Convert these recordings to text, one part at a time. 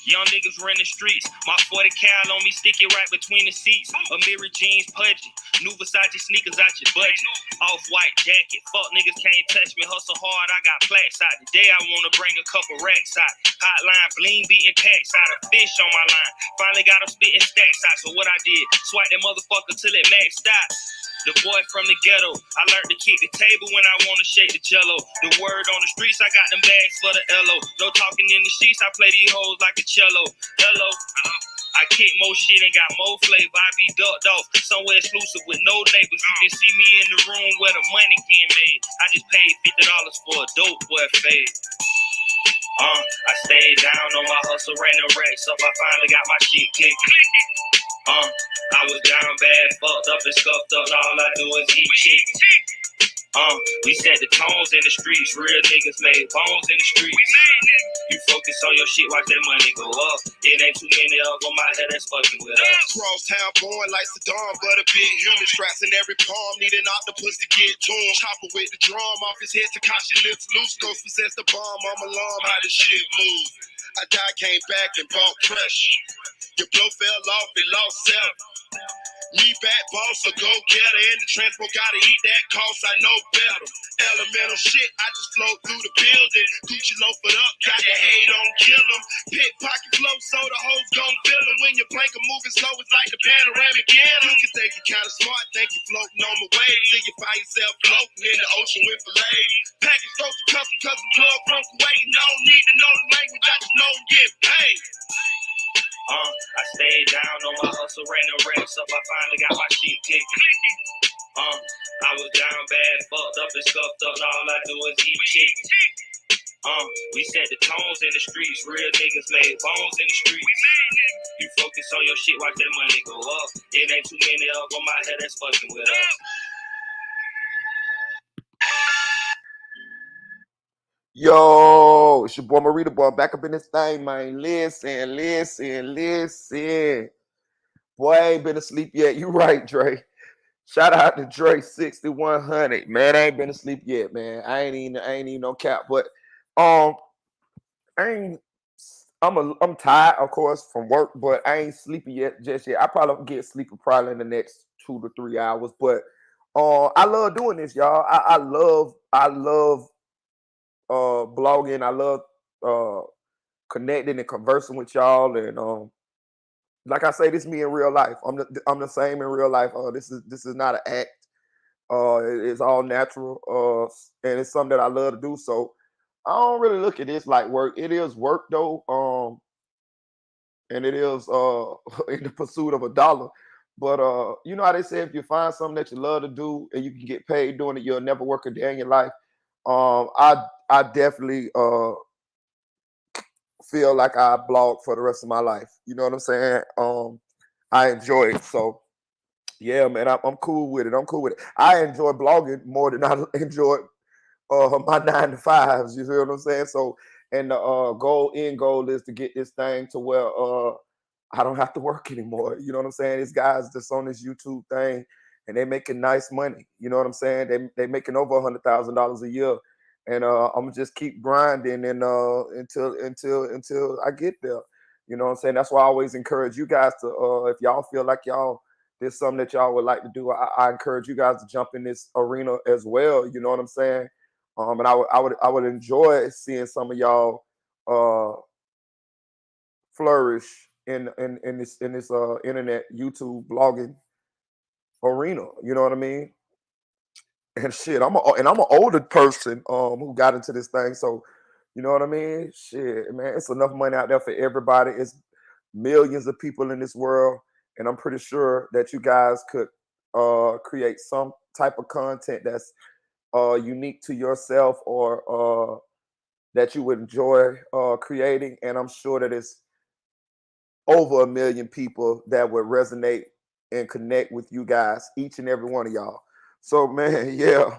Young niggas run the streets. My 40 cal on me, stick it right between the seats. A mirror jeans pudgy. New Versace sneakers out your budget. Off-white jacket. Fuck niggas can't touch me. Hustle hard, I got plaques out. Today I wanna bring a couple racks out. Hotline bling beating packs out. A fish on my line. Finally got them spitting stacks out. So what I did, swipe that motherfucker till it maxed out. The boy from the ghetto, I learned to kick the table when I wanna shake the jello. The word on the streets, I got them bags for the LO. No talking in the sheets, I play these hoes like a cello. Hello, I kick more shit and got more flavor. I be ducked off, somewhere exclusive with no neighbors. You can see me in the room where the money getting made. I just paid $50 for a dope boy fade. I stayed down on my hustle, ran the racks up. I finally got my shit kicked. I was down bad, fucked up and scuffed up. All I do is eat chicken. We set the tones in the streets. Real niggas made bones in the streets. You focus on your shit, watch that money go up. It ain't too many of them out here that's fucking with us. Cross town born like Saddam, but a big human. Straps in every palm, need an octopus to get to him. Chopper with the drum off his head, Takashi lips loose. Ghost possess the bomb, I'm alarm, how the shit move. I died, came back and bought fresh. Your blow fell off, it lost self. Me back boss, a go-getter in the transport, gotta eat that cost, I know better. Elemental shit, I just float through the building. Gucci loafed up, got your hate on, kill them. Pickpocket flow, so the hoes gon' feel them. When your blanket moving slow, it's like the panoramic in. You can think you kinda smart, think you floating on my wave. Till you find yourself floating in the ocean with fillets. Package close to custom plug from Kuwait. No need to know the language, I just know I'm getting paid. I stayed down on my hustle, ran the racks up. I finally got my shit kicked. I was down bad, fucked up and scuffed up. All I do is eat chicken. We set the tones in the streets. Real niggas made bones in the streets. You focus on your shit, watch that money go up. It ain't too many of them out here that's fucking with us. Yo, it's your boy Marita Boy back up in this thing, man. Listen. Boy, I ain't been asleep yet. You right, Dre. Shout out to Dre 6100. Man, I ain't been asleep yet, man. I ain't even no cap. But I'm tired, of course, from work, but I ain't sleepy yet just yet. I probably get sleepy probably in the next 2 to 3 hours. But I love doing this, y'all. I love blogging. I love connecting and conversing with y'all, and like I say, this is me in real life. I'm the same in real life. This is not an act. It's all natural, and it's something that I love to do. So I don't really look at this like work. It is work though, and it is in the pursuit of a dollar. But you know how they say, if you find something that you love to do and you can get paid doing it, you'll never work a day in your life. I definitely feel like I blog for the rest of my life. You know what I'm saying? I enjoy it. So yeah, man, I'm cool with it. I enjoy blogging more than I enjoy my 9 to 5s. You see what I'm saying? So, and the end goal is to get this thing to where I don't have to work anymore. You know what I'm saying? These guys that's on this YouTube thing, and they making nice money. You know what I'm saying? They making over $100,000 a year. And I'm gonna just keep grinding and until I get there. You know what I'm saying? That's why I always encourage you guys to if y'all feel like there's something that y'all would like to do, I encourage you guys to jump in this arena as well. You know what I'm saying? And I would enjoy seeing some of y'all flourish in this internet YouTube blogging arena. You know what I mean? And shit, I'm an older person who got into this thing. So, you know what I mean? Shit, man, it's enough money out there for everybody. It's millions of people in this world, and I'm pretty sure that you guys could create some type of content that's unique to yourself or that you would enjoy creating. And I'm sure that it's over 1 million people that would resonate and connect with you guys, each and every one of y'all. So, man, yeah.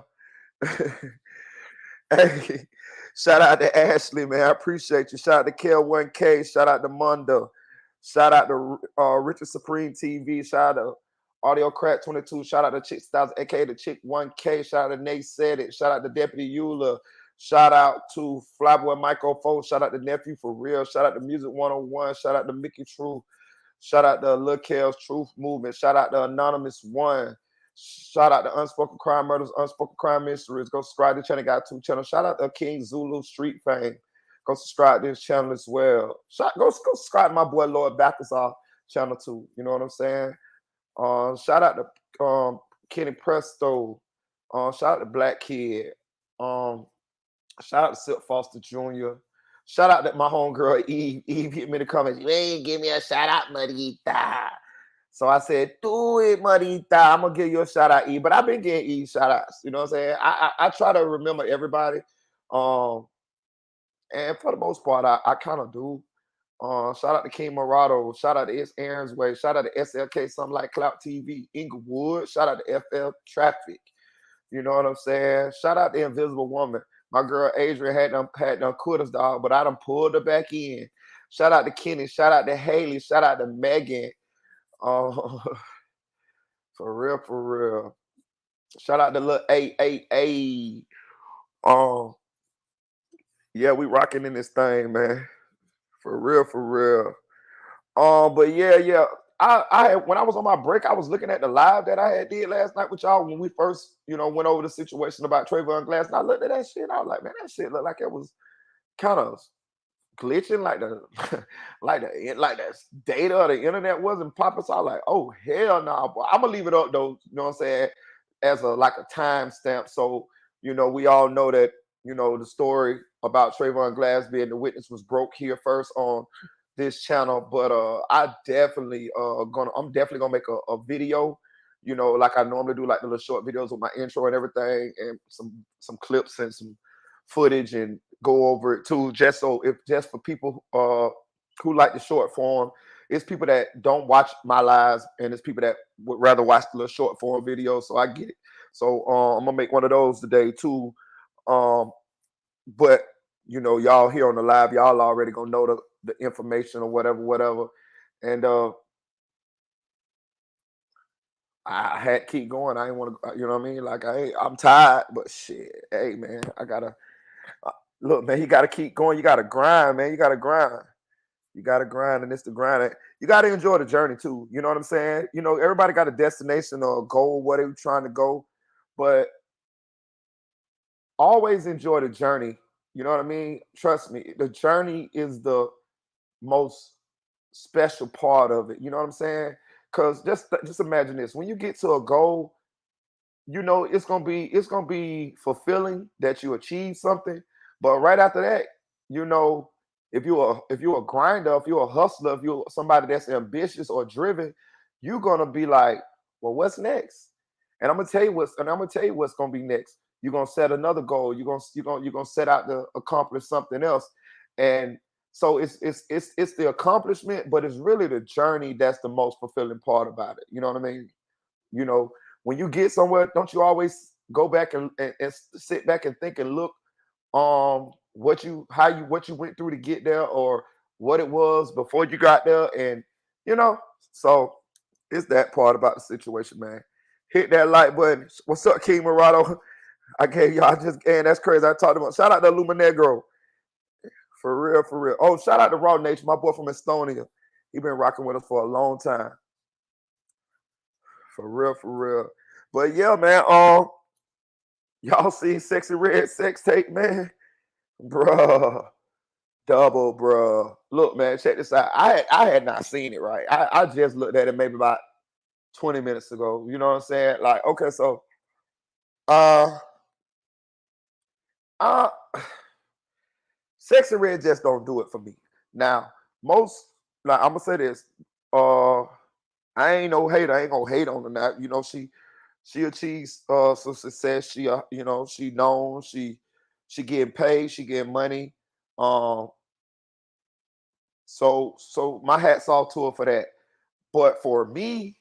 Hey, shout out to Ashley, man. I appreciate you. Shout out to Kel1K. Shout out to Mondo. Shout out to Richard Supreme TV. Shout out to Audio Crack 22. Shout out to Chick 1000, aka the Chick 1K. Shout out to Nate Said It. Shout out to Deputy Eula. Shout out to Flyboy Michael Fo. Shout out to Nephew For Real. Shout out to Music 101. Shout out to Mickey Truth. Shout out to Lil Kel's Truth Movement. Shout out to Anonymous One. Shout out to Unspoken Crime Murders, Unspoken Crime Mysteries. Go subscribe to the channel. Got 2 channels. Shout out to King Zulu Street Fame. Go subscribe to his channel as well. Go subscribe to my boy Lord Backusar channel too. You know what I'm saying? Shout out to Kenny Presto. Shout out to Black Kid. Shout out to Silk Foster Jr. Shout out to my homegirl Eve. Eve hit me in the comments. You ain't give me a shout out, Marita. So I said, do it, Marita. I'm gonna give you a shout out, Eve. But I've been getting Eve shout outs. You know what I'm saying? I try to remember everybody. And for the most part, I kind of do. Shout out to King Morado. Shout out to S. Aaron's Way. Shout out to SLK, something like Clout TV. Inglewood. Shout out to FL Traffic. You know what I'm saying? Shout out to Invisible Woman. My girl Adrian had them quit us, dog, but I done pulled her back in. Shout out to Kenny. Shout out to Haley. Shout out to Megan. For real. Shout out to Lil A. Yeah, we rocking in this thing, man. For real. But yeah. I had, when I was on my break, I was looking at the live that I had did last night with y'all when we first, went over the situation about Trayvon Glass. And I looked at that shit. And I was like, man, that shit looked like it was kind of glitching, like the like the data or the internet wasn't popping. So I was like, oh hell no, nah, I'm gonna leave it up though. You know what I'm saying? As a time stamp. So we all know that the story about Trayvon Glass being the witness was broke here first on this channel, but I'm definitely gonna make a video, like I normally do, like the little short videos with my intro and everything, and some clips and some footage, and go over it too, just for people who like the short form. It's people that don't watch my lives, and it's people that would rather watch the little short form videos. So I get it. So I'm gonna make one of those today too. But y'all here on the live, y'all already gonna know the information or whatever. And I had to keep going. I didn't want to, you know what I mean? Like I'm tired, but shit, hey man, I gotta look, man. You gotta keep going. You gotta grind, man. You gotta grind, and it's the grind. You gotta enjoy the journey too. You know what I'm saying? Everybody got a destination or a goal, where they're trying to go, but always enjoy the journey. You know what I mean? Trust me, the journey is the most special part of it. You know what I'm saying? Because just imagine this: when you get to a goal, it's gonna be fulfilling that you achieve something. But right after that, if you're a grinder, if you're a hustler, if you're somebody that's ambitious or driven, you're gonna be like, well, what's next? And I'm gonna tell you what's gonna be next. You're gonna set another goal. You're gonna set out to accomplish something else. And so it's the accomplishment, but it's really the journey that's the most fulfilling part about it. You know what I mean? When you get somewhere, don't you always go back and sit back and think and look what you went through to get there, or what it was before you got there, and so it's that part about the situation, man. Hit that like button. What's up, King Morado? I gave y'all that's crazy. I talked about, shout out to Luminegro. For real. Oh, shout out to Raw Nature, my boy from Estonia. He been rocking with us for a long time. For real. But yeah, man, y'all seen Sexy Red sex tape, man? Bruh. Double, bruh. Look, man, check this out. I had not seen it, right? I just looked at it maybe about 20 minutes ago. You know what I'm saying? Like, okay, so Sexy Red just don't do it for me. Now, I'm gonna say this. I ain't no hater. I ain't gonna hate on her now. She achieves some success. She she known. She getting paid. She getting money. So my hat's off to her for that. But for me,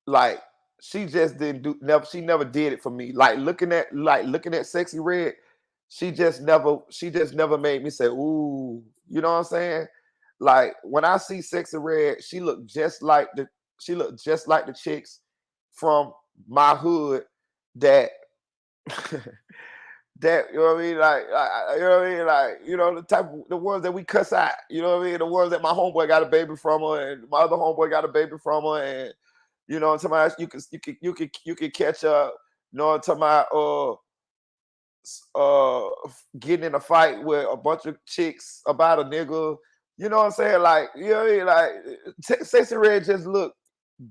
like, she just she never did it for me. Like looking at Sexy Red, she just never made me say, ooh, you know what I'm saying? Like when I see Sexy Red, she looked just like the chicks from my hood that that, you know what I mean? You know what I mean? Like, you know, the ones that we cuss out, you know what I mean? The ones that my homeboy got a baby from her and my other homeboy got a baby from her, and you know, somebody you can catch up, you know, to my getting in a fight with a bunch of chicks about a nigga. You know what I'm saying? Like, you know what I mean? Like, Sexy Red just look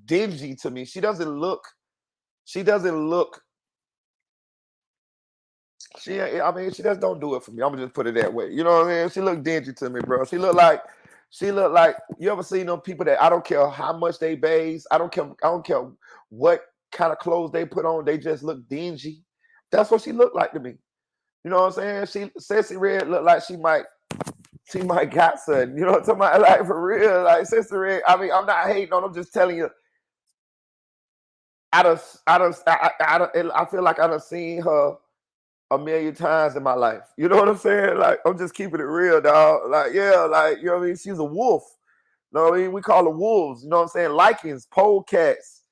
dingy to me. She doesn't look. She I mean, she just don't do it for me. I'm gonna just put it that way. You know what I mean? She look dingy to me, bro. She look like you ever seen them people that I don't care how much they bathe, I don't care what kind of clothes they put on, they just look dingy. That's what she looked like to me. You know what I'm saying? Sexy Red look like she might got something. You know what I'm talking about? Like, for real, like Sexy Red. I mean, I'm not hating on. I'm just telling you. I feel like I done seen her a million times in my life. You know what I'm saying? Like, I'm just keeping it real, dog. Like, yeah, like, you know what I mean? She's a wolf. You know what I mean? We call her wolves. You know what I'm saying? Likings, polecats.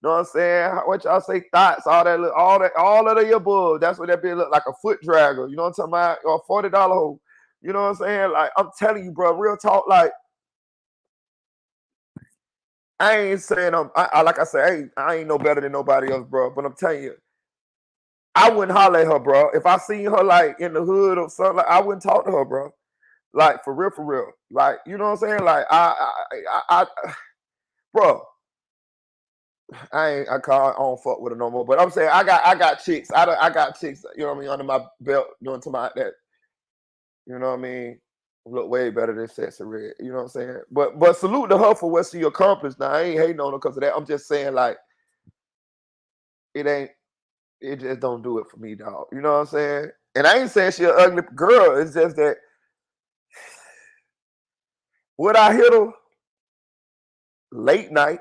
You know what I'm saying? What y'all say? Thoughts, all of the above. That's what that bitch look like, a foot dragger. You know what I'm talking about? Or $40 hole. You know what I'm saying? Like, I'm telling you, bro, real talk. Like, I ain't saying like I said, I ain't no better than nobody else, bro. But I'm telling you, I wouldn't holler at her, bro. If I seen her like in the hood or something, like, I wouldn't talk to her, bro. Like, for real. Like, you know what I'm saying? Like, bro, I don't fuck with her no more. But I'm saying I got chicks. I got chicks, you know what I mean, under my belt doing to my that, you know what I mean, look way better than Sexy Red. You know what I'm saying? But salute to her for what she accomplished. Now, I ain't hating on her because of that. I'm just saying, like, it just don't do it for me, dog. You know what I'm saying? And I ain't saying she an ugly girl. It's just that, would I hit her late night?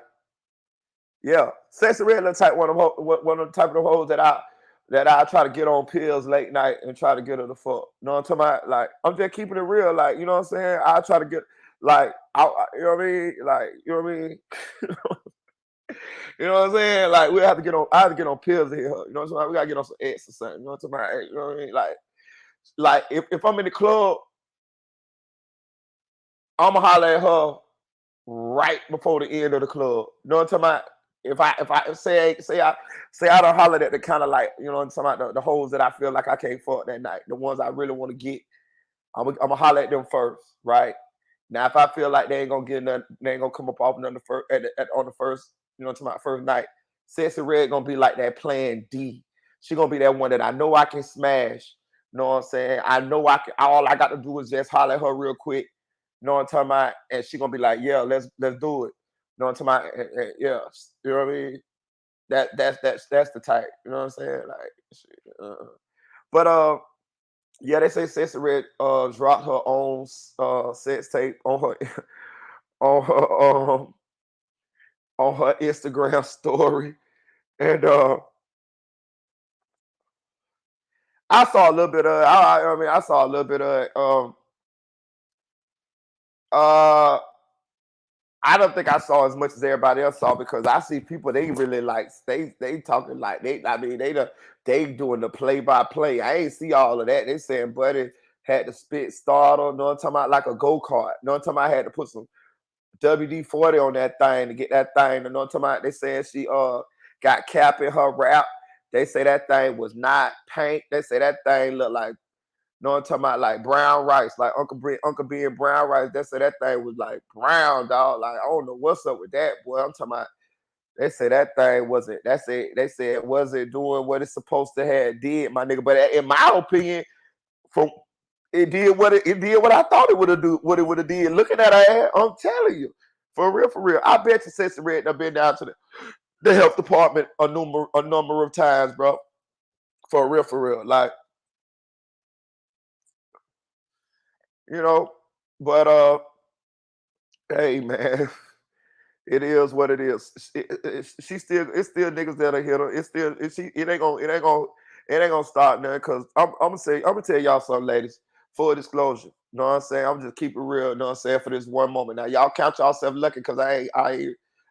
Yeah. Sexy Red look type one of the type of the hoes that I try to get on pills late night and try to get her to fuck. You know what I'm talking about? Like, I'm just keeping it real. Like, you know what I'm saying? I try to get, like, you know what I mean? Like, you know what I mean? You know what I'm saying? Like, I have to get on pills to hit her. You know what I'm saying? We gotta get on some X or something. You know what I'm talking about? You know what I mean? Like if I'm in the club, I'ma holler at her right before the end of the club. You know what I'm talking about? If I say I don't holler at the kind of, like, you know what I'm talking about, the hoes that I feel like I can't fuck that night, the ones I really want to get, I'm gonna holler at them first, right? Now, if I feel like they ain't gonna get nothing, they ain't gonna come up off on the first, you know, to my first night, Sexy Red gonna be like that plan D. She gonna be that one that I know I can smash. You know what I'm saying? I know I can. All I got to do is just holler at her real quick. You know what I'm talking about? And she gonna be like, yeah, let's do it. You know what I'm talking about? Yeah, you know what I mean? That's the type. You know what I'm saying? Like, shit, but yeah, they say Sexy Red dropped her own sex tape on her on her on her Instagram story, and I saw a little bit of. I mean, I saw a little bit of. Uh, I don't think I saw as much as everybody else saw, because I see people, they really like they talking like they doing the play by play. I ain't see all of that. They saying Buddy had to spit starter. No, I'm talking about like a go-kart. No, I'm talking about I had to put some WD-40 on that thing to get that thing. You know what I'm talking about? They saying she got cap in her rap. They say that thing was not paint. They say that thing looked like, know what I'm talking about, like brown rice, like Uncle B and brown rice. They said that thing was like brown, dog. Like, I don't know what's up with that, boy. I'm talking about. They said that thing wasn't. That's it. They said it wasn't doing what it's supposed to have did, my nigga. But in my opinion, from it did what I thought it would have do. What it would have did. Looking at her ass, I'm telling you, for real. I bet you Sexy Red done been down to the health department a number of times, bro. For real. Like, you know, but hey, man, it is what it is. It's still niggas that'll hit her. It ain't gonna stop now, because I'm gonna tell y'all something, ladies. Full disclosure. You know what I'm saying? I'm just keep it real, you know what I'm saying, for this one moment. Now, y'all count yourself lucky, because I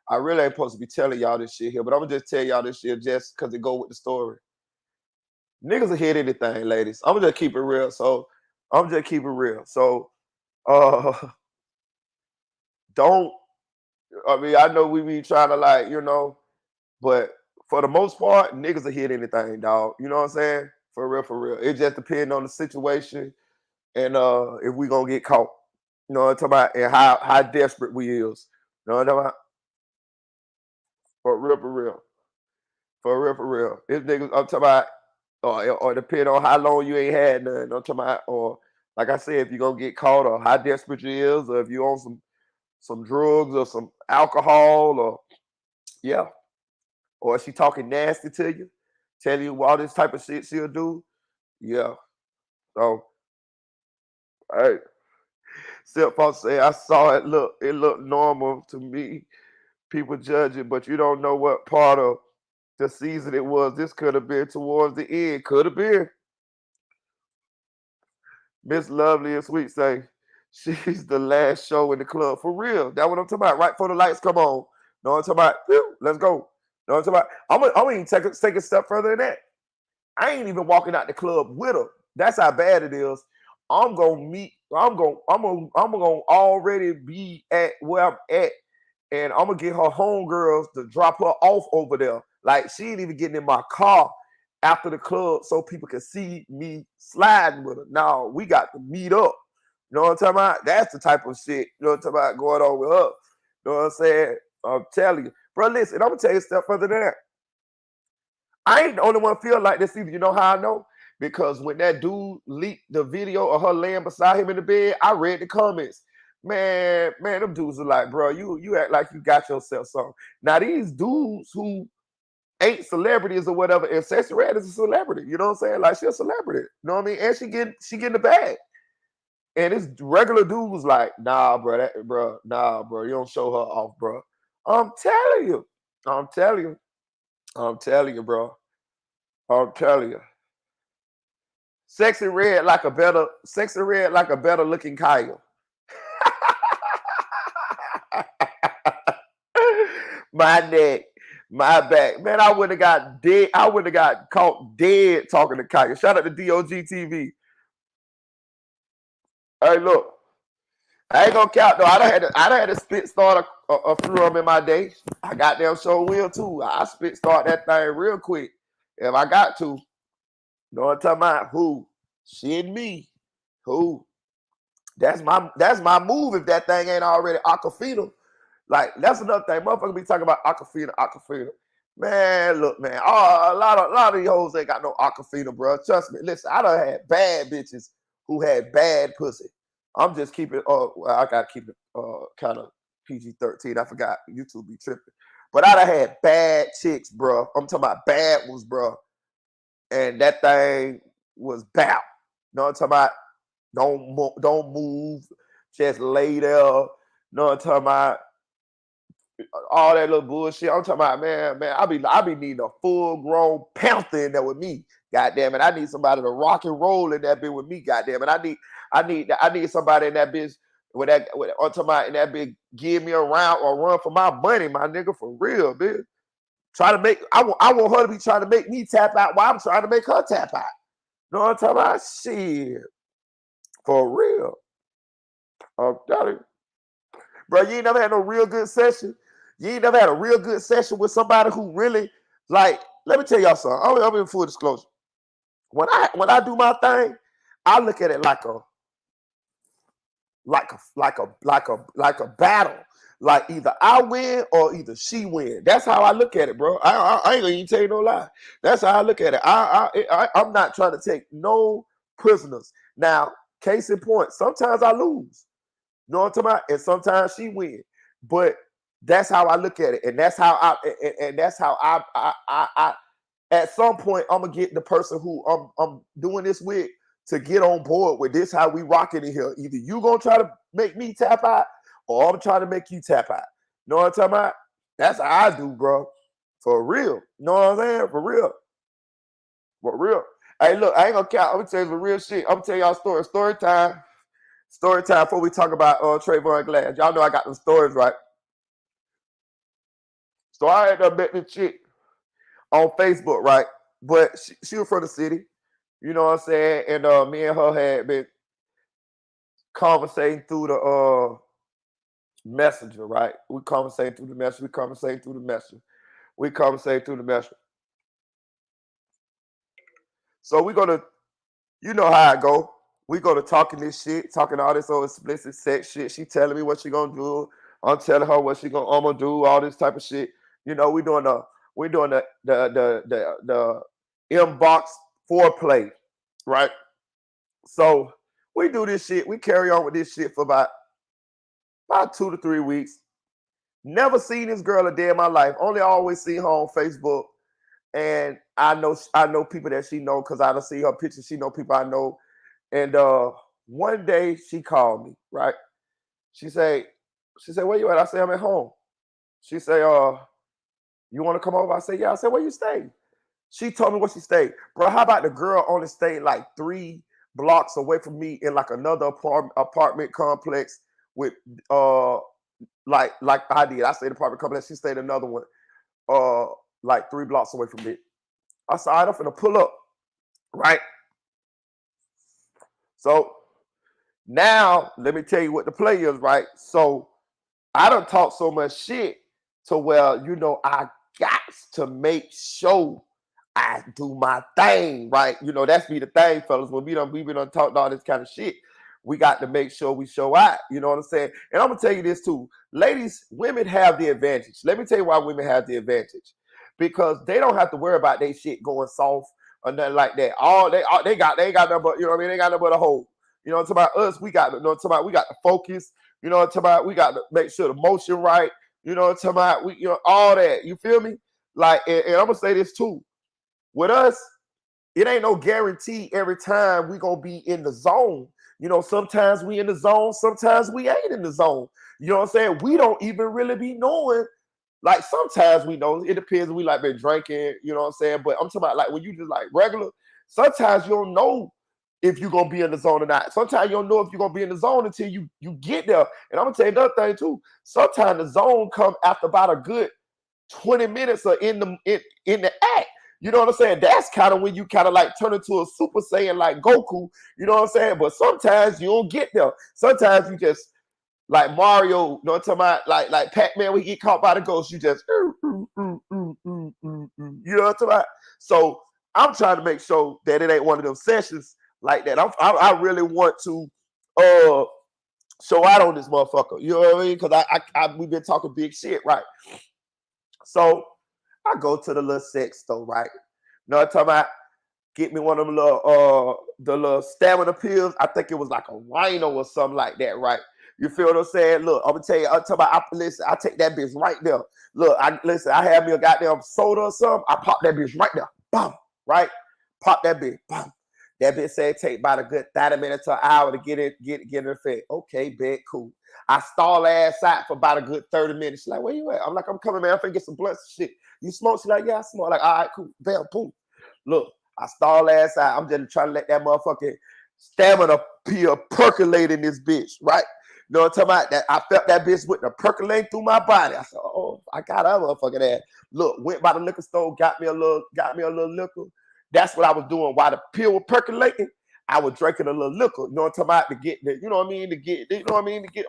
I really ain't supposed to be telling y'all this shit here, but I'm gonna just tell y'all this shit just because it go with the story. Niggas will hit anything, ladies. I'm gonna just keep it real. So don't. I mean, I know we be trying to like, but for the most part, niggas will hit anything, dog. You know what I'm saying? For real, for real. It just depends on the situation and if we gonna get caught. You know what I'm talking about? And how desperate we is. You know what I'm talking about? For real, for real. For real, for real. This niggas, I'm talking about, or depend on how long you ain't had none. I'm talking about, or like I said, if you're gonna get caught, or how desperate you is, or if you on some drugs or some alcohol, or yeah, or if she talking nasty to you, telling you all this type of shit she'll do, yeah. So, hey, still folks say I saw it. It looked normal to me. People judge it, but you don't know what part of the season it was. This could have been towards the end. Could have been. Miss Lovely and Sweet say she's the last show in the club. For real. That's what I'm talking about. Right before the lights come on. Know what I'm talking about? Whew, let's go. Know what I'm talking about? I'm gonna even take a step further than that. I ain't even walking out the club with her. That's how bad it is. I'm gonna already be at where I'm at, and I'm gonna get her homegirls to drop her off over there. Like she ain't even getting in my car after the club so people can see me sliding with her. Now we got to meet up. You know what I'm talking about? That's the type of shit, you know what I'm talking about, going on with her. You know what I'm saying? I'm telling you. Bro, listen, I'm gonna tell you a step further than that. I ain't the only one feel like this either. You know how I know? Because when that dude leaked the video of her laying beside him in the bed, I read the comments. Man, them dudes are like, bro, you act like you got yourself something. Now these dudes who ain't celebrities or whatever, and Sexy Red is a celebrity. You know what I'm saying? Like she a celebrity. You know what I mean? And she getting the bag. And this regular dude was like, nah, bro, you don't show her off, bro. I'm telling you, bro. I'm telling you. Sexy Red like a better looking Kyle. My neck, my back. Man, I would have got dead. I would have got caught dead talking to Kyle. Shout out to DOG TV. Hey, look. I ain't gonna count though. I done had to spit start a few of them in my day. I got them show will too. I spit start that thing real quick if I got to. Know what I'm talking about? Who? She and me. Who? That's my move if that thing ain't already Aquafina. Like, that's another thing. Motherfucker be talking about Aquafina. Man, look, man. A lot of these hoes ain't got no Aquafina, bro. Trust me. Listen, I done had bad bitches who had bad pussy. I'm just keeping I gotta keep it kind of PG-13. I forgot YouTube be tripping. But I done had bad chicks, bro. I'm talking about bad ones, bro. And that thing was bow. You know what I'm talking about? Don't move. Just lay there. You know what I'm talking about? All that little bullshit. I'm talking about, man, I be needing a full-grown panther in there with me. Goddamn it. I need somebody to rock and roll in that bitch with me. Goddamn it. I need somebody in that bitch I'm talking about in that bitch give me a round or run for my money, my nigga, for real, bitch. I want her to be trying to make me tap out while I'm trying to make her tap out. You know what I'm talking about? Shit. For real. I'm telling you. Bro, you ain't never had no real good session. You ain't never had a real good session with somebody who really, like, let me tell y'all something. I'm in full disclosure. When I do my thing, I look at it like a battle. Like either I win or either she win. That's how I look at it, bro. I ain't gonna even tell you no lie. That's how I look at it. I'm not trying to take no prisoners. Now, case in point, sometimes I lose. You know what I'm talking about? And sometimes she wins. But that's how I look at it. And that's how I at some point I'm gonna get the person who I'm doing this with to get on board with this, how we rocking in here. Either you gonna try to make me tap out or I'm trying to make you tap out. You know what I'm talking about? That's how I do, bro. For real. You know what I'm saying? For real. For real. Hey, look, I ain't gonna count. I'm gonna tell you some real shit. I'm gonna tell y'all a story. Story time before we talk about Trayvon Glass. Y'all know I got them stories, right? So I had met this chick on Facebook, right? But she was from the city, you know what I'm saying? And me and her had been conversating through the messenger, right? We conversating through the messenger. So we're gonna, you know how I go. We go to talking this shit, talking all this old explicit sex shit. She telling me what she gonna do. I'm telling her what I'm gonna do, all this type of shit. You know, we doing the inbox foreplay, right? So we do this shit. We carry on with this shit for about 2 to 3 weeks. Never seen this girl a day in my life. Only always see her on Facebook. And I know people that she know because I don't see her pictures. She know people I know. And one day she called me, right? She say, where you at? I say, I'm at home. She say, you want to come over? I say, yeah. I said, where you stay? She told me where she stayed. Bro, how about the girl only stayed like 3 blocks away from me in like another apartment complex with like I did. I stayed in an apartment complex. She stayed in another one like 3 blocks away from me. I said, all right, I'm finna pull up, right? So now let me tell you what the play is, right? So I done talk so much shit to where, you know, I got to make sure I do my thing, right? You know, that's be the thing, fellas. When we done talked all this kind of shit, we got to make sure we show out. You know what I'm saying? And I'm gonna tell you this too. Ladies, women have the advantage. Let me tell you why women have the advantage. Because they don't have to worry about their shit going soft or nothing like that. They ain't got nothing but, you know what I mean? They got nothing but a hole. You know what I'm talking about? Us, we got the focus. You know what I'm talking about? We got to make sure the motion right. You know what I'm talking about? All that. You feel me? Like, and I'm gonna say this too. With us, it ain't no guarantee every time we gonna be in the zone. You know, sometimes we in the zone, sometimes we ain't in the zone. You know what I'm saying? We don't even really be knowing. Like sometimes we know, it depends. We like been drinking, you know what I'm saying? But I'm talking about like when you just like regular, sometimes you don't know if you're gonna be in the zone or not. Sometimes you don't know if you're gonna be in the zone until you get there. And I'm gonna tell you another thing too. Sometimes the zone come after about a good 20 minutes or in the act. You know what I'm saying? That's kind of when you kind of like turn into a Super Saiyan like Goku. You know what I'm saying? But sometimes you don't get there. Sometimes you just like Mario, you know what I'm talking about? Like Pac-Man, when he get caught by the ghost, you just you know what I'm talking about? So I'm trying to make sure that it ain't one of them sessions like that. I really want to show out on this motherfucker. You know what I mean? Because we've been talking big shit, right? So I go to the little sex store, right? You know what I'm talking about? Get me one of them the little stamina pills. I think it was like a rhino or something like that, right? You feel what I'm saying? Look, I'm gonna tell you, I'm talking about, listen, I take that bitch right there. Look, I have me a goddamn soda or something. I pop that bitch right there. Boom, right? Pop that bitch. Boom. That bitch said take about a good 30 minutes to an hour to get in effect. Okay, bet, cool. I stall ass out for about a good 30 minutes. She's like, where you at? I'm like, I'm coming, man. I'm finna get some blunts and shit. You smoke? She's like, yeah, I smoke. Like, all right, cool. Bam, boom. Look, I stall ass out. I'm just trying to let that motherfucking stamina pill percolate in this bitch, right? You know what I'm talking about? That I felt that bitch with the percolating through my body. I said, oh, I got that motherfucking ass. Look, went by the liquor store, got me a little liquor. That's what I was doing while the pill was percolating. I was drinking a little liquor. You know what I'm talking about? To get the, you know what I mean? To get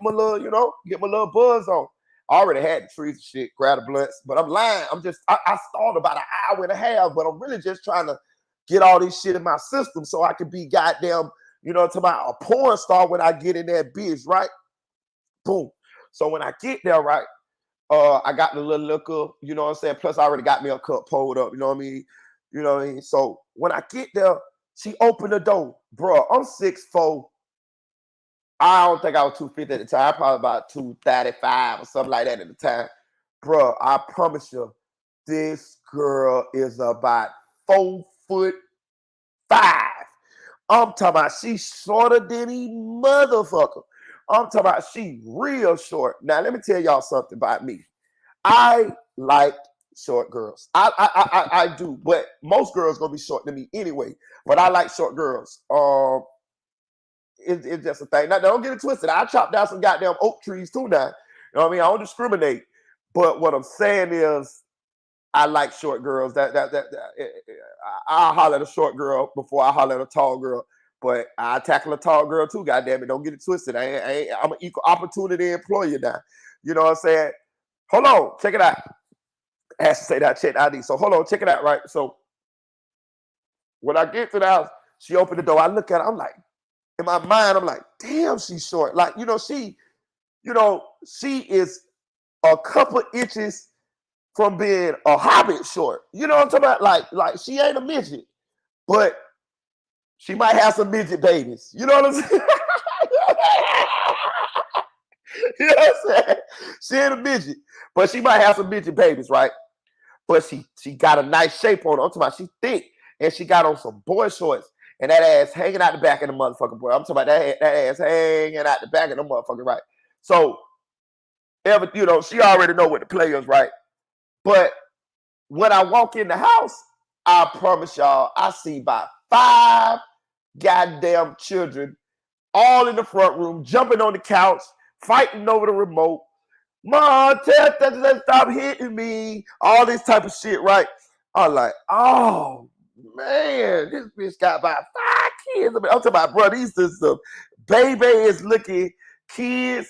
my little, get my little buzz on. I already had the trees and shit, grab the blunts, but I'm lying. I stalled about an hour and a half, but I'm really just trying to get all this shit in my system so I can be goddamn, you know what I'm talking about, a porn star when I get in that bitch, right? Boom. So when I get there, right, I got the little liquor, you know what I'm saying? Plus I already got me a cup pulled up, you know what I mean? You know what I mean? So when I get there, she opened the door. Bro, I'm 6'4". I don't think I was 250 at the time. Probably about 235 or something like that at the time. Bro, I promise you, this girl is about 4'5". I'm talking about she's shorter than a motherfucker. I'm talking about she real short. Now, let me tell y'all something about me. I like short girls. I do, but most girls gonna be short than me anyway. But I like short girls. It's just a thing. Now, don't get it twisted. I chop down some goddamn oak trees too now. You know what I mean? I don't discriminate. But what I'm saying is, I like short girls. I'll holler at a short girl before I holler at a tall girl. But I tackle a tall girl too. Goddamn it, don't get it twisted. I'm an equal opportunity employer now. You know what I'm saying? Hold on, check it out. I have to say that check ID. So hold on, check it out. Right. So when I get to the house, she opened the door. I look at her. I'm like, in my mind, I'm like, damn, she's short. Like, she is a couple inches from being a hobbit short. You know what I'm talking about? Like she ain't a midget, but she might have some midget babies. You know what I'm saying? You know what I'm saying? She ain't a midget, but she might have some midget babies, right? But she got a nice shape on her. I'm talking about she thick, and she got on some boy shorts, and that ass hanging out the back of the motherfucking boy. I'm talking about that ass hanging out the back of the motherfucking, right? So, she already know what the play is, right? But when I walk in the house, I promise y'all, I see about 5 goddamn children all in the front room, jumping on the couch, fighting over the remote. Mom, tell them stop hitting me. All this type of shit, right? I'm like, oh, man, this bitch got about 5 kids. I'm talking about, bro, these are some baby-ass looking kids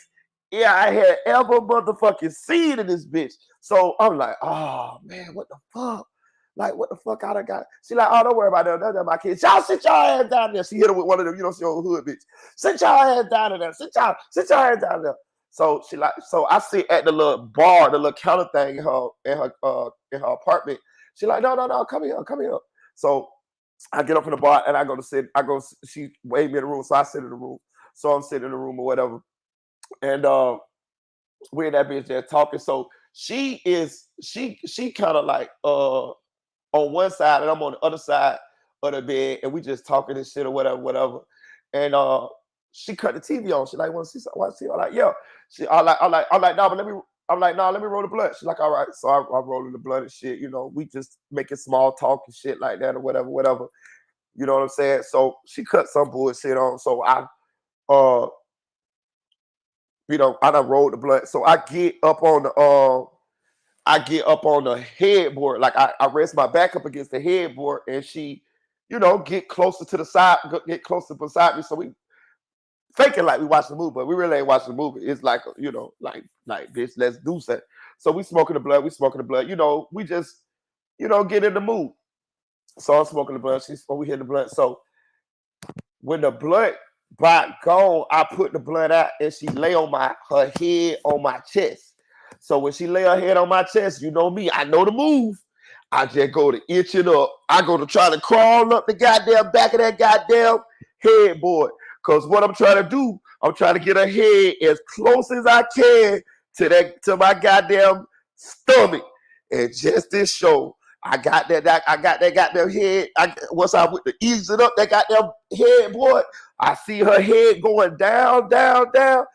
I had ever motherfucking seen in this bitch. So I'm like, oh, man, what the fuck? Like, what the fuck I done got? She like, oh, don't worry about that. That's my kids. Y'all sit y'all ass down there. She hit her with one of them, she old hood bitch. Sit y'all ass down there. Sit y'all ass down there. So I sit at the little bar, the little counter thing in her apartment. She like, no, come here. So I get up from the bar and I go to sit. She waved me in the room, so I sit in the room. So I'm sitting in the room or whatever. And we're in that bitch there talking. So she kind of like on one side and I'm on the other side of the bed, and we just talking and shit or whatever. And she cut the TV on. She like, want to see something? I'm like, yeah. I'm like, no, but let me roll the blunt. She's like, all right. So I'm rolling the blunt and shit. We just making small talk and shit like that or whatever. You know what I'm saying? So she cut some bullshit on. So I done rolled the blunt. So I get up on the headboard. Like I rest my back up against the headboard, and she, get closer to the side, get closer beside me. So we faking like we watching the movie, but we really ain't watching the movie. It's like, like bitch, let's do that. So we smoking the blood. We just, get in the mood. So I'm smoking the blood. We hit the blood. So when the blood got gone, I put the blood out, and she lay on her head on my chest. So when she lay her head on my chest, you know me, I know the move. I just go to itch it up. I go to try to crawl up the goddamn back of that goddamn headboard. Because what I'm trying to do, I'm trying to get her head as close as I can to my goddamn stomach. And just this show, I got that goddamn head. Once I went to ease it up, that goddamn headboard, I see her head going down. That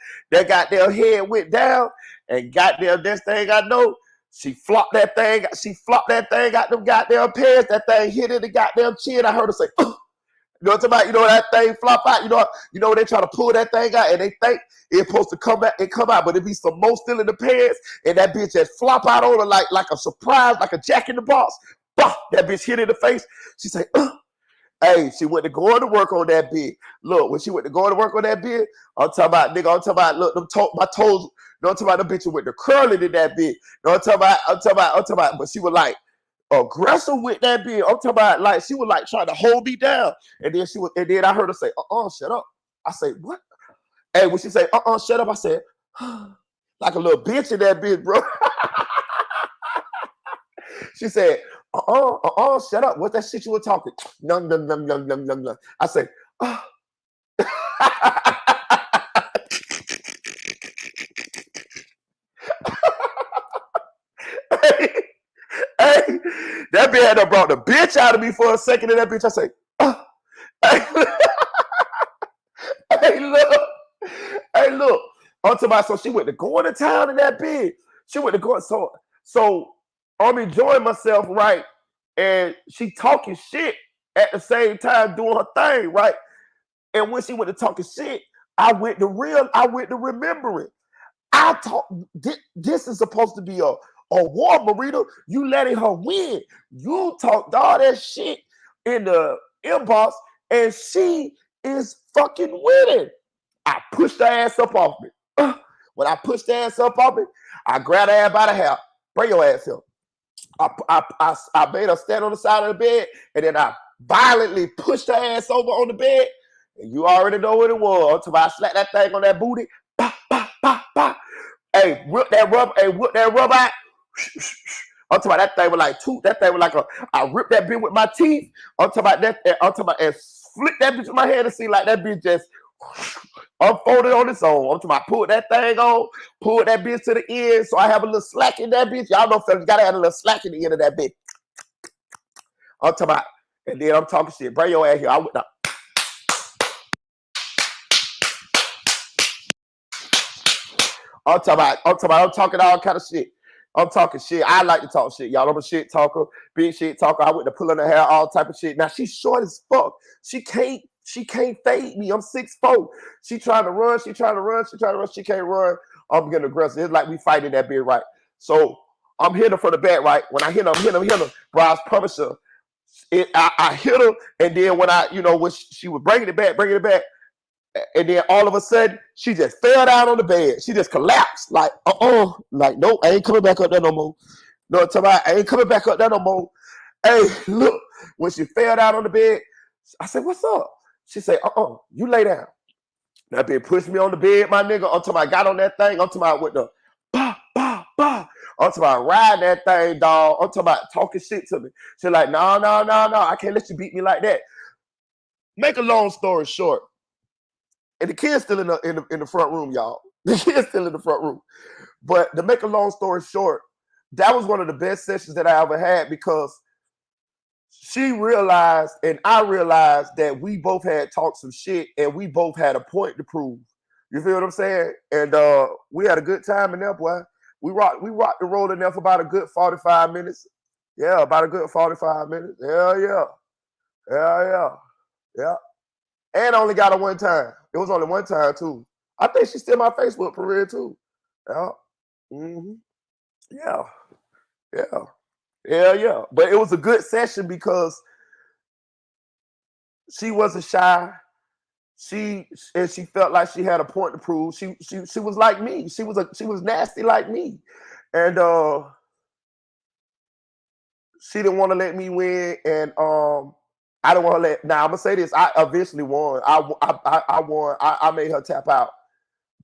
goddamn head went down. And goddamn, next thing I know, she flopped that thing out them goddamn pants. That thing hit in the goddamn chin. I heard her say, ugh. You know what I'm talking about? That thing flop out. They try to pull that thing out, and they think it's supposed to come out, but it be some more still in the pants, and that bitch just flop out on her like a surprise, like a Jack in the Box. Bah! That bitch hit in the face. She say, ugh. Hey, she went to go to work on that bitch. Look, when she went to go to work on that bitch, I'm talking about, look, my toes, I'm talking about the bitch went to curling in that bitch. I'm talking about, but she was like, aggressive with that bitch. I'm talking about, like, she was like trying to hold me down, and then I heard her say, shut up. I say, what? Hey, when she say, shut up, I said, like a little bitch in that bitch, bro. She said, shut up. What's that shit you were talking? Num. I said, oh. Hey, that bitch had brought the bitch out of me for a second, and that bitch, I say, oh. Hey, look. I'm talking about, so she went to go into town in that bitch. She went to go, so I'm enjoying myself, right? And she talking shit at the same time doing her thing, right? And when she went to talking shit, I went to remembering. I talk. This is supposed to be a war, Marita. You letting her win. You talked all that shit in the inbox, and she is fucking winning. I pushed her ass up off me. When I pushed her ass up off me, I grabbed her ass by the hair. Bring your ass here. I made her stand on the side of the bed, and then I violently pushed her ass over on the bed. And you already know what it was. Until I slapped that thing on that booty. Bah, bah, bah, bah. Hey, whip that rub out. I'm talking about that thing was like that thing was like I ripped that bitch with my teeth. I'm talking about that, I'm talking about and flick that bitch with my hand and see like that bitch just unfolded on its own. I'm talking about pull that thing on, pull that bitch to the end, so I have a little slack in that bitch. Y'all know fellas gotta have a little slack in the end of that bitch. I'm talking about, and then I'm talking shit. Bring your ass here. I went up. I'm talking all kind of shit. I'm talking shit. I like to talk shit, y'all. I'm a shit talker, big shit talker. I went to pulling her hair, all type of shit. Now she's short as fuck. She can't fade me. I'm 6'4". She trying to run. She can't run. I'm getting aggressive. It's like we fighting that bitch, right? So I'm hitting her from the back, right? When I hit her, bro, I promise her. I hit her, and then when she was bringing it back, and then all of a sudden, she just fell down on the bed. She just collapsed. Like, like, nope, I ain't coming back up there no more. No, I ain't coming back up there no more. Hey, look, when she fell down on the bed, I said, what's up? She said, you lay down. That bitch pushed me on the bed, my nigga. Until I got on that thing. I'm talking about with the bah, bah, bah. I'm talking about riding that thing, dog. I'm talking about talking shit to me. She's like, no, I can't let you beat me like that. Make a long story short. And the kid's still in the front room, y'all. The kid's still in the front room. But to make a long story short, that was one of the best sessions that I ever had because she realized and I realized that we both had talked some shit and we both had a point to prove. You feel what I'm saying? And we had a good time in there, boy. We rocked the road in there for about a good 45 minutes. Yeah, about a good 45 minutes. Hell yeah. And I only got her one time. It was only one time, too. I think she's still my Facebook for real, too. Yeah. Mm-hmm. Yeah. But it was a good session because she wasn't shy. She felt like she had a point to prove. She was like me. She was nasty like me. And she didn't want to let me win. And I don't want to let. Now I'm gonna say this. I eventually won. I won. I made her tap out,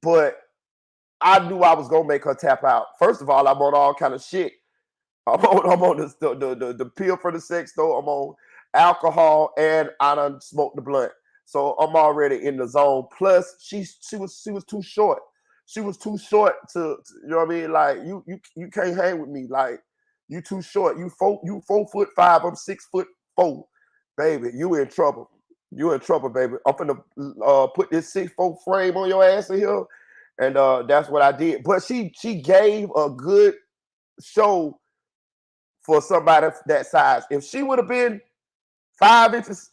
but I knew I was gonna make her tap out. First of all, I'm on all kind of shit. I'm on the pill for the sex though. I'm on alcohol and I done smoked the blunt, so I'm already in the zone. Plus, she was too short. She was too short to you know what I mean. Like you can't hang with me. Like you too short. You 4'5". I'm 6'4". Baby, you in trouble. You in trouble, baby. I'm finna put this 6'4" frame on your ass in here. And that's what I did. But she gave a good show for somebody that size. If she would have been 5 inches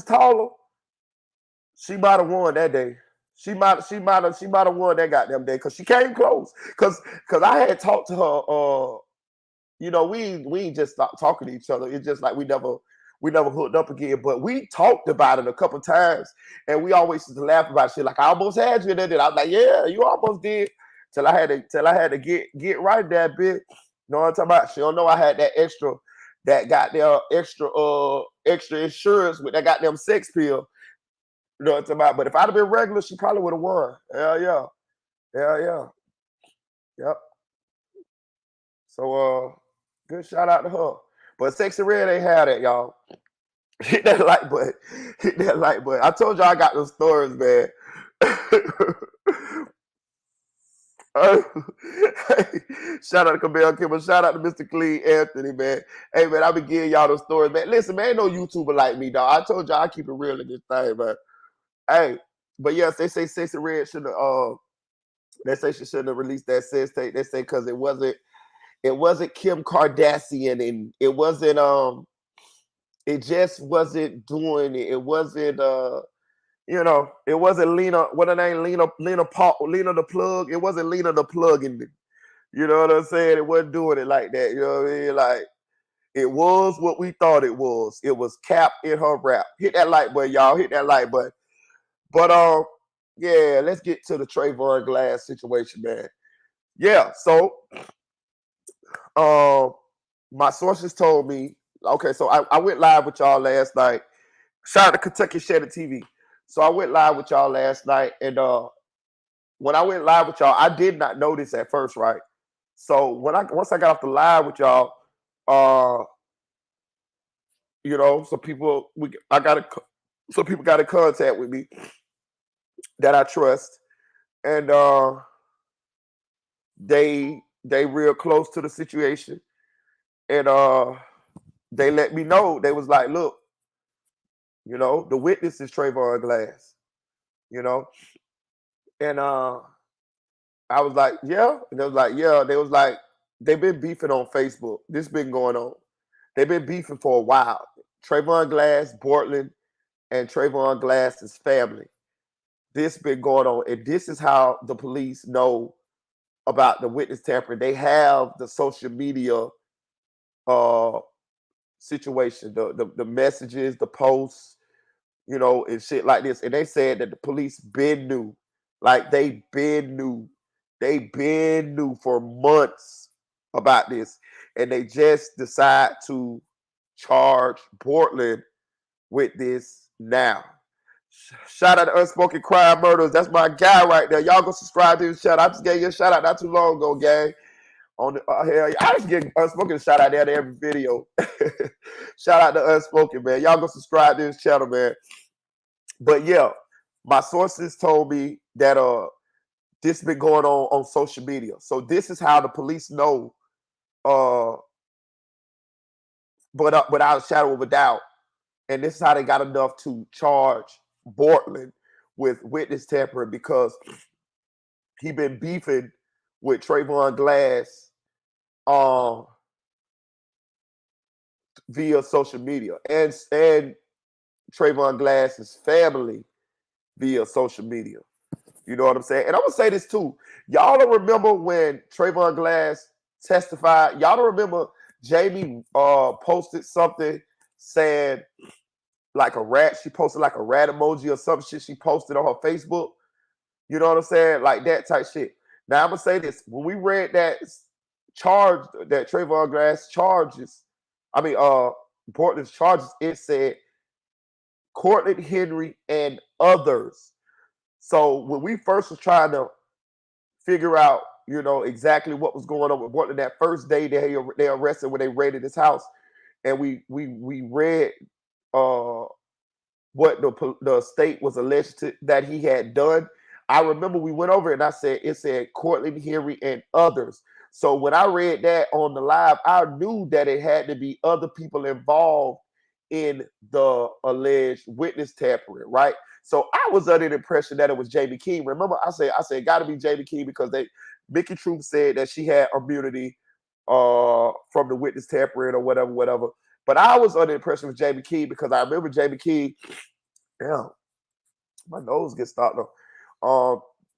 taller, she might have won that day. She might have won that goddamn day because she came close. Cause I had talked to her. We ain't just stopped talking to each other. It's just like we never hooked up again, but we talked about it a couple times, and we always used to laugh about shit. Like I almost had you in there. I was like, yeah, you almost did. Till I had to get right that bitch. You know what I'm talking about? She don't know I had that goddamn extra insurance with that goddamn sex pill. You know what I'm talking about? But if I'd have been regular, she probably would have won. Hell yeah. Yep. So good shout out to her. But Sexy Red ain't had that, y'all. Hit that like button. I told y'all I got those stories, man. Shout out to Camille Kimber. Shout out to Mr. Clean Anthony, man. Hey, man, I be giving y'all those stories, man. Listen, man, ain't no YouTuber like me, dog. I told y'all I keep it real in this thing, man. Hey, but yes, they say Sexy Red shouldn't have. They say she shouldn't have released that sex tape. They say because it wasn't Kim Kardashian, and it wasn't it just wasn't doing it. It wasn't You know, it wasn't Lena. What her name? Lena the plug. It wasn't Lena the plug in it. You know what I'm saying? It wasn't doing it like that. You know what I mean? Like it was what we thought it was. It was Cap in her rap. Hit that like button, y'all. Hit that like button. But yeah, let's get to the Trayvon Glass situation, man. Yeah, so my sources told me, okay, so I went live with y'all last night. Shout out to Kentucky Cheddar TV. So I went live with y'all last night, and when I went live with y'all, I did not know this at first, right? So once I got off the live with y'all, you know, some people got in contact with me that I trust, and they real close to the situation, and they let me know. They was like, look, you know, the witness is Trayvon Glass, you know, and I was like, yeah, and they was like, yeah. They was like, they've been beefing on Facebook. This been going on. They've been beefing for a while. Trayvon Glass, Bortlan, and Trayvon Glass's family. This been going on, and this is how the police know about the witness tampering. They have the social media situation, the messages, the posts, you know, and shit like this. And they said that the police been knew, like they been knew for months about this, and they just decide to charge Bortlan with this now. Shout out to Unspoken Crime Murders. That's my guy right there. Y'all go subscribe to his channel. I just gave you a shout out not too long ago, gang. On the hell, I just get Unspoken shout out there to every video. Shout out to Unspoken, man. Y'all go subscribe to his channel, man. But yeah, my sources told me that this been going on social media. So this is how the police know, but without a shadow of a doubt. And this is how they got enough to charge Bortlan with witness tampering, because he been beefing with Trayvon Glass via social media, and Trayvon Glass's family via social media. You know what I'm saying? And I'm gonna say this too. Y'all don't remember when Trayvon Glass testified? Y'all don't remember Jamie posted something saying like a rat. She posted like a rat emoji or some shit she posted on her Facebook. You know what I'm saying? Like that type shit. Now I'm gonna say this. When we read that charge, that Trayvon Glass charges, Bortlan's charges, it said Cortland Henry and others. So when we first was trying to figure out, you know, exactly what was going on with Bortlan that first day they arrested when they raided his house, and we read what the state was alleged that he had done. I remember we went over it and I said, it said Cortland Henry and others. So when I read that on the live, I knew that it had to be other people involved in the alleged witness tampering, right? So I was under the impression that it was Jamie King. Remember, I said it got to be Jamie King because Mickey Troop said that she had immunity from the witness tampering or whatever. But I was under the impression of Jamie King because I remember Jamie King. Yeah, my nose gets stopped though.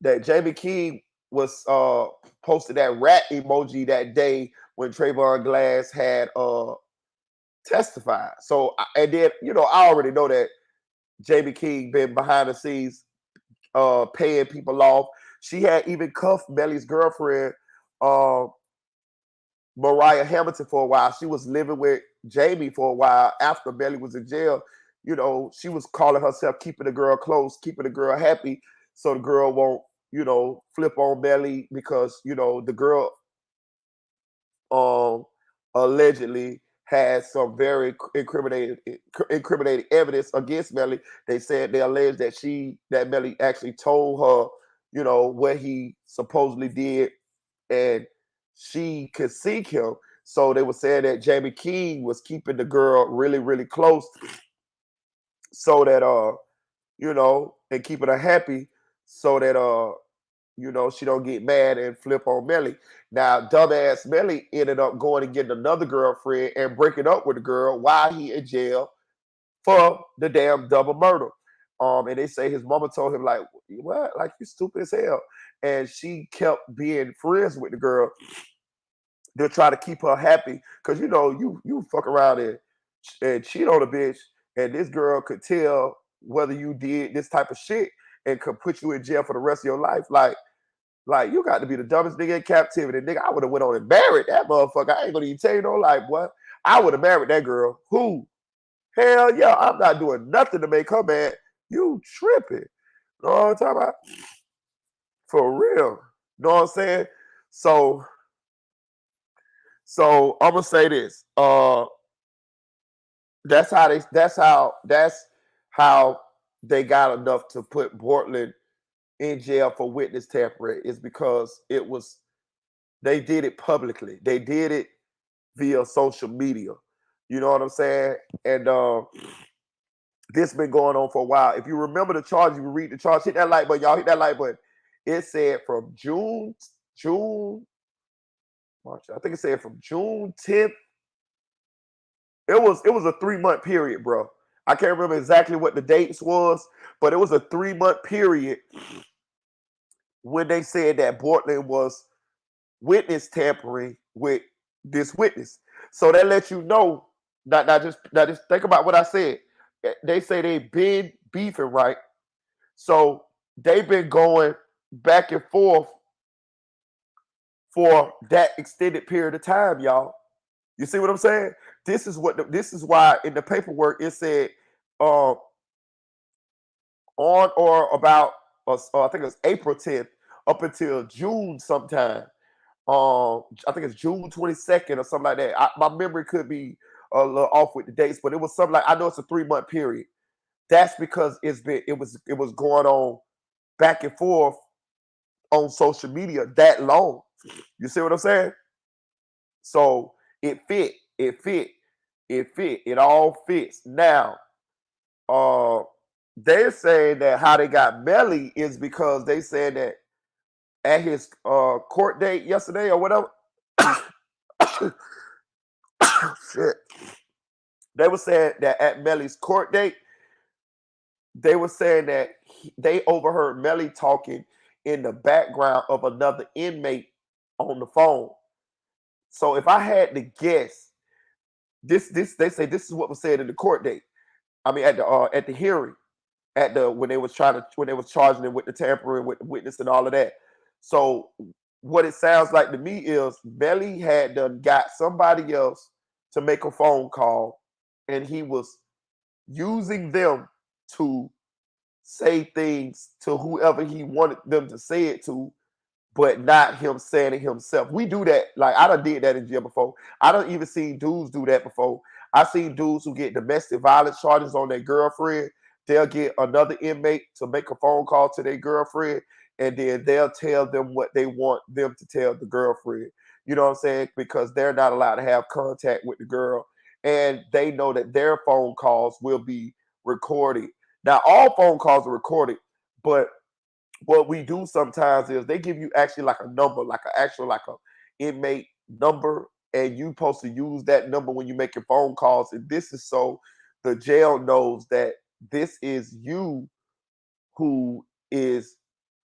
That Jamie King was posted that rat emoji that day when Trayvon Glass had testified. So, and then, you know, I already know that Jamie King been behind the scenes paying people off. She had even cuffed Melly's girlfriend, Mariah Hamilton, for a while. She was living with Jamie for a while after Melly was in jail. You know, she was calling herself keeping the girl close, keeping the girl happy, so the girl won't, you know, flip on Melly, because, you know, the girl allegedly had some very incriminating evidence against Melly. They alleged that Melly actually told her, you know, what he supposedly did, and she could seek him. So they were saying that Jamie King was keeping the girl really, really close, so that you know, and keeping her happy, so that you know, she don't get mad and flip on Melly. Now, dumbass Melly ended up going and getting another girlfriend and breaking up with the girl while he in jail for the damn double murder. And they say his mama told him like, "What? Like you stupid as hell." And she kept being friends with the girl to try to keep her happy, because you fuck around and cheat on a bitch, and this girl could tell whether you did this type of shit and could put you in jail for the rest of your life. Like you got to be the dumbest nigga in captivity, nigga. I would have went on and married that motherfucker. I ain't gonna even tell you no lie, boy. I would have married that girl. Who? Hell yeah, I'm not doing nothing to make her mad. You tripping. You know what I'm talking about? For real. You know what I'm saying? So I'm gonna say this. That's how they got enough to put Bortlan in jail for witness tampering, is because they did it publicly. They did it via social media. You know what I'm saying? And this been going on for a while. If you remember the charge, you read the charge, hit that like button, y'all hit that like button. It said from March, I think it said from June 10th. It was a 3-month period, bro. I can't remember exactly what the dates was, but it was a 3-month period when they said that Bortlan was witness tampering with this witness. So that lets you know. Now just think about what I said. They say they've been beefing, right? So they've been going back and forth for that extended period of time, y'all. You see what I'm saying? This is why in the paperwork it said on or about I think it was April 10th up until June sometime. I think it's June 22nd or something like that. My memory could be a little off with the dates, but it was something like, I know it's a 3-month period. That's because it was going on back and forth on social media that long. You see what I'm saying? So it fit. It all fits. Now, they're saying that how they got Melly is because they said that at his court date yesterday or whatever. Shit. They were saying that at Melly's court date, they were saying that they overheard Melly talking in the background of another inmate on the phone. So if I had to guess, this they say this is what was said in the court date. I mean at the hearing, when they was charging him with the tampering with the witness and all of that. So what it sounds like to me is Melly had got somebody else to make a phone call, and he was using them to say things to whoever he wanted them to say it to, but not him saying it himself. We do that. Like, I done did that in jail before. I done even seen dudes do that before. I seen dudes who get domestic violence charges on their girlfriend. They'll get another inmate to make a phone call to their girlfriend, and then they'll tell them what they want them to tell the girlfriend. You know what I'm saying? Because they're not allowed to have contact with the girl, and they know that their phone calls will be recorded. Now, all phone calls are recorded, but what we do sometimes is they give you actually like a number, like a inmate number, and you supposed to use that number when you're making phone calls. And this is so the jail knows that this is you who is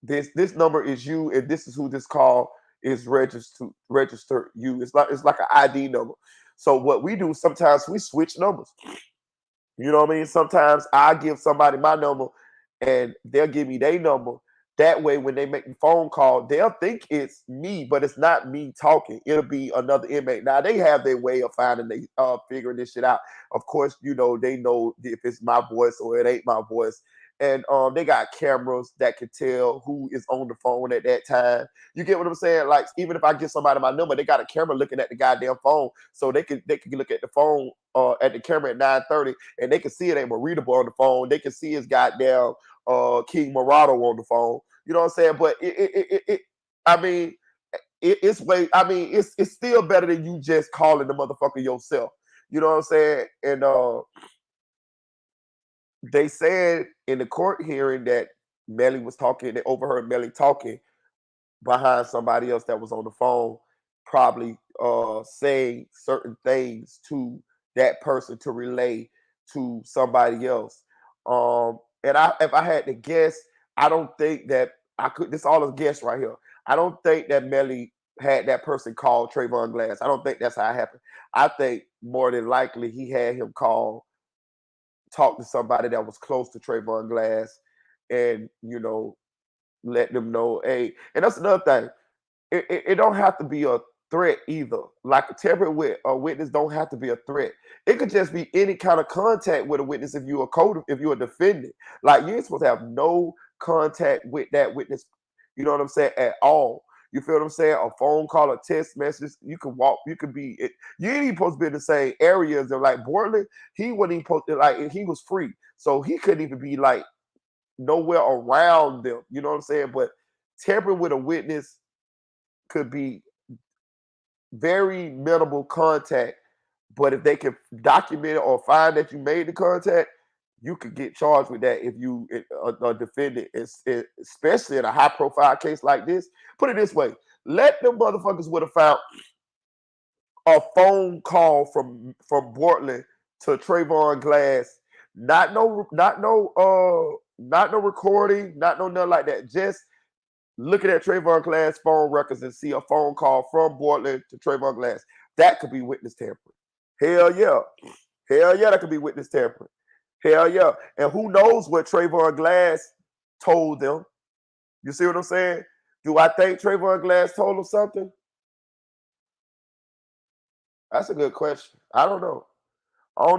this number is you, and this is who this call is registered you. It's like an ID number. So what we do sometimes, we switch numbers. You know what I mean? Sometimes I give somebody my number and they'll give me their number. That way, when they make the phone call, they'll think it's me, but it's not me talking. It'll be another inmate. Now, they have their way of figuring this shit out. Of course, they know if it's my voice or it ain't my voice. And they got cameras that can tell who is on the phone at that time. You get what I'm saying? Like, even if I give somebody my number, they got a camera looking at the goddamn phone, so they can look at the phone at the camera at 9:30, and they can see it ain't readable on the phone. They can see his goddamn King Morado on the phone. You know what I'm saying? But it's way. I mean, it's still better than you just calling the motherfucker yourself. You know what I'm saying? And they said in the court hearing that Melly was talking. They overheard Melly talking behind somebody else that was on the phone, probably saying certain things to that person to relay to somebody else. And And if I had to guess, I don't think that I could. This all is guess right here. I don't think that Melly had that person call Trayvon Glass. I don't think that's how it happened. I think more than likely he had him talk to somebody that was close to Trayvon Glass, and let them know, hey. And that's another thing. It don't have to be a threat either. Like a tampered with a witness don't have to be a threat. It could just be any kind of contact with a witness if you're a defendant. Like you ain't supposed to have no contact with that witness. You know what I'm saying? At all. You feel what I'm saying? A phone call, a text message. You can walk. You could be. You ain't even supposed to be in the same areas. Of like Bortlan, he wasn't even supposed to, like he was free, so he couldn't even be like nowhere around them. You know what I'm saying? But tampering with a witness could be very minimal contact, but if they can document it or find that you made the contact, you could get charged with that if you a defendant, especially in a high profile case like this. Put it this way: let them motherfuckers would have found a phone call from Bortlan to Trayvon Glass. Not no recording, not no nothing like that. Just looking at Trayvon Glass phone records and see a phone call from Bortlan to Trayvon Glass. That could be witness tampering. Hell yeah. Hell yeah, that could be witness tampering. Hell yeah. And who knows what Trayvon Glass told them? You see what I'm saying? Do I think Trayvon Glass told them something? That's a good question. I don't know. I'm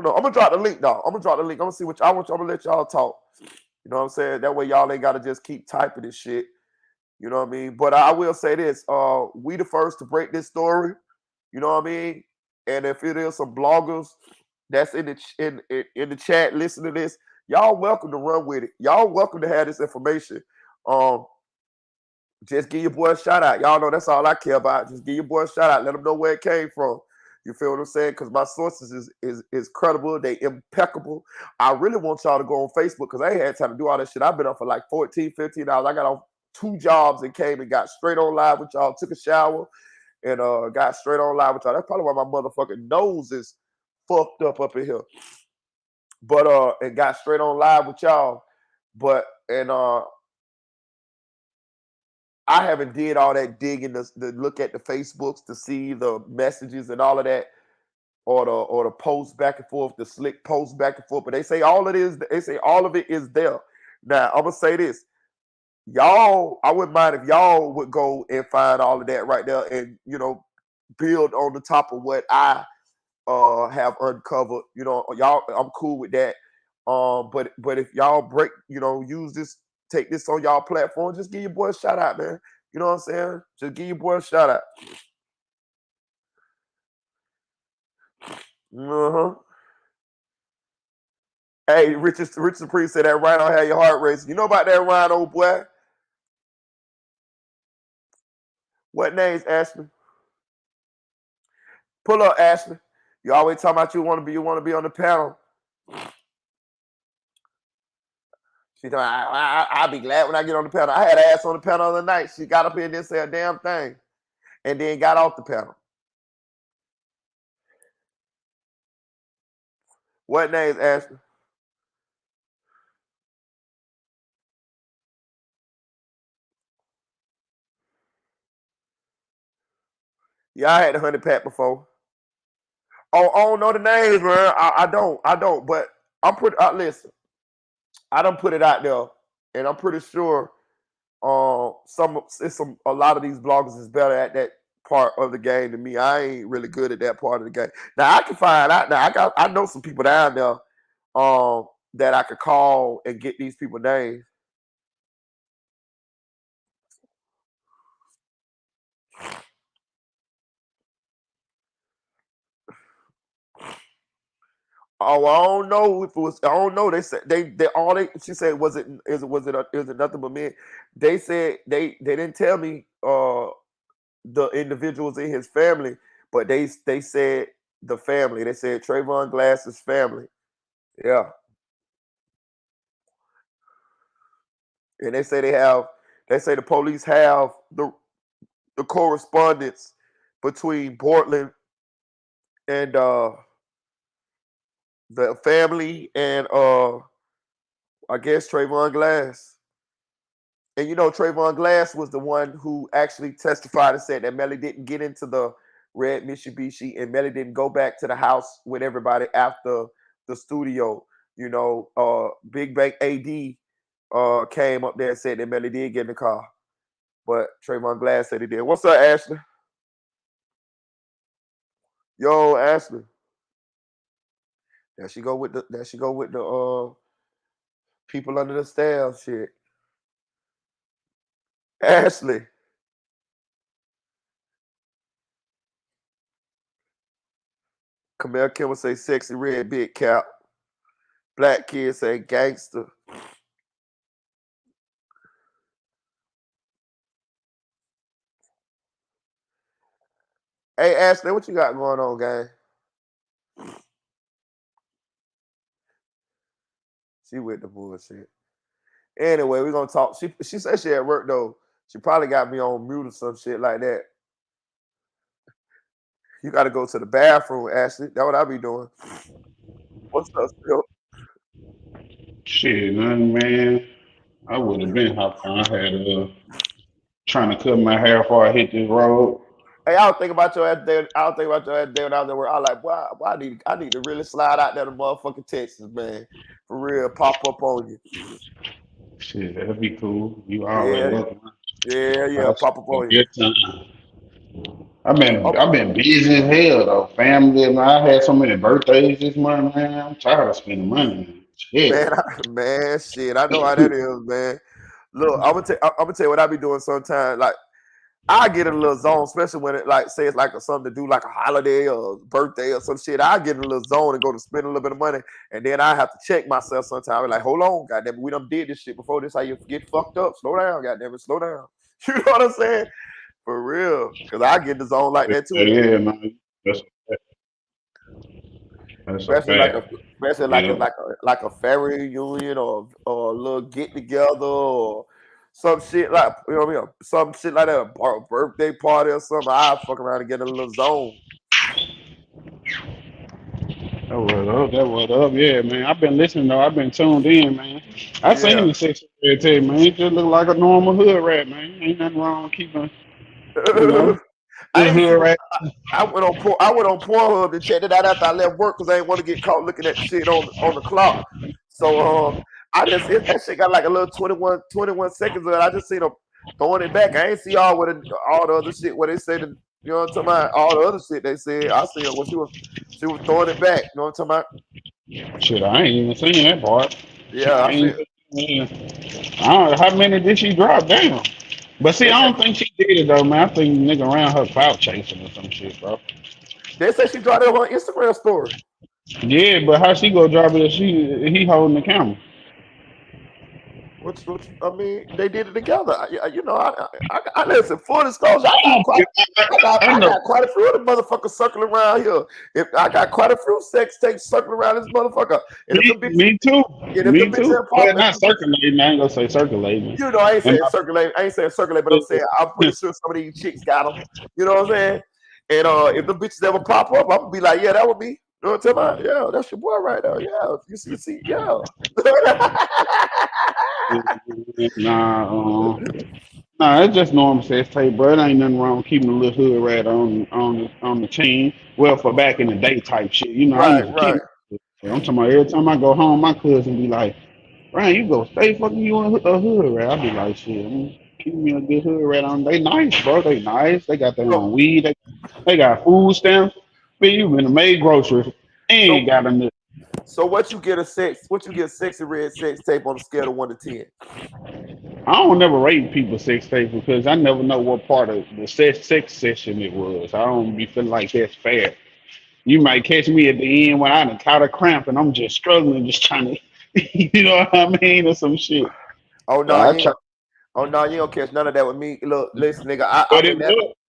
gonna drop the link, though. I'm gonna see what I'm gonna let y'all talk. You know what I'm saying? That way y'all ain't gotta just keep typing this shit. You know what I mean? But I will say this: we the first to break this story. You know what I mean? And if it is some bloggers that's in the chat listening to this, y'all welcome to run with it. Y'all welcome to have this information. Just give your boy a shout out. Y'all know that's all I care about. Just give your boy a shout out. Let them know where it came from. You feel what I'm saying? Because my sources is credible. They impeccable. I really want y'all to go on Facebook because I ain't had time to do all that shit. I've been up for like 14, 15 hours. I got on 2 jobs and came and got straight on live with y'all. Took a shower and got straight on live with y'all. That's probably why my motherfucking nose is fucked up in here. But and got straight on live with y'all. I haven't did all that digging to look at the Facebooks to see the messages and all of that, or the posts back and forth, the slick posts back and forth. But they say all of it is there. Now I'm gonna say this. Y'all, I wouldn't mind if y'all would go and find all of that right there and build on the top of what I have uncovered. Y'all, I'm cool with that. But if y'all break, use this, take this on y'all platform, just give your boy a shout out, man. You know what I'm saying? Just give your boy a shout out. Hey, Richard Supreme said that rhino had your heart racing. You know about that rhino, boy? What name's Ashley? Pull up, Ashley. You always talking about you want to be on the panel. She told me, I'll be glad when I get on the panel. I had ass on the panel the other night. She got up here and didn't say a damn thing. And then got off the panel. What name's Ashley? Yeah, I had the 100 pack before. Oh, I don't know the names, man. I don't. But I'm pretty. Listen, I done put it out there, and I'm pretty sure a lot of these bloggers is better at that part of the game than me. I ain't really good at that part of the game. Now I can find out. Now I know some people down there that I could call and get these people names. Oh, I don't know if it was. I don't know. They said she said was it nothing but men. They said they didn't tell me the individuals in his family, but they said the family. They said Trayvon Glass's family. Yeah. And they say the police have the correspondence between Bortlan and the family and I guess Trayvon Glass. And you know, Trayvon Glass was the one who actually testified and said that Melly didn't get into the red Mitsubishi and Melly didn't go back to the house with everybody after the studio. You know, Big Bank AD came up there and said that Melly did get in the car. But Trayvon Glass said he did. What's up, Ashley? Yo, Ashley. There she go with the people under the stairs shit. Ashley. Camille Kim would say sexy red big cap. Black kids say gangster. Hey Ashley, what you got going on, gang? She with the bullshit. Anyway, we're gonna talk. She said she at work though. She probably got me on mute or some shit like that. You gotta go to the bathroom, Ashley. That's what I be doing. What's up, Phil? Shit, nothing, man. I would have been hopped on. I had trying to cut my hair before I hit this road. Hey, I was thinking about your ass day. I was thinking about your ass day when I was at work. I was like, boy, I need to really slide out there to motherfucking Texas, man. For real, pop up on you. Shit, that'd be cool. You always welcome. Yeah, pop up on you. Good time. I've been busy as hell though. Family, man. I had so many birthdays this month, man. I'm tired of spending money. Shit. Man, shit. I know how that is, man. Look, I'm gonna tell you what I be doing sometimes. Like, I get in a little zone, especially when it like say it's like something to do, like a holiday or birthday or some shit. I get in a little zone and go to spend a little bit of money, and then I have to check myself sometimes. Like, hold on, goddamn it, we done did this shit before. This how you get fucked up. Slow down, goddamn it, slow down. You know what I'm saying? For real, because I get in the zone like that too. Yeah, man. Especially like a family reunion or a little get together or some shit like, you know what I mean, some shit like that, a birthday party or something. I fuck around and get in a little zone. That was up, yeah, man. I've been listening though. I've been tuned in, man. I seen the sexy red tape, man. It just look like a normal hood rat, man. Ain't nothing wrong keeping, you know. I went on Pornhub to check it out after I left work because I didn't want to get caught looking at the shit on the clock. So I just hit that shit, got like a little 21 seconds of it. I just seen them throwing it back. I ain't see all the other shit where they said, you know what I'm talking about, all the other shit they said. I see her when she was throwing it back. You know what I'm talking about? Shit, I ain't even seen that part. Yeah, I don't know how many did she drop down. But see, I don't think she did it though, man. I think nigga around her clout chasing or some shit, bro. They say she dropped it on her Instagram story. Yeah, but how she go drop it if he holding the camera? I mean, they did it together. You know, I listen, full disclosure, I got quite a few of the motherfuckers circling around here. I got quite a few sex tapes circling around this motherfucker. And me too. Me too. Well, not circulating. I ain't gonna say circulating. You know, I ain't saying circulating, but I'm saying I'm pretty sure some of these chicks got them. You know what I'm saying? And if the bitches ever pop up, I'm gonna be like, yeah, that would be. You know what I'm talking about? Yeah, that's your boy right there. Yeah, you see, yeah. Nah, it's just normal sex tape, bro. It ain't nothing wrong with keeping a little hood rat on the chain. Well, for back in the day type shit, you know. Right. I'm talking about every time I go home, my cousin be like, "Ryan, you go stay fucking you in a hood rat." I be like, "Shit, keep me a good hood rat on." They nice, bro. They nice. They got their own weed. They got food stamps. But you been made groceries and got a. So what you get sexy red sex tape on a scale of 1 to 10? I don't never rate people's sex tape because I never know what part of the sex session it was. I don't be feeling like that's fair. You might catch me at the end when I done caught a cramp and I'm just struggling, just trying to, you know what I mean, or some shit. Oh no, you don't catch none of that with me. Look, listen, nigga.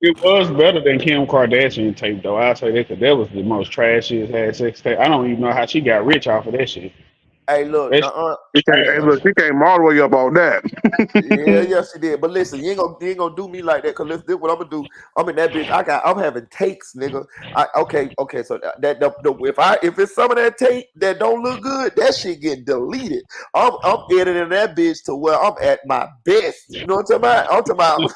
It was better than Kim Kardashian tape though. I'll say that because that was the most trashiest ass sex tape. I don't even know how she got rich off of that shit. Hey, look, Look, she came all the way up on that. yeah, she did. But listen, you ain't gonna do me like that. Cause this what I'm gonna do. I'm in that bitch. I'm having takes, nigga. Okay. So if it's some of that tape that don't look good, that shit get deleted. I'm editing that bitch to where I'm at my best. You know what I'm talking about? I'm talking about.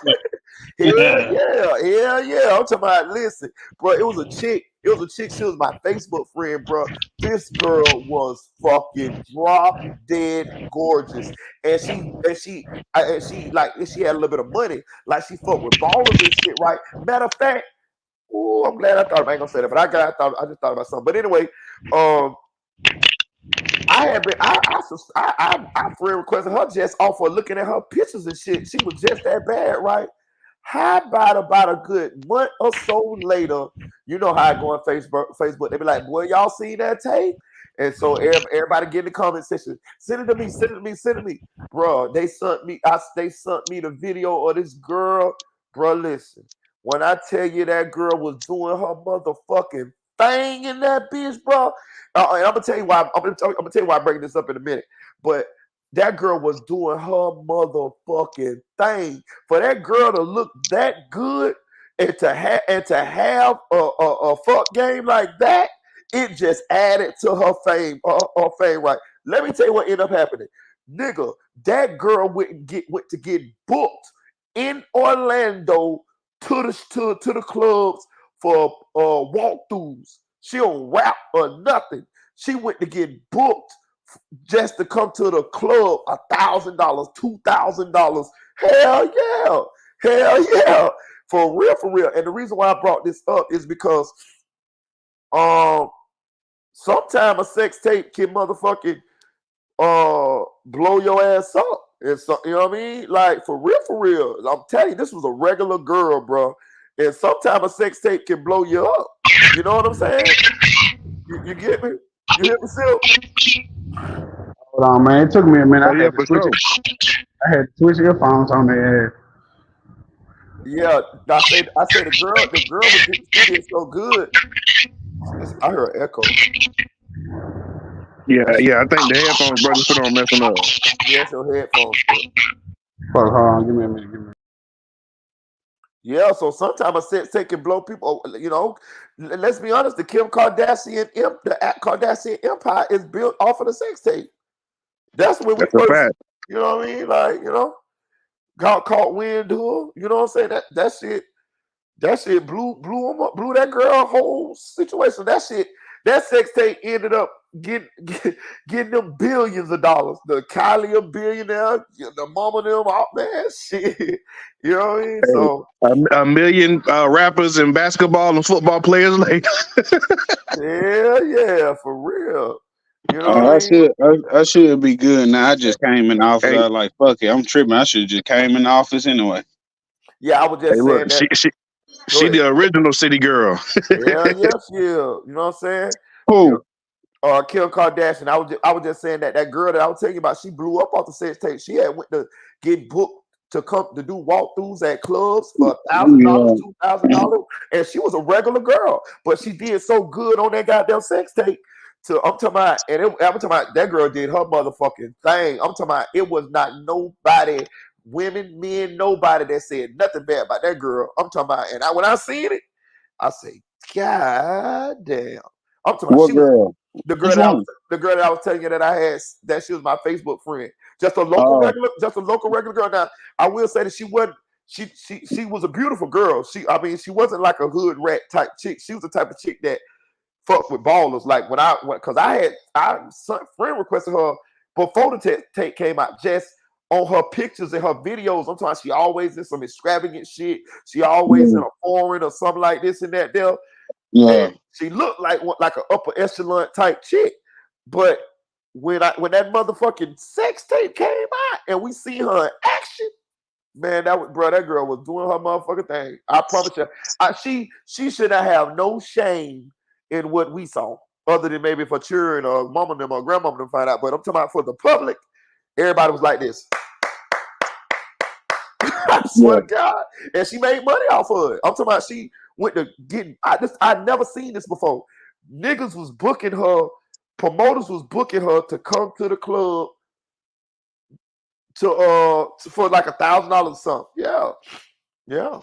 Hell yeah. I'm talking about, listen, bro, it was a chick. She was my Facebook friend, bro. This girl was fucking drop dead gorgeous. And she had a little bit of money. Like she fucked with ballers and shit, right? Matter of fact, I'm glad I thought about it. I ain't gonna say that, but I just thought about something. But anyway, I friend requested her just off of looking at her pictures and shit. She was just that bad, right? How about a good month or so later, you know how I go on Facebook, they be like, boy, y'all see that tape? And so everybody get in the comment section, send it to me. Bro, they sent me the video of this girl. Bro, listen, when I tell you that girl was doing her motherfucking thing in that bitch, bro. And I'm gonna tell you why. I'm gonna tell you why I'm bringing this up in a minute. But that girl was doing her motherfucking thing. For that girl to look that good and to have a fuck game like that, it just added to her fame. Right? Let me tell you what ended up happening, nigga. That girl went to get booked in Orlando to the clubs for walkthroughs. She don't rap or nothing. She went to get booked just to come to the club, $1,000, $2,000. Hell yeah, for real. And the reason why I brought this up is because sometimes a sex tape can motherfucking blow your ass up. And so, you know what I mean? Like for real. I'm telling you, this was a regular girl, bro. And sometimes a sex tape can blow you up. You know what I'm saying? You get me? You hear me, Sil? Hold on, man. It took me a minute. Oh, yeah, for sure. I had to switch earphones on there. Yeah, I say the girl she did so good. I heard an echo. Yeah. I think the headphones, brother, put on messing up. Yeah, it's your headphones. Fuck, hold on. Give me a minute. Yeah, so sometimes a sex tape can blow people. You know, let's be honest. The Kardashian empire is built off of the sex tape. That's when we That's a fact. You know what I mean? Like, you know, got caught wind to her. You know what I'm saying? That shit blew that girl whole situation. That sex tape ended up getting them billions of dollars. The Kylie a billionaire, the mama them, oh man, shit. You know what I mean? So a million rappers and basketball and football players later. yeah, for real. You know what I mean? I should be good now. I just came in the office. I was like, fuck it, I'm tripping. I should have just came in the office anyway. Yeah, I was just saying that. She the original city girl. Yeah, she is. You know what I'm saying? Who? Kim Kardashian. I was just saying that girl that I was telling you about, she blew up off the sex tape. She had went to get booked to come to do walkthroughs at clubs for $1,000, $2,000, and she was a regular girl, but she did so good on that goddamn sex tape. I'm talking about that girl did her motherfucking thing. I'm talking about it was not nobody, women, men, nobody that said nothing bad about that girl. I'm talking about, and when I seen it, I say, God damn. I'm talking about what girl? The girl that I was telling you that I had, that she was my Facebook friend. Just a local regular girl. Now, I will say that she was a beautiful girl. She wasn't like a hood rat type chick. She was the type of chick that fucked with ballers. Like because friend requested her before the tape came out, just on her pictures and her videos. I'm talking, she always in some extravagant shit. She always in a foreign or something like this and that there. Yeah. And she looked like an upper echelon type chick. But when that motherfucking sex tape came out and we see her in action, man, that girl was doing her motherfucking thing. I promise you. She should not have no shame in what we saw, other than maybe for children or mama them or grandmama them find out. But I'm talking about for the public, everybody was like this. I swear to God. And she made money off of it. I'm talking about she went to get, I'd never seen this before. Niggas was booking her promoters was booking her to come to the club for like $1,000 or something. Yeah.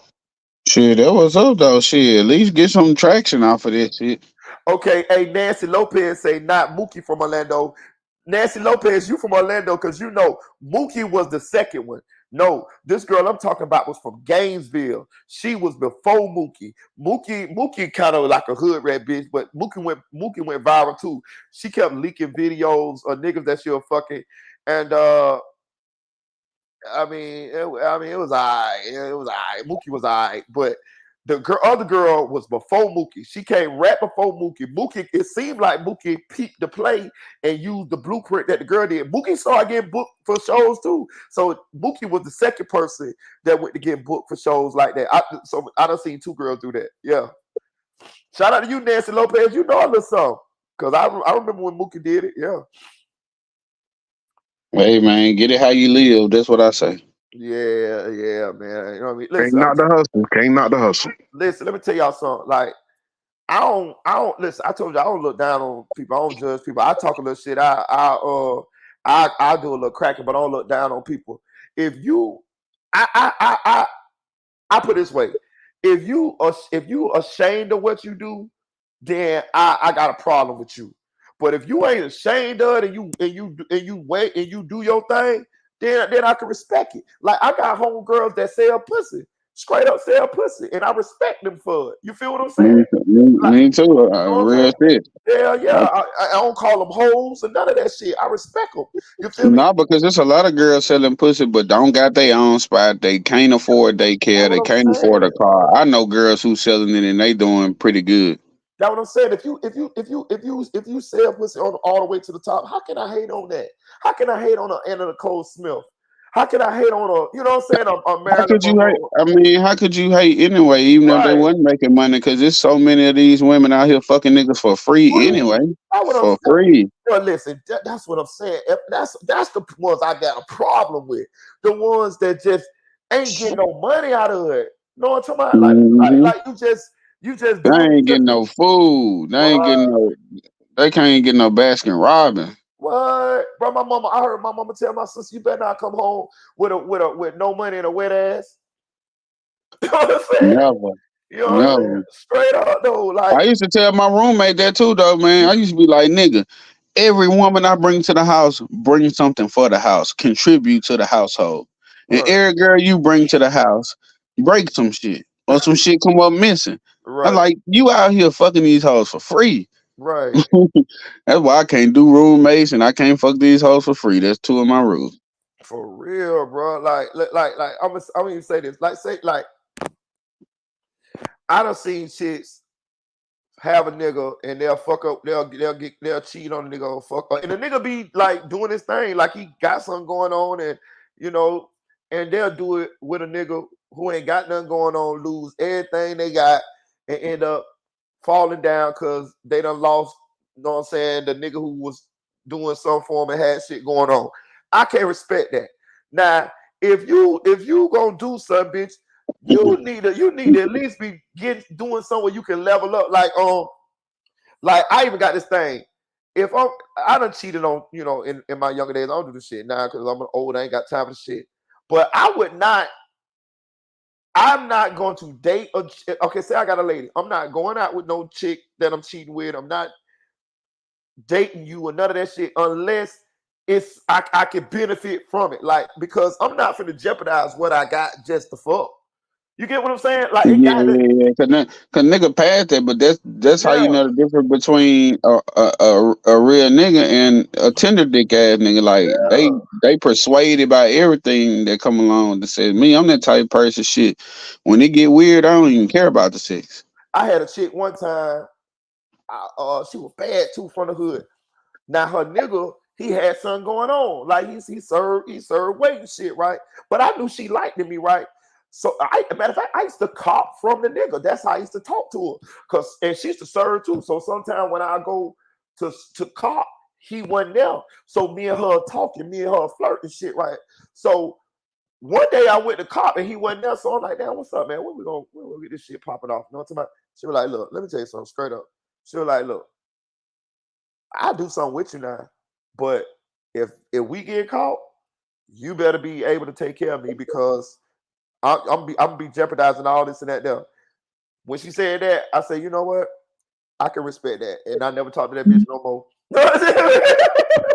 Shit, that was up though. Shit, at least get some traction off of this shit. Okay, hey, Nancy Lopez say not Mookie from Orlando. Nancy Lopez, you from Orlando because you know Mookie was the second one. No, this girl I'm talking about was from Gainesville. She was before Mookie. Mookie kind of like a hood rat bitch, but Mookie went viral too. She kept leaking videos of niggas that she was fucking, and I mean, it was alright. It was alright. Mookie was alright, but the other girl was before Mookie. She came right before Mookie. Mookie, it seemed like Mookie peeped the play and used the blueprint that the girl did. Mookie started getting booked for shows too. So Mookie was the second person that went to get booked for shows like that. So I done seen two girls do that. Yeah. Shout out to you, Nancy Lopez. You know a little something. Because I remember when Mookie did it. Yeah. Hey man, get it how you live. That's what I say. Yeah, man. You know what I mean? Can't Listen, knock the hustle. Can't knock the hustle. listen, let me tell y'all something. Like, I don't listen. I told you I don't look down on people. I don't judge people. I talk a little shit. I do a little cracking, but I don't look down on people. If you, I put it this way: if you ashamed of what you do, then I got a problem with you. But if you ain't ashamed of it and you wait and you do your thing, then I can respect it. Like I got homegirls that sell pussy, straight up sell pussy, and I respect them for it. You feel what I'm saying? Me too. You know what I'm Real saying? shit. Yeah. I don't call them hoes and none of that shit. I respect them. You feel me? No, because there's a lot of girls selling pussy, but don't got their own spot. They can't afford daycare. That's They what can't I'm afford a saying. car. I know girls who selling it and they doing pretty good. That's what I'm saying. If you sell pussy on all the way to the top, how can I hate on that? How can I hate on the end of the Cole Smith? How can I hate on you know what I'm saying, a How Marilyn could you hate? Monroe? I mean, how could you hate anyway, even if they Right. wasn't making money? Because there's so many of these women out here fucking niggas for free anyway. Free. That's what I'm For saying. free. Well, listen, that's what I'm saying. That's the ones I got a problem with. The ones that just ain't getting no money out of it. You know what I'm talking about? Hmm. Like you just They doing ain't it. getting no food. They ain't What? getting no. They can't get no Baskin Robbins. What? Bro, I heard my mama tell my sister, you better not come home with no money and a wet ass. You know what I'm saying? Never, You know what I'm saying? never. Straight up though. Like, I used to tell my roommate that too, though, man. I used to be like, nigga, every woman I bring to the house, bring something for the house, contribute to the household. And right, every girl you bring to the house, break some shit or some shit come up missing. I right, like you out here fucking these hoes for free. right. That's why I can't do roommates and I can't fuck these hoes for free. That's two of my rules. For real, bro. Like I'm gonna even say this. Like I done seen chicks have a nigga and they'll fuck up, they'll cheat on the nigga or fuck up. And the nigga be like doing his thing, like he got something going on, and you know, and they'll do it with a nigga who ain't got nothing going on, lose everything they got, and end up falling down because they done lost, you know what I'm saying, the nigga who was doing some for him and had shit going on. I can't respect that. Now, if you gonna do something, bitch, you need to at least be doing something where you can level up. Like I even got this thing. If I done cheated on, you know, in my younger days, I don't do this shit now because I'm old, I ain't got time for shit. But I'm not going to date okay, say I got a lady. I'm not going out with no chick that I'm cheating with. I'm not dating you or none of that shit unless I can benefit from it. Like, because I'm not finna jeopardize what I got just to fuck. You get what I'm saying? Like it Yeah, got to, yeah, yeah. Cause nigga passed that, but that's how yeah, you know the difference between a real nigga and a tender dick ass nigga. Like yeah. they persuaded by everything that come along. That says me, I'm that type of person. Shit, when it get weird, I don't even care about the sex. I had a chick one time. She was bad too from the hood. Now her nigga, he had something going on. Like he served weight and shit, right? But I knew she liked me, right? So matter of fact, I used to cop from the nigga. That's how I used to talk to her. And she used to serve too. So sometimes when I go to cop, he wasn't there. So me and her talking, me and her flirting shit, right? So one day I went to cop and he wasn't there. So I'm like, damn, what's up, man? When we gonna get this shit popping off? You know what I'm talking about? She was like, look, let me tell you something straight up. She was like, look, I'll do something with you now. But if we get caught, you better be able to take care of me because I'm gonna be jeopardizing all this and that there. When she said that, I said, you know what? I can respect that. And I never talk to that bitch no more.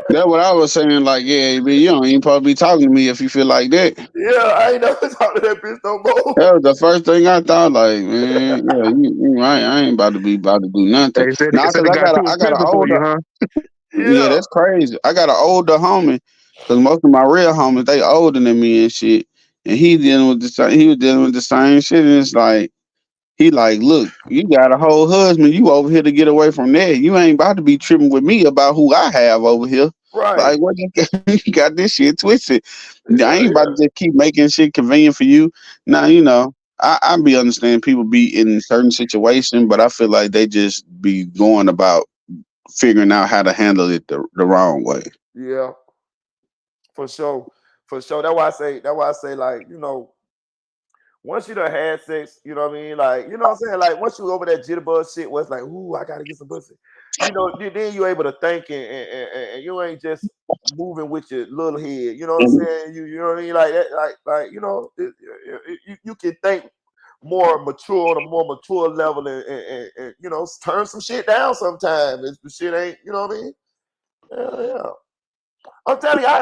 That's what I was saying. Like, yeah, man, you don't even supposed to be talking to me if you feel like that. Yeah, I ain't never talk to that bitch no more. That was the first thing I thought. Like, man, yeah, I ain't about to do nothing. They said Nah, cause it I got got too I got an expensive for you, older. huh? Yeah, Yeah. that's crazy. I got an older homie, cause most of my real homies they older than me and shit, and he dealing with the same. He was dealing with the same shit, and it's like. He like, look, you got a whole husband. You over here to get away from that. You ain't about to be tripping with me about who I have over here. Right. Like, what you got this shit twisted? I Yeah, ain't about yeah. to just keep making shit convenient for you. Now, you know, I be understanding people be in certain situations, but I feel like they just be going about figuring out how to handle it the wrong way. Yeah. For sure. For sure. That's why I say, like, once you done had sex, you know what I mean? Like, you know what I'm saying? Like, once you over that jitterbug shit, where it's like, ooh, I gotta get some pussy. Then you able to think and you ain't just moving with your little head. You know what I'm saying? You know what I mean? Like that, like you can think more mature on a more mature level and turn some shit down sometimes. If the shit ain't, you know what I mean? Yeah. I'm telling you, I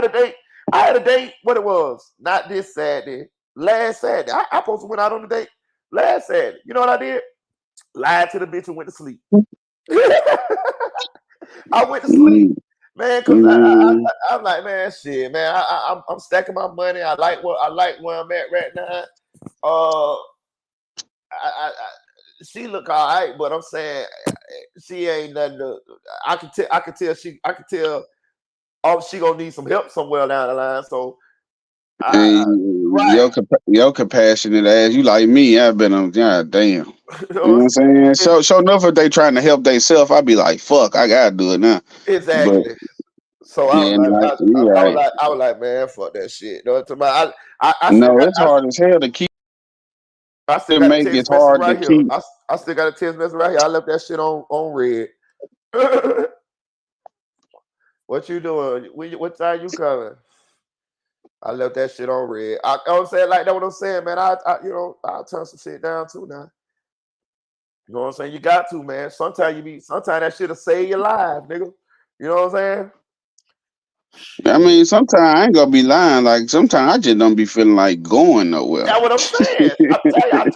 had a date. What it was? Not this Saturday. Last Saturday. I supposed to went out on a date last Saturday. You know what I did? Lied to the bitch and went to sleep. I went to sleep, Mm, man, because mm, I'm like, man, shit, man. I'm stacking my money. I like where I'm at right now. Uh, she look all right, but I'm saying she ain't nothing. I could tell. Oh, she gonna need some help somewhere down the line. So, and right. your compassionate ass, you like me. I've been on. God damn. You know You know what what I'm I'm saying? saying? So enough if they trying to help themselves, I'd be like, fuck, I gotta do it now. But Exactly. So I was yeah, like, like you right. I was like, man, fuck that shit. You know, I still No, got, it's hard as hell to keep I still to got a make it text message hard to right here. keep. I still got a text message right here. I left that shit on red. What you doing? What time you coming? I left that shit on red. I'm saying like that. What I'm saying, man. I'll turn some shit down too now. You know what I'm saying? You got to, man. Sometimes that shit'll save your life, nigga. You know what I'm saying? I Shit. mean, sometimes I ain't gonna be lying. Like sometimes I just don't be feeling like going nowhere. That's what I'm saying. I tell you, that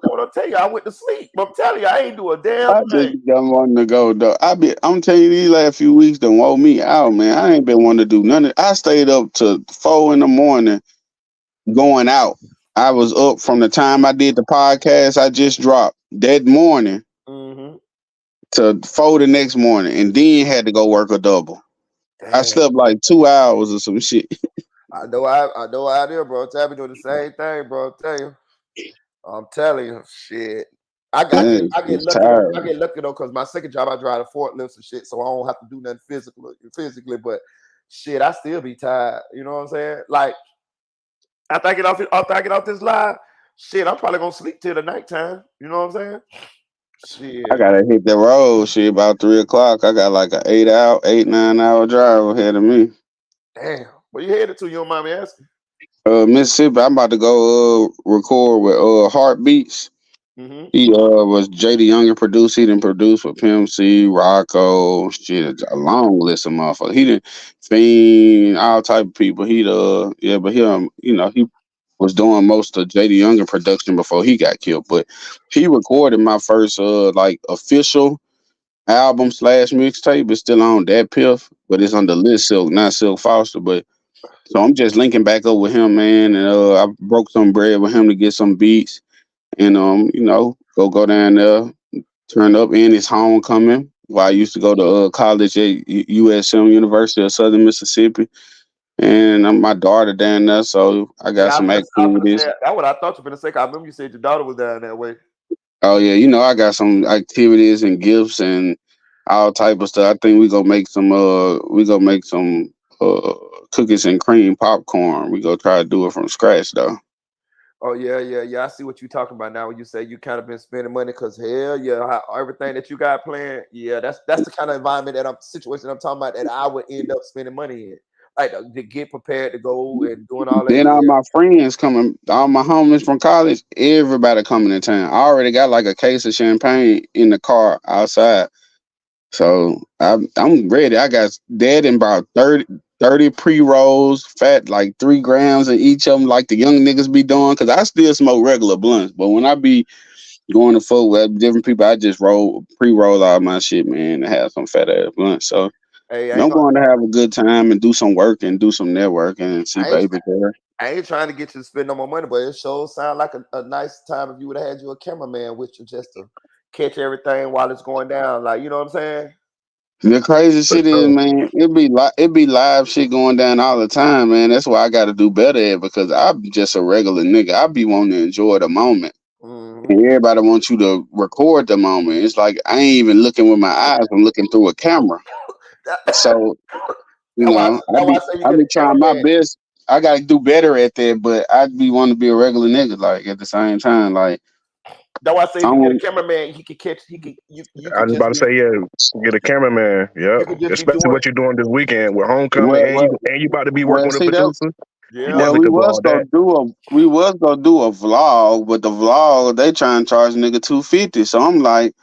what I'm telling you. I went to sleep. But I'm telling you, I ain't do a damn I just thing. don't want to go though. I'm telling you, these last few weeks done woke me out, man. I ain't been wanting to do nothing. I stayed up to 4 in the morning going out. I was up from the time I did the podcast I just dropped that morning Mm-hmm. to 4 the next morning, and then had to go work a double. I Damn. slept like 2 hours or some shit. I know idea, bro. I be doing the same thing, bro. I'm telling you, shit. I get It's lucky though. I tiring. get lucky though, cause my second job I drive the forklifts and shit, so I don't have to do nothing physically. But shit, I still be tired. You know what I'm saying? Like after I get off this live, shit, I'm probably gonna sleep till the nighttime. You know what I'm saying? I Shit, gotta hit the road. Shit, about 3 o'clock. I got like a 8, 9 hour drive ahead of me. damn. Where you headed to? You don't mind me asking? Mississippi. I'm about to go record with Heartbeats. Mm-hmm. He was JD Younger produced. He didn't produce with Pimp C, Rocco, shit, a long list of motherfuckers. He didn't Fiend, all type of people. Yeah, but he was doing most of JD Younger production before he got killed. But he recorded my first like official album slash mixtape. It's still on that Piff, but it's under Lil Silk, not Silk Foster. But so I'm just linking back up with him, man, and I broke some bread with him to get some beats, and go down there, turn up in his homecoming. While I used to go to college at USM, University of Southern Mississippi, and my daughter down there, so I got Yeah, some I was gonna activities. say that's what I thought you were gonna say. 'Cause I remember you said your daughter was down that way. Oh yeah, I got some activities and gifts and all type of stuff. I think we gonna make some cookies and cream popcorn. We gonna try to do it from scratch though. Oh yeah. I see what you're talking about now when you say you kind of been spending money because hell yeah, everything that you got planned, yeah, that's the kind of environment situation I'm talking about that I would end up spending money in. Like to get prepared to go and doing all that. Then Yeah. all my friends coming, all my homies from college, everybody coming in town. I already got like a case of champagne in the car outside. So I'm ready. I got dead and about 30 pre-rolls, fat like 3 grams of each of them, like the young niggas be doing. Cause I still smoke regular blunts, but when I be going to fuck with different people, I just pre-roll all my shit, man, and have some fat ass blunts. So Hey, I'm going to have a good time and do some work and do some networking and see I ain't, baby girl. I ain't trying to get you to spend no more money, but it sure sound like a nice time if you would have had you a cameraman with you just to catch everything while it's going down. Like, you know what I'm saying? The crazy For shit is, sure. man, it be live shit going down all the time, man. That's why I got to do better at because I'm just a regular nigga. I be wanting to enjoy the moment, Mm-hmm. and everybody wants you to record the moment. It's like I ain't even looking with my eyes; I'm looking through a camera. So That's why, that's why I say you I get a be trying my cameraman. best. I got to do better at that, but I be wanting to be a regular nigga. Like at the same time, like That's why I say I if you get a don't. cameraman, he could catch. You I could was just about to be say, yeah, get a cameraman. Yep. you could just be Especially doing. what you're doing this weekend with homecoming, Well, well, and you about to be working well. with a See that. producer. You Yeah. Well, definitely could vlog that. we was gonna do a vlog, but the vlog they trying to charge nigga 250. So I'm like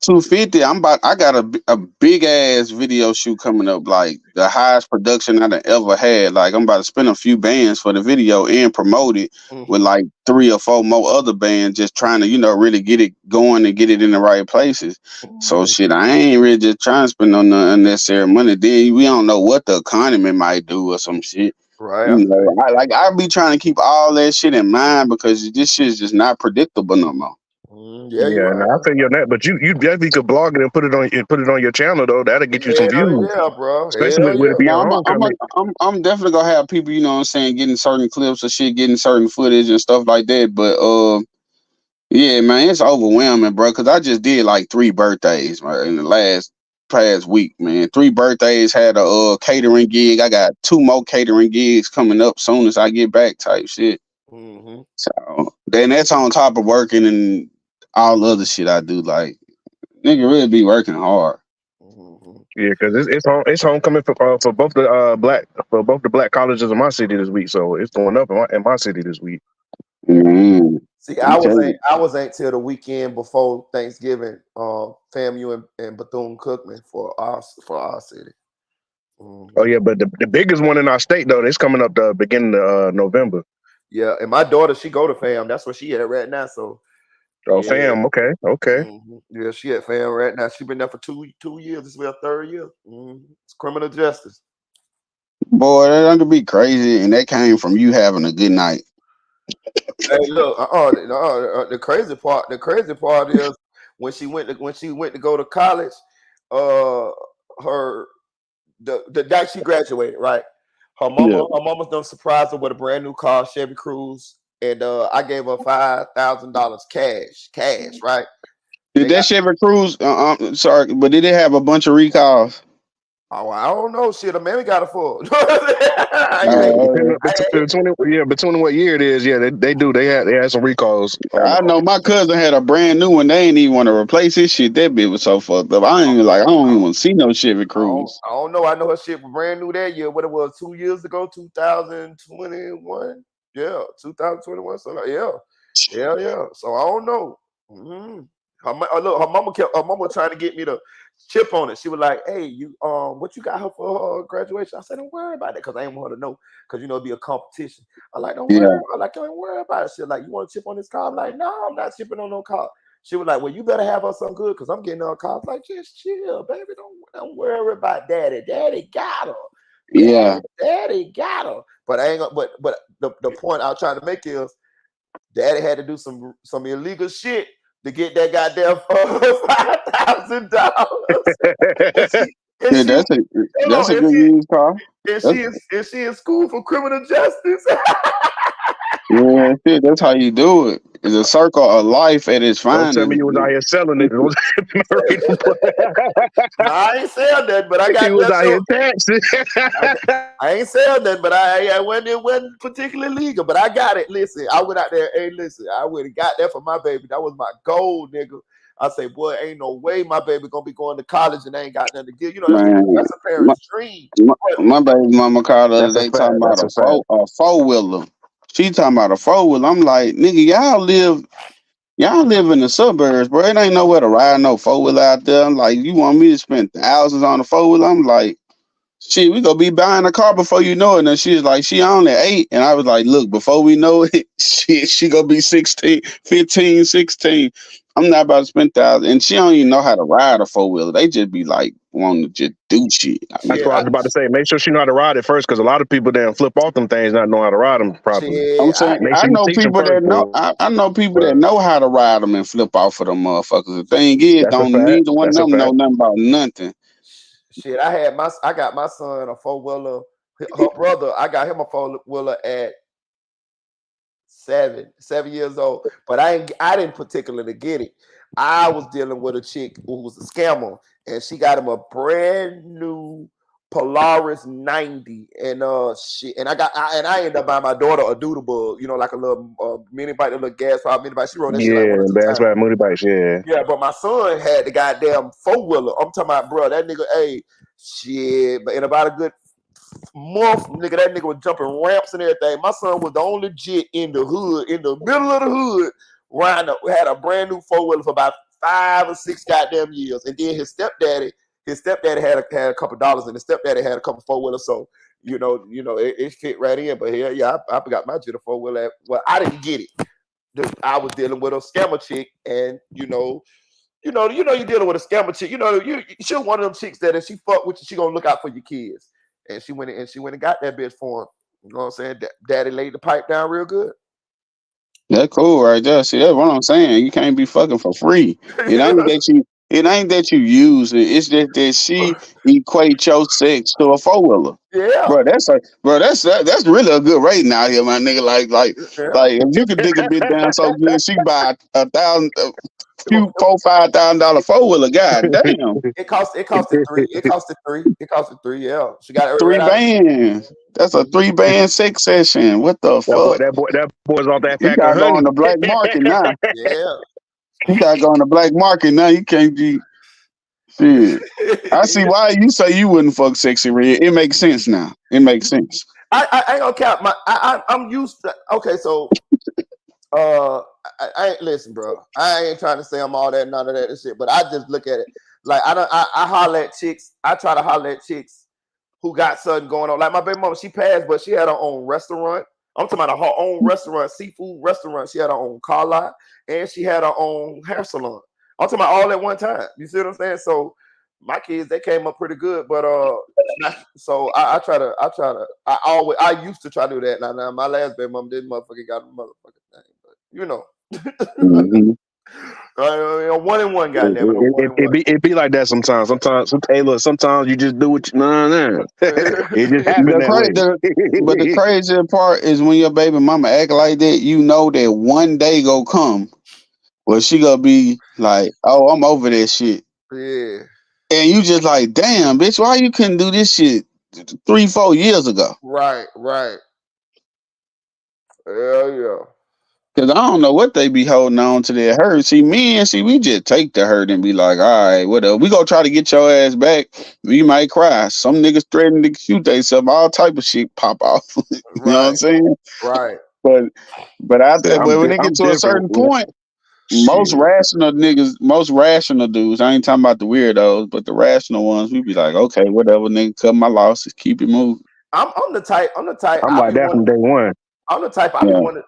250. I got a big ass video shoot coming up, like the highest production I done ever had. Like I'm about to spend a few bands for the video and promote it with Mm-hmm. like 3 or 4 more other bands, just trying to really get it going and get it in the right places. So Mm-hmm. shit, I ain't really just trying to spend no unnecessary money. Then we don't know what the economy might do or some shit. Right. I You feel know, I be trying to keep all that shit in mind because this shit is just not predictable no more. Yeah, you're Yeah, right. and I feel you on that. But you definitely could blog it and put it on your channel though. That'll get you some Hell views, yeah, bro. especially Hell with it yeah. being No, homecoming. I'm definitely gonna have people, you know what I'm saying, getting certain clips of shit, getting certain footage and stuff like that. But yeah, man, it's overwhelming, bro. Cause I just did like 3 birthdays right, in the past week, man. 3 birthdays, had a catering gig. I got 2 more catering gigs coming up soon as I get back, type shit. Mm-hmm. So then that's on top of working and all the other shit I do. Like nigga really be working hard. Mm-hmm. Yeah, because it's homecoming for both the black colleges in my city this week. So it's going up in my city this week. Mm, See, I'm telling you. I was ain't till the weekend before Thanksgiving. FAMU and Bethune Cookman for our city. Oh Mm-hmm. yeah, but the biggest one in our state though, it's coming up the beginning of November. Yeah, and my daughter, she go to FAM. That's where she at right now. So Oh yeah. fam, okay. Yeah, she at FAM right now. She been there for 2 years. This is her 3rd year. It's criminal justice. Boy, that under be crazy, and that came from you having a good night. Hey, look, the crazy part is when she went to go to college, uh, her the day she graduated, right? Yeah. Her mama's done surprised her with a brand new car, Chevy Cruze, and I gave her $5,000 cash, right? Did They that got Chevy Cruze? Sorry, but did it have a bunch of recalls? oh, I don't know, shit. A man got a full. Depending, between what year it is, yeah, they do. They had some recalls on. I know my cousin had a brand new one. They ain't even want to replace his shit. That bitch was so fucked up. I don't even want to see no Chevy Cruze. I don't know. I know her shit was brand new that year. What it was 2 years ago, 2021. Yeah, 2021. So yeah. So I don't know. Look, her mama trying to get me to chip on it. She was like, "Hey, you what you got her for her graduation?" I said, "Don't worry about it," because I ain't want her to know, because it'd be a competition. I like, "Don't worry." Yeah, I like, "Don't worry about it." She like, "You want to chip on this car?" I'm like, "No, I'm not chipping on no car." She was like, "Well, you better have her something good, because I'm getting her a car." I was like, "Just chill, baby. Don't worry about daddy. Daddy got her. yeah, Daddy got her." But I ain't gonna. But the point I was trying to make is, daddy had to do some illegal shit to get that goddamn $5,000. And she and yeah. she hold That's on, a good used car. and That's she is in school for criminal justice. Yeah, shit, that's how you do it. It's a circle of life at its Don't tell me finest. you was out here selling it. No, I ain't sell that, but I He got was that out though. here taxing. I ain't sell that, but it wasn't particularly legal. But I got it. Listen, I went out there. Hey, listen, I went and got that for my baby. That was my goal, nigga. I say, boy, ain't no way my baby gonna be going to college and ain't got nothing to give. You know, Man, that's a parent's dream. my baby mama called the other That's a day talking fact. about That's a fact. a four wheeler. She talking about a four wheeler. I'm like, nigga, y'all live in the suburbs, bro. It ain't nowhere to ride no four wheeler out there. I'm like, you want me to spend thousands on a four wheeler? I'm like, shit, we gonna be buying a car before you know it. And she was like, she only 8. And I was like, look, before we know it, she gonna be 16, 15, 16. I'm not about to spend thousands. And she don't even know how to ride a four wheeler. They just be like wanting to just do shit. I That's mean, what I was about to say. Make sure she know how to ride it first, because a lot of people damn flip off them things not knowing how to ride them properly. I'm Shit, saying Make I sure you know teach them people that first, know. bro. I know people that know how to ride them and flip off for them motherfuckers. The thing is, That's a don't fact. neither one of That's a them know fact. nothing about nothing. shit. I got my son a 4-wheeler. Her brother, I got him a 4-wheeler at 7 years old. But I didn't particularly get it. I was dealing with a chick who was a scammer, and she got him a brand new Polaris 90, and shit. And I ended up buying my daughter a doodle bug, like a little mini bike, a little gas powered mini bike. She rode that shit like one or Yeah, two that's times. right. Moody bikes. Yeah. Yeah, but my son had the goddamn 4-wheeler. I'm talking about, bro, that nigga, hey, shit. But in about a good month, nigga, that nigga was jumping ramps and everything. My son was the only jit in the hood, in the middle of the hood, had a brand new 4-wheeler for about 5 or 6 goddamn years. And then his stepdaddy had a couple dollars, and his stepdaddy had a couple 4-wheelers. So, it fit right in. But yeah, I got my jit a 4-wheeler. Well, I didn't get it. I was dealing with a scammer chick, and you're dealing with a scammer chick. She's one of them chicks that if she fuck with you, she gonna look out for your kids. And she went and got that bitch for him. You know what I'm saying? Daddy laid the pipe down real good. That cool right there. See, that's what I'm saying. You can't be fucking for free. It ain't that you. It ain't that you use it. It's just that she equates your sex to a four wheeler. Yeah, Bro, that's really a good rating out here, my nigga. yeah. Like if you could dig a bit down so good, she buy $4,000-$5,000 four wheeler. God damn, It costed 3. It costed 3. Yeah, she got it right three out. bands. That's a 3-band sex session. What the fuck? That boy's off that You pack of gotta go on honey. the black market now. Yeah. You gotta go on the black market now. You can't be shit. I see why you say you wouldn't fuck sexy red. It makes sense now. It makes sense. I ain't gonna count I'm used to. Okay, so I ain't listen, bro. I ain't trying to say I'm all that, none of that and shit, but I just look at it like I holler at chicks. I try to holler at chicks who got something going on. Like my baby mama, she passed, but she had her own restaurant. I'm talking about her own restaurant, seafood restaurant. She had her own car lot, and she had her own hair salon. I'm talking about all at one time. You see what I'm saying? So my kids, they came up pretty good, but so I used to try to do that. Now my last baby mom, this motherfucker got a motherfucking thing, but Mm-hmm. 1 and 1, It, goddamn it, it, 1 it, and it, be, it be like that sometimes. Hey, look, sometimes you just do what you, nah. It just happened that way. But the crazy part is when your baby mama act like that, you know that one day go come where she gonna be like, "Oh, I'm over that shit," yeah, and you just like, "Damn, bitch, why you couldn't do this shit 3-4 years ago?" right. Hell yeah. Cause I don't know what they be holding on to their hurt. We just take the hurt and be like, all right, whatever. We gonna try to get your ass back. We might cry. Some niggas threaten to shoot themselves. All type of shit pop off. You know what I'm Right, saying? right. But but when they get I'm to a different. certain point, most Shit. rational niggas, most rational dudes. I ain't talking about the weirdos, but the rational ones. We be like, okay, whatever, nigga, cut my losses, keep it moving. I'm the type. I'm I like be that one. from day one. I'm the type. I be Yeah. one.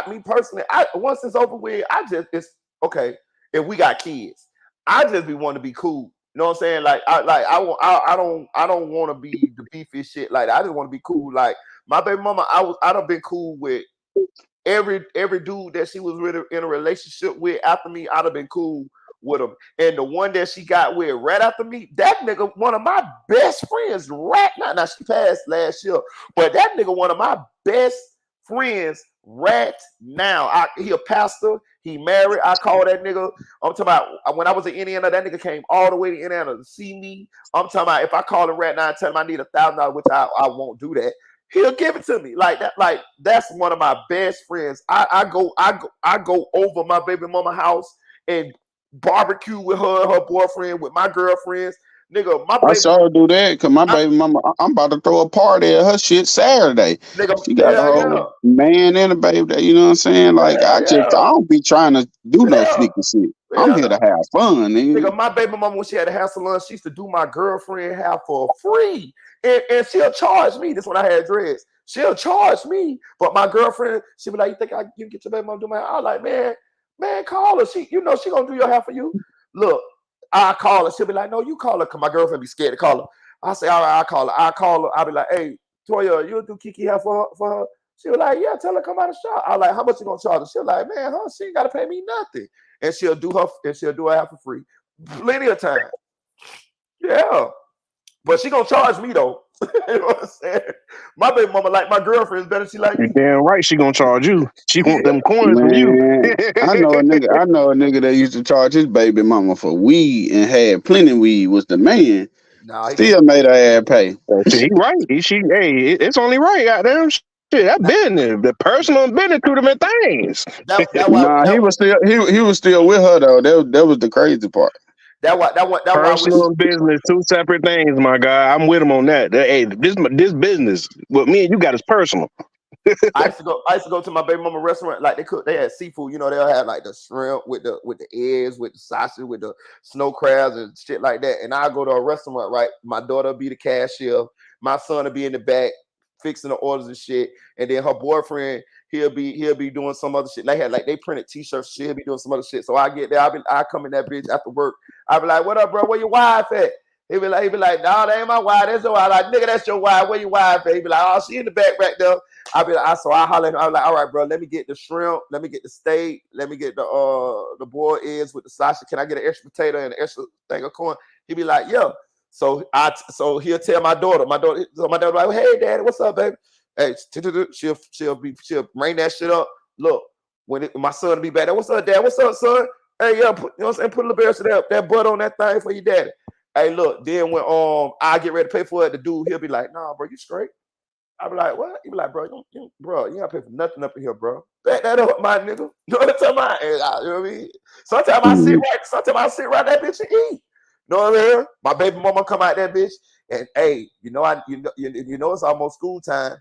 Me personally. Once it's over with, it's okay. If we got kids, I just be wanting to be cool. You know what I'm saying? Like I don't want to be the beefy shit. Like I just want to be cool. Like my baby mama, I'd have been cool with every dude that she was really in a relationship with after me. I'd have been cool with him. And the one that she got with right after me, that nigga one of my best friends right now. Now she passed last year, but that nigga one of my best friends right now. He a pastor. He married. I call that nigga. I'm talking about when I was in Indiana, that nigga came all the way to Indiana to see me. I'm talking about if I call him right now and tell him I need $1,000, which I won't do that. He'll give it to me like that. Like that's one of my best friends. I go over my baby mama house and barbecue with her and her boyfriend, with my girlfriends. Nigga, my I baby, saw her do that because my baby mama, I'm about to throw a party at her shit Saturday. nigga, She got a whole man and a baby there, you know what I'm saying? Like, I don't be trying to do no sneaky shit. I'm here to have fun, nigga. My baby mama, when she had a hair salon, she used to do my girlfriend hair for free. And she'll charge me. This when I had dreads. She'll charge me. But my girlfriend, she'll be like, you think you can get your baby mama to do my hair? I was like, man, call her. She gonna do your hair for you. Look, I call her. She'll be like, no, you call her, because my girlfriend be scared to call her. I say, all right, I call her. I'll be like, hey, Toya, you'll do Kiki hair for her? She was like, yeah, tell her come out of shop. I was like, how much you gonna charge her? She was like, man, she ain't gotta pay me nothing. And she'll do her hair for free. Plenty of time. Yeah. But she gonna charge me though. You know what I'm saying? My baby mama like my girlfriend is better. She like me. Damn right, she gonna charge you. She want them coins from you. I know a nigga that used to charge his baby mama for weed and had plenty weed. Was the man. Still made her ass pay. He right. It's only right. Goddamn shit. That business, the personal business, two different things. He was still with her though. That was the crazy part. Personal and business, two separate things, my guy. I'm with him on that. Hey, this business, what me and you got is personal. I used to go to my baby mama restaurant. Like they had seafood. You know, they'll have like the shrimp with the eggs, with the sausage, with the snow crabs and shit like that. And I go to a restaurant, right? My daughter will be the cashier. My son will be in the back fixing the orders and shit. And then her boyfriend, he'll be doing some other shit. They printed t-shirts. She'll be doing some other shit. So I get there. I come in that bitch after work. I be like, what up, bro? Where your wife at? He be like, no, that ain't my wife. That's your wife. Like, nigga, that's your wife. Where your wife at? He be like, oh, she in the back right there. I be like, so I holler at him. I'm like, all right, bro, let me get the shrimp. Let me get the steak. Let me get the boiled eggs with the sausage. Can I get an extra potato and an extra thing of corn? He be like, yeah. So he'll tell my daughter. So my daughter like, hey, daddy, what's up, baby? Hey, she'll bring that shit up. Look, when my son will be back there, what's up, dad? What's up, son? Hey, yeah, you know what I'm saying? Put a little bit of that butter on that thing for your daddy. Hey, look, then when I get ready to pay for it, the dude, he'll be like, nah, bro, you straight? I'll be like, what? He be like, bro, you gotta pay for nothing up in here, bro. Back that up, my nigga. You know what I'm talking about? You know what I mean? Sometimes I sit right that bitch and eat. You know what I mean? My baby mama come out that bitch, and hey, you know it's almost school time.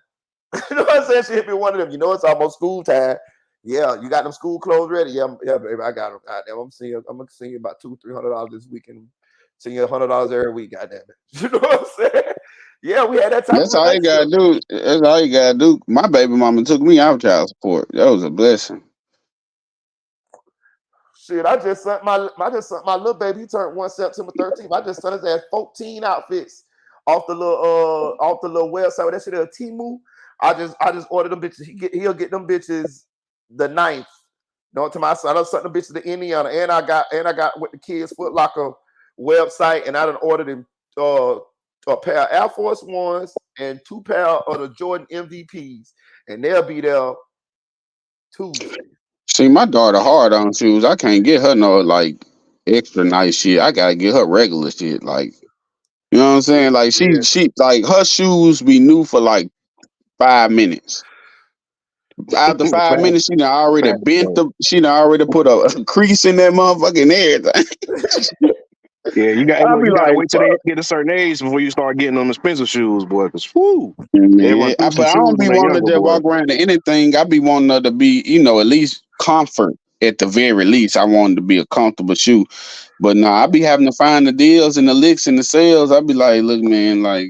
You know what I'm saying? She hit me one of them. You know it's almost school time. Yeah, you got them school clothes ready? Yeah, baby, I got them. I'm gonna send you about $200-$300 this weekend. Send you $100 every week. Goddamn it. You know what I'm saying? Yeah, we had that type. That's all you gotta do. That's all you gotta do. My baby mama took me out child support. That was a blessing. Shit, I just sent my little baby. He turned 1 September 13th. I just sent his ass 14 outfits off the little website. That shit is Temu. I just ordered them bitches. He'll get them bitches the 9th. No, to my son, I sent them bitches to Indiana, and I got with the kids Foot Locker website, and I done ordered him a pair of Air Force Ones and 2 pair of the Jordan MVPs, and they'll be there Tuesday. See, my daughter hard on shoes. I can't get her no like extra nice shit. I gotta get her regular shit. Like, you know what I'm saying? Like she like her shoes be new for like 5 minutes. After 5 minutes, she done already bent them. She done already put a crease in that motherfucking everything. Yeah, you gotta wait till they get a certain age before you start getting them expensive shoes, boy. Cause whoo, yeah, but I don't be wanting to just walk around to anything. I be wanting her to be, at least comfort at the very least. I want to be a comfortable shoe. But nah, I be having to find the deals and the licks and the sales. I be like, look, man, like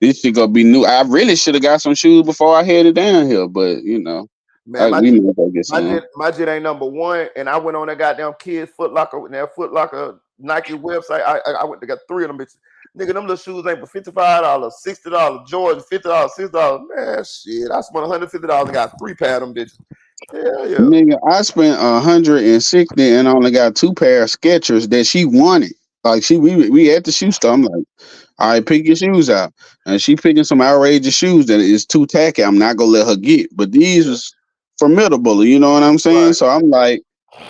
this shit gonna be new. I really should have got some shoes before I headed down here, but man, my jit ain't number one, and I went on that goddamn kids Foot Locker with that Foot Locker Nike website. I went to get 3 of them bitches. Nigga, them little shoes ain't for $55, $60, Jordan $50, $6. Man, shit, I spent $150 and got 3 pair of them bitches. Hell yeah. Nigga, I spent $160 and only got 2 pair of Skechers that she wanted. Like we at the shoe store. I'm like, all right, pick your shoes out. And she picking some outrageous shoes that is too tacky. I'm not gonna let her get. But these was formidable, you know what I'm saying? Right. So I'm like,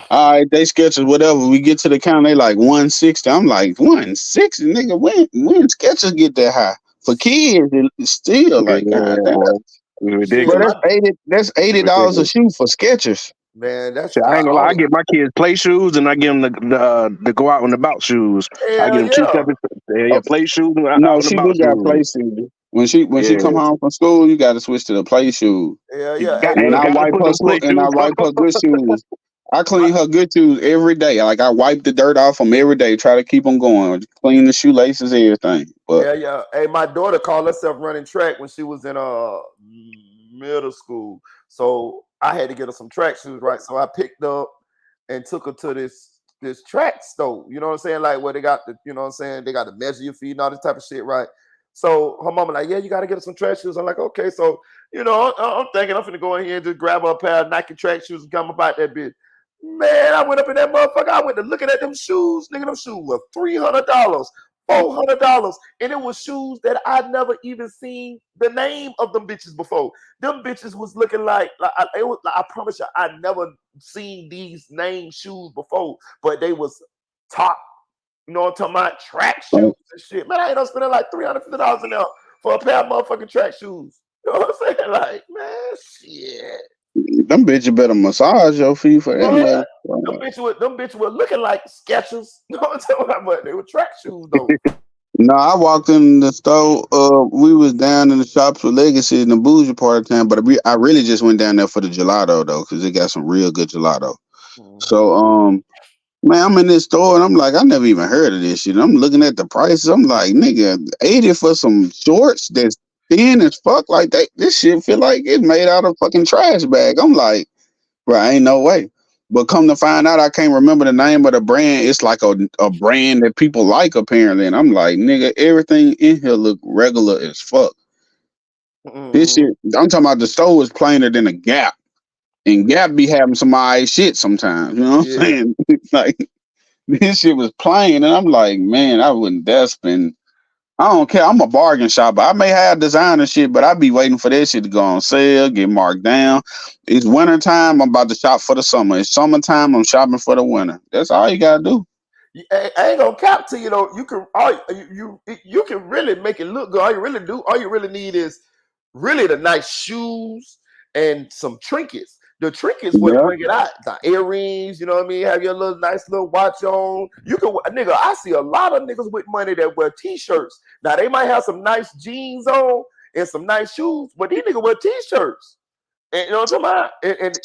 all right, they Skechers, whatever. We get to the counter, they like 160. I'm like, 160, nigga. When Skechers get that high? For kids, it's still like, God damn. Ridiculous. But that's $80 a shoe for Skechers. Man, that's I ain't gonna lie. I get my kids play shoes and I give them the go out and about shoes. I get them two separate play shoes and out No, and she about do got shoes. play shoes. When she come home from school, you got to switch to the play shoes. And I wipe her good shoes. I clean her good shoes every day. Like I wipe the dirt off them every day. Try to keep them going. Clean the shoelaces, everything. But yeah. Hey, my daughter called herself running track when she was in middle school. So I had to get her some track shoes, right? So I picked up and took her to this track store. You know what I'm saying? Like where they got the, you know what I'm saying? They got to measure your feet and all this type of shit, right? So her mama like, yeah, you got to get her some track shoes. I'm like, okay. So, you know, I'm thinking I'm finna go in here and just grab her a pair of Nike track shoes and come about that bitch. Man, I went up in that motherfucker. I went to looking at them shoes. Nigga, them shoes were $300, $400. And it was shoes that I'd never even seen the name of them bitches before. Them bitches was looking like I promise you, I'd never seen these name shoes before, but they was top, you know what I'm talking about, track shoes and shit. Man, I ain't spending like $350 in there for a pair of motherfucking track shoes. You know what I'm saying? Like, man, shit. Them bitches better massage your feet for that. Them bitches were looking like Skechers. You know what I'm talking about? But they were track shoes though. No, I walked in the store. We was down in the shops with Legacy in the bougie part of town, but I really just went down there for the gelato though, because it got some real good gelato. Mm-hmm. So, man, I'm in this store and I'm like, I never even heard of this shit. I'm looking at the prices. I'm like, nigga, 80 for some shorts that's thin as fuck. Like this shit feel like it's made out of fucking trash bag. I'm like, bro, ain't no way. But come to find out, I can't remember the name of the brand. It's like a brand that people like apparently. And I'm like, nigga, everything in here look regular as fuck. Mm-hmm. This shit, I'm talking about the store is plainer than a Gap. And Gap be having some alright shit sometimes. You know what I'm saying? Like, this shit was plain. And I'm like, man, I wouldn't dare spend. I don't care. I'm a bargain shopper. I may have designer shit, but I be waiting for that shit to go on sale, get marked down. It's winter time. I'm about to shop for the summer. It's summertime. I'm shopping for the winter. That's all you gotta do. I ain't gonna cap to you though. You can really make it look good. All you really need is really the nice shoes and some trinkets. The trinkets would bring it out. The earrings, you know what I mean? Have your little nice little watch on. You can, nigga, I see a lot of niggas with money that wear t-shirts. Now they might have some nice jeans on and some nice shoes, but these niggas wear t-shirts. And you know what I'm talking about?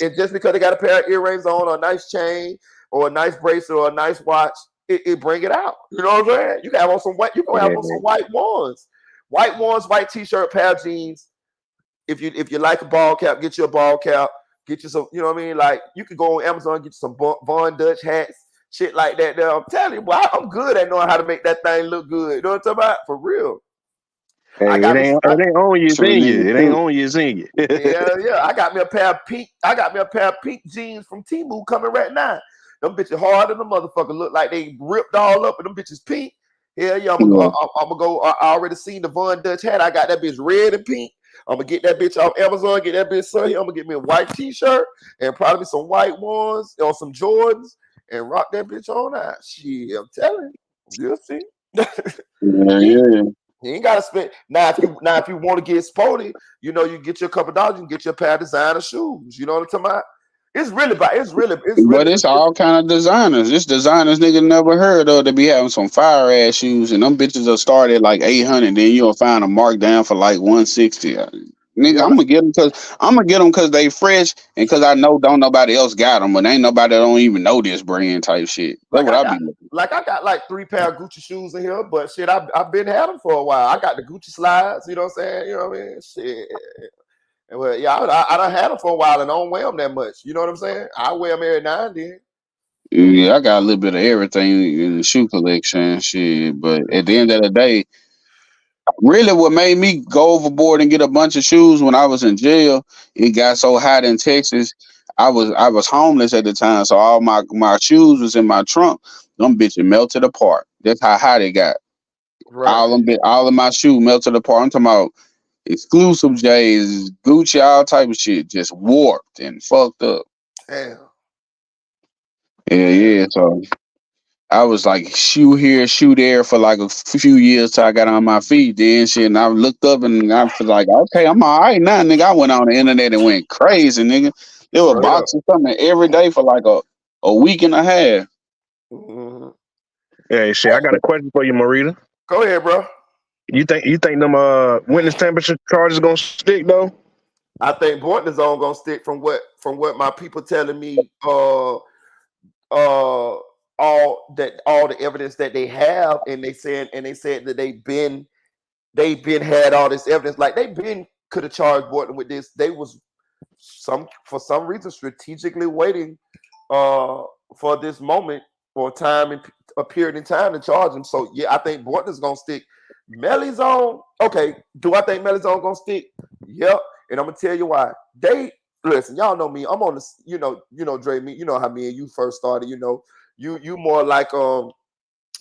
And just because they got a pair of earrings on or a nice chain or a nice bracelet or a nice watch, it bring it out. You know what I'm saying? You can have on some white, some white ones. White ones, white t-shirt, pair of jeans. If you like a ball cap, get you a ball cap. Get you some, you know what I mean? Like, you could go on Amazon and get you some Von Dutch hats, shit like that. There, I'm telling you, boy, I'm good at knowing how to make that thing look good. You know what I'm talking about? For real. Hey, it ain't on you, sing you. It ain't on you, sing you. Yeah. I got me a pair of pink jeans from Temu coming right now. Them bitches hard than the motherfucker. Look like they ripped all up, and them bitches pink. Yeah. I'm gonna go. I already seen the Von Dutch hat. I got that bitch red and pink. I'm gonna get that bitch off Amazon, get that bitch son here. I'm gonna get me a white t-shirt and probably some white ones or some Jordans and rock that bitch on out. Shit, I'm telling you, you'll see. You ain't gotta spend now. If you want to get sporty, you know, you get your couple dollars, you can get your pair of designer shoes. You know what I'm talking about? But it's all kind of designers. It's designers nigga never heard of. They be having some fire ass shoes, and them bitches will start at like 800. Then you'll find them marked down for like 160. Nigga, I'm gonna get them because they fresh and because I know don't nobody else got them, but ain't nobody that don't even know this brand type shit. That's what I be looking. Like I got like 3 pair of Gucci shoes in here, but shit, I've been had them for a while. I got the Gucci slides. You know what I'm saying? You know what I mean? Shit. Well, yeah, I done had them for a while and I don't wear them that much. You know what I'm saying? I wear them every now and then. Yeah, I got a little bit of everything in the shoe collection, shit. But at the end of the day, really what made me go overboard and get a bunch of shoes when I was in jail, it got so hot in Texas. I was homeless at the time, so all my shoes was in my trunk. Them bitches melted apart. That's how hot it got. Right. All of my shoes melted apart. I'm talking about exclusive J's, Gucci, all type of shit, just warped and fucked up. Damn. Yeah. So I was like shoe here, shoe there for like a few years till I got on my feet. Then shit, and I looked up and I was like, okay, I'm all right now, nigga. I went on the internet and went crazy, nigga. There were Straight up. boxes coming every day for like a week and a half. Mm-hmm. Hey, shit, I got a question for you, Marita. Go ahead, bro. You think them witness temperature charges gonna stick though? I think Bortlan's on gonna stick from what my people telling me. All the evidence that they have, and they said that they've been had all this evidence. Like they could have charged Bortlan with this. They was for some reason strategically waiting for this moment or time and a period in time to charge him. So yeah, I think Bortlan's gonna stick. Melly's on. Okay, do I think Melly's on gonna stick? Yep. And I'm gonna tell you why. They listen, y'all know me. I'm on this, Dre, me, you know how me and you first started, you more like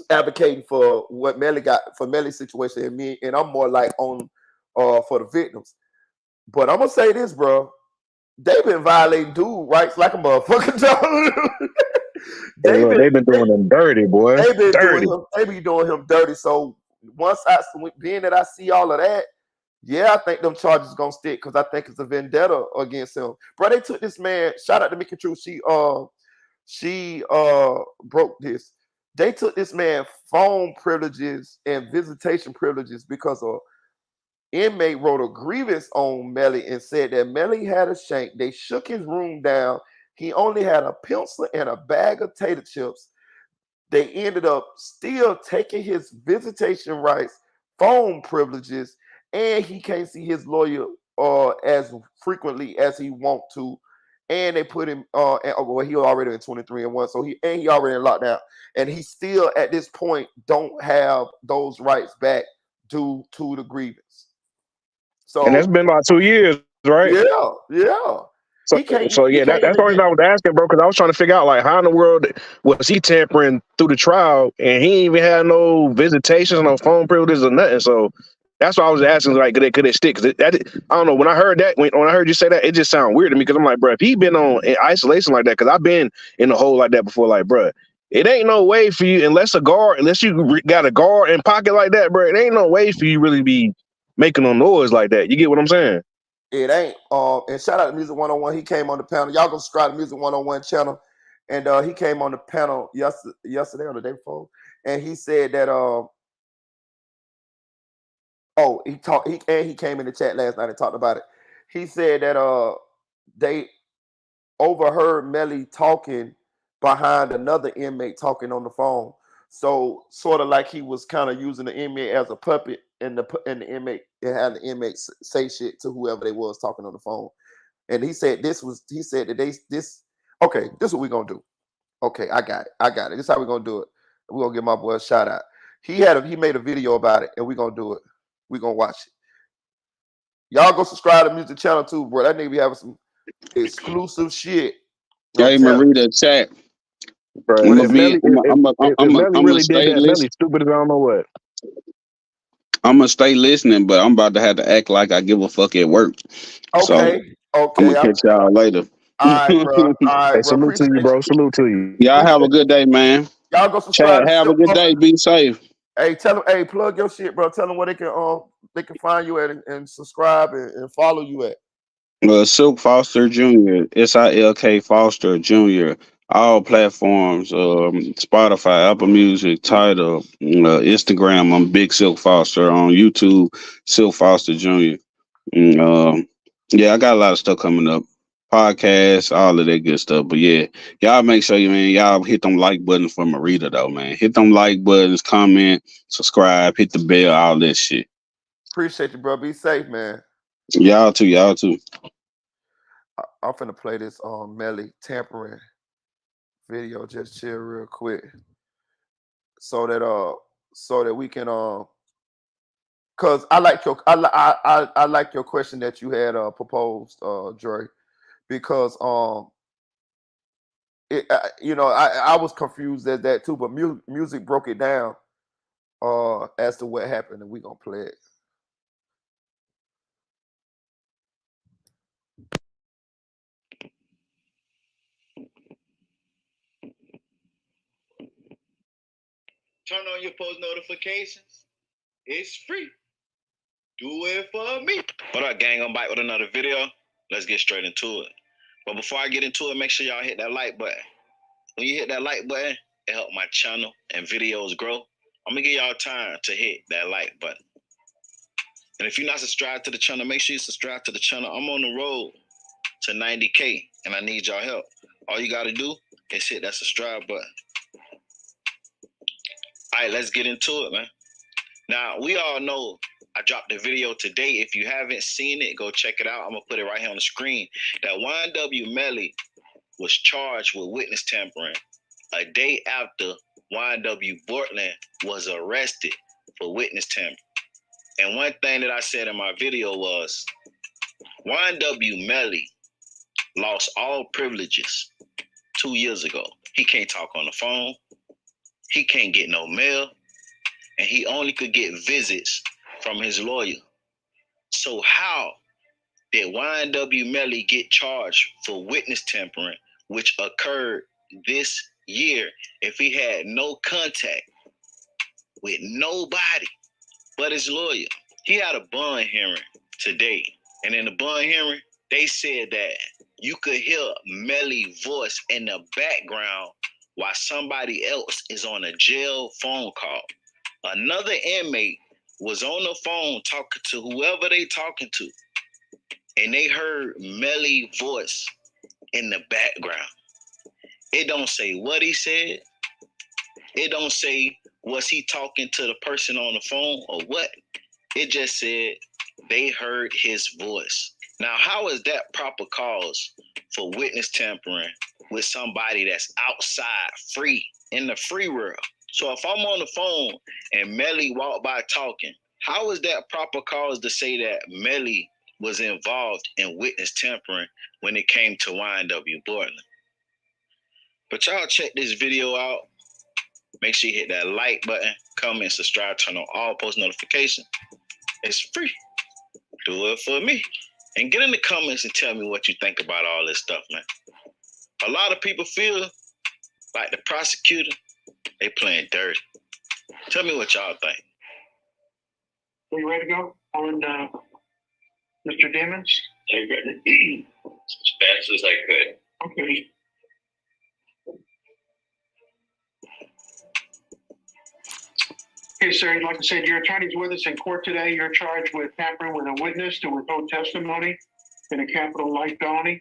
advocating for what Melly got for Melly's situation, and I'm more like on for the victims. But I'm gonna say this, bro. They've been violating dude rights like a motherfucker. They've been doing them dirty, boy. They be doing him dirty. So once being that I see all of that, yeah, I think them charges gonna stick because I think it's a vendetta against him. Bro, they took this man. Shout out to Mickey True. She broke this. They took this man phone privileges and visitation privileges because a inmate wrote a grievance on Melly and said that Melly had a shank. They shook his room down. He only had a pencil and a bag of tater chips. They ended up still taking his visitation rights, phone privileges, and he can't see his lawyer as frequently as he want to. And they put him he already in 23-1, so he already in lockdown, and he still at this point don't have those rights back due to the grievance. So and that's been about 2 years, right? Yeah. So that's the reason I was asking, bro, because I was trying to figure out like how in the world was he tampering through the trial, and he ain't even had no visitations, no phone privileges or nothing. So that's why I was asking, like, could it stick? Because I don't know. When I heard that, when I heard you say that, it just sounded weird to me. Because I'm like, bro, if he been in isolation like that, because I've been in a hole like that before, like, bro, it ain't no way for you unless you got a guard in pocket like that, bro. It ain't no way for you really be making no noise like that. You get what I'm saying? It ain't. And shout out to Music 101. He came on the panel. Y'all go subscribe to Music 101 channel. And he came on the panel yesterday or the day before. And he said that he came in the chat last night and talked about it. He said that they overheard Melly talking behind another inmate talking on the phone. So sort of like he was kind of using the inmate as a puppet, and the inmate had the inmates say shit to whoever they was talking on the phone. And he said this is what we're gonna do. Okay, I got it. This is how we're gonna do it. We're gonna give my boy a shout out. He made a video about it, and we're gonna do it. We're gonna watch it. Y'all go subscribe to Music Channel too, bro. That nigga be having some exclusive shit. Hey, Marita, chat. Bro, I'm Melly really did that, Melly stupid as I don't know what. I'm gonna stay listening, but I'm about to have to act like I give a fuck at work. Okay, so, I'm gonna catch y'all later. All right, bro. All right, hey, salute to you, bro. Salute to you. Y'all have a good day, man. Y'all go subscribe. Chat, have a good day. Be safe. Hey, tell them. Hey, plug your shit, bro. Tell them where they can find you at and subscribe and follow you at. Silk Foster Jr. SILK Foster Jr. All platforms, Spotify, Apple Music, Tidal, Instagram. I'm Big Silk Foster. On YouTube, Silk Foster Jr. Yeah, I got a lot of stuff coming up. Podcasts, all of that good stuff. But yeah, y'all make sure y'all hit them like buttons for Marita though, man. Hit them like buttons, comment, subscribe, hit the bell, all that shit. Appreciate you, bro. Be safe, man. Y'all too. I'm finna play this Melly tampering video. Just chill real quick, so that we can cause I like your question that you had proposed, Dre, because I was confused at that too, but music broke it down. as to what happened, and we gonna play it. Turn on your post notifications. It's free. Do it for me. What up, gang? I'm back with another video. Let's get straight into it. But before I get into it, make sure y'all hit that like button. When you hit that like button, it helps my channel and videos grow. I'm gonna give y'all time to hit that like button. And if you're not subscribed to the channel, make sure you subscribe to the channel. I'm on the road to 90K, and I need y'all help. All you gotta do is hit that subscribe button. All right, let's get into it, man. Now, we all know I dropped the video today. If you haven't seen it, go check it out. I'm going to put it right here on the screen. That YNW Melly was charged with witness tampering a day after YNW Bortlan was arrested for witness tampering. And one thing that I said in my video was YNW Melly lost all privileges 2 years ago. He can't talk on the phone. He can't get no mail. And he only could get visits from his lawyer. So how did YNW Melly get charged for witness tampering, which occurred this year, if he had no contact with nobody but his lawyer? He had a bond hearing today. And in the bond hearing, they said that you could hear Melly's voice in the background while somebody else is on a jail phone call. Another inmate was on the phone talking to whoever they talking to, and they heard Melly's voice in the background. It don't say what he said. It don't say was he talking to the person on the phone or what. It just said they heard his voice. Now, how is that proper cause for witness tampering with somebody that's outside, free, in the free world? So if I'm on the phone and Melly walked by talking, how is that proper cause to say that Melly was involved in witness tampering when it came to YNW Borland? But y'all check this video out. Make sure you hit that like button, comment, subscribe, turn on all post notifications. It's free. Do it for me. And get in the comments and tell me what you think about all this stuff, man. A lot of people feel like the prosecutor, they playing dirty. Tell me what y'all think. Are you ready to go on Mr. Demons? I'm ready. As fast as I could. Okay. Okay, sir, like I said, your attorney's with us in court today. You're charged with tampering with a witness to withhold testimony in a capital life felony.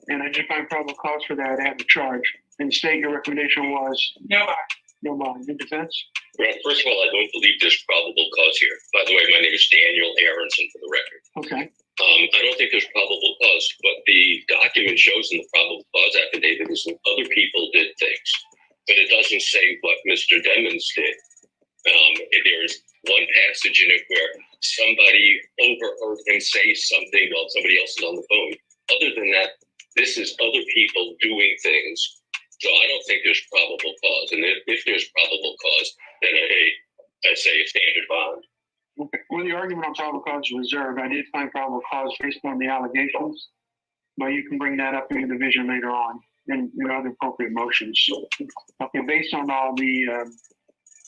And I just find probable cause for that. I have a charge. And state your recommendation was? No bond. No bond. In defense? Well, first of all, I don't believe there's probable cause here. By the way, my name is Daniel Aronson, for the record. Okay. I don't think there's probable cause, but the document shows in the probable cause affidavit is that other people did things, but it doesn't say what Mr. Demons did. There's one passage in it where somebody overheard him say something while somebody else is on the phone. Other than that, this is other people doing things. So I don't think there's probable cause. And if there's probable cause, then I say a standard bond. Okay. Well, the argument on probable cause is reserved. I did find probable cause based on the allegations, but you can bring that up in the division later on in other appropriate motions. Okay, based on all the